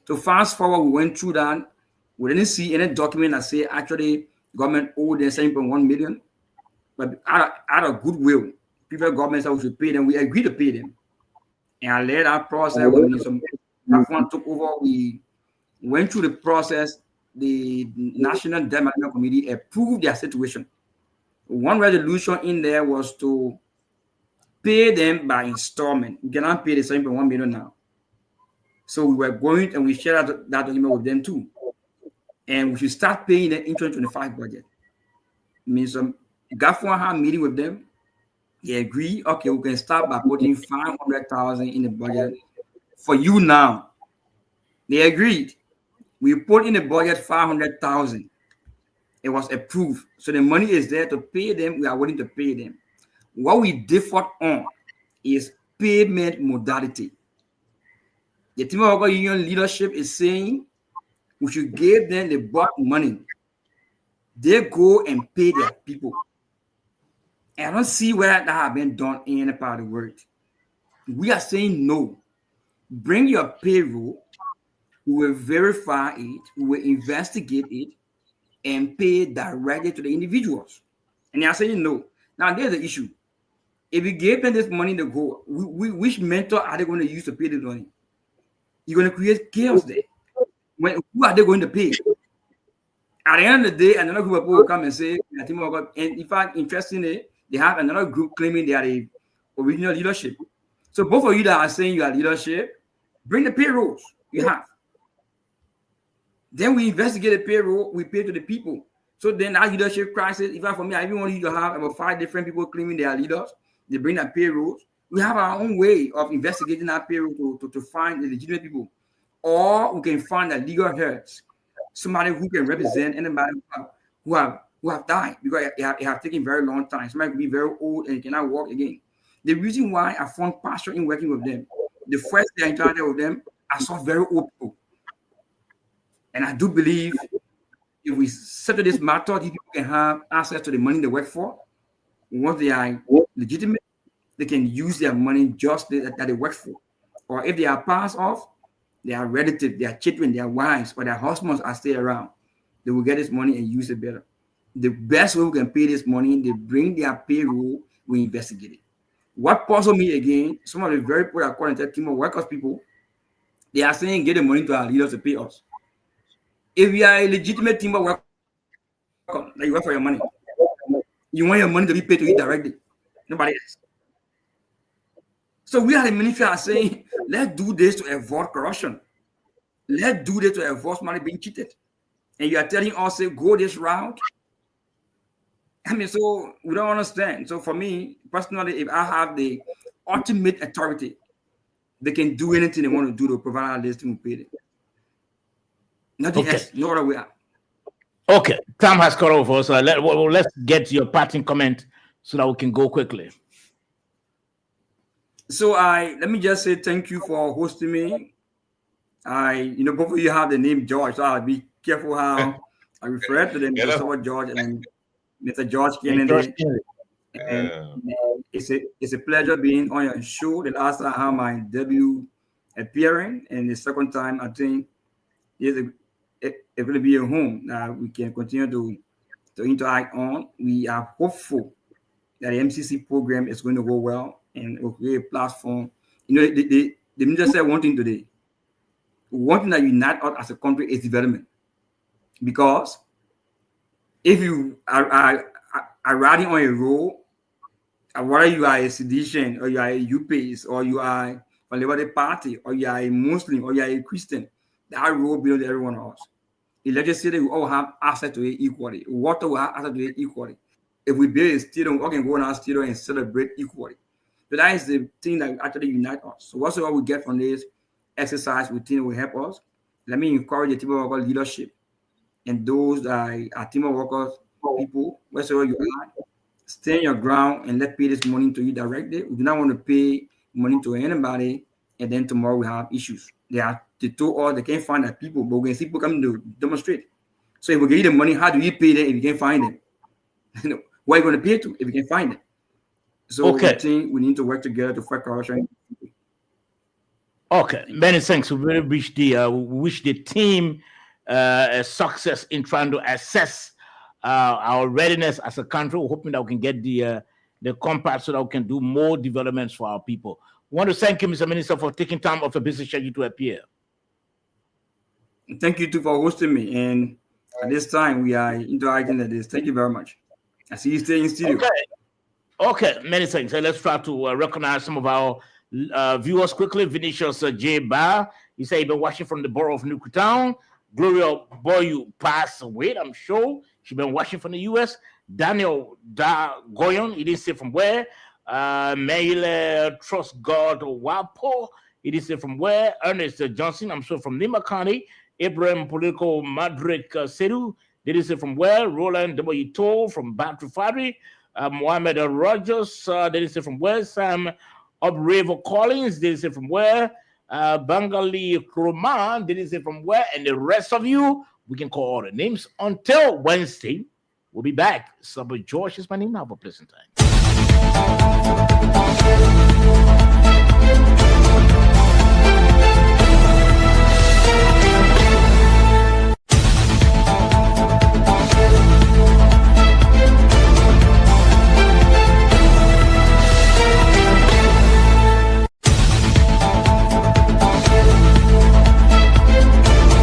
So fast forward, we went through that. We didn't see any document that say actually government owed them $7.1 million, but out of goodwill, previous governments said we should pay them. We agreed to pay them, and I led that process. When some platform took over, we went through the process. The National Debt Management Committee approved their situation. One resolution in there was to pay them by installment. We cannot pay the $7.1 million now. So we were going and we shared that document with them too. And we should start paying them in 2025 budget. Minister Gaffwan had a meeting with them. They agree, okay, we can start by putting 500,000 in the budget for you now. They agreed. We put in the budget 500,000. It was approved. So the money is there to pay them. We are willing to pay them. What we differ on is payment modality. The Timber Worker Union leadership is saying we should give them the bulk money. They go and pay their people. And I don't see where that has been done in any part of the world. We are saying no. Bring your payroll. We will verify it. We will investigate it and pay directly to the individuals. And they are saying no. Now, there's the issue. If you give them this money to go, which mentor are they going to use to pay the money? You're going to create chaos there. Who are they going to pay? At the end of the day, another group of people will come and say, and in fact, interestingly, they have another group claiming they are the original leadership. So both of you that are saying you are leadership, bring the payrolls you have. Then we investigate the payroll, we pay to the people. So then that leadership crisis, even for me, I even want you to have about 5 different people claiming they are leaders. They bring that payroll. We have our own way of investigating that payroll to find the legitimate people. Or we can find a legal heads, somebody who can represent anybody who have died because it have taken very long time. Somebody could be very old and cannot walk again. The reason why I found passion in working with them, the first day I interacted with them, I saw very old people. And I do believe if we settle this matter, these people can have access to the money they work for. Once they are legitimate, they can use their money just that they work for. Or if they are passed off, their relatives, their children, their wives, or their husbands are still around, they will get this money and use it better. The best way we can pay this money, they bring their payroll, we investigate it. What puzzled me again, some of the very poor, according to Team of Workers people, they are saying get the money to our leaders to pay us. If you are a legitimate Team of Workers, that you work for your money, you want your money to be paid to you directly, nobody else. So we are the ministry are saying, let's do this to avoid corruption. Let's do this to avoid money being cheated. And you are telling us, say, go this route. I mean, so we don't understand. So for me, personally, if I have the ultimate authority, they can do anything they want to do to provide our listing and pay them. Nothing else, no other way out. Okay, time has cut over, so let's get your parting comment so that we can go quickly. So let me just say thank you for hosting me. Both of you have the name George, so I'll be careful how I refer to them, Mr. George and Mr. George Kennedy. And it's a pleasure being on your show. The last time I had my debut appearing, and the second time I think it's going to be a home that we can continue to interact on. We are hopeful that the MCC program is going to go well and it will create a platform. The minister said one thing today. One thing that unites us as a country is development. Because if you are riding on a road, whether you are a sedition or you are a UPAs or you are from the Liberty Party or you are a Muslim or you are a Christian, that road belongs to every one of us. Electricity, we all have access to it equally. Water, we have access to it equally. If we build a stadium, we all can go in our stadium and celebrate equally. So that is the thing that actually unites us. So whatsoever we get from this exercise, we think will help us. Let me encourage the Team of Workers leadership and those that are Team of Workers people, wherever you are, stand your ground and let's pay this money to you directly. We do not want to pay money to anybody and then tomorrow we have issues. They told us they can't find the people, but we can see people coming to demonstrate. So if we give you the money, how do you pay them if you can't find them? What are you going to pay to if you can't find them? So I think we need to work together to fight corruption. Okay, many thanks. We really wish the team a success in trying to assess our readiness as a country. We're hoping that we can get the compact so that we can do more developments for our people. I want to thank you, Mr. Minister, for taking time off a busy schedule to appear. Thank you too for hosting me. And at this time, we are interacting at this. Thank you very much. I see you stay in studio. Okay, many thanks. Let's try to recognize some of our viewers quickly. Vinicius J. Barr, he said he's been watching from the borough of Newtown. Gloria Boyu passed away, I'm sure. She's been watching from the U.S. Daniel Goyon, he didn't say from where. Mele Trust God Wapo. It is from where? Ernest Johnson, I'm sure from Lima County. Abraham Political Madrik Sedu. It is from where? Roland W. Toll from Battery Factory. Mohammed Rogers. That is from where? Sam Obravo Collins. That is from where? Bangali Kroman. That is from where? And the rest of you, we can call all the names. Until Wednesday, we'll be back. Subway George is my name. Have a pleasant time.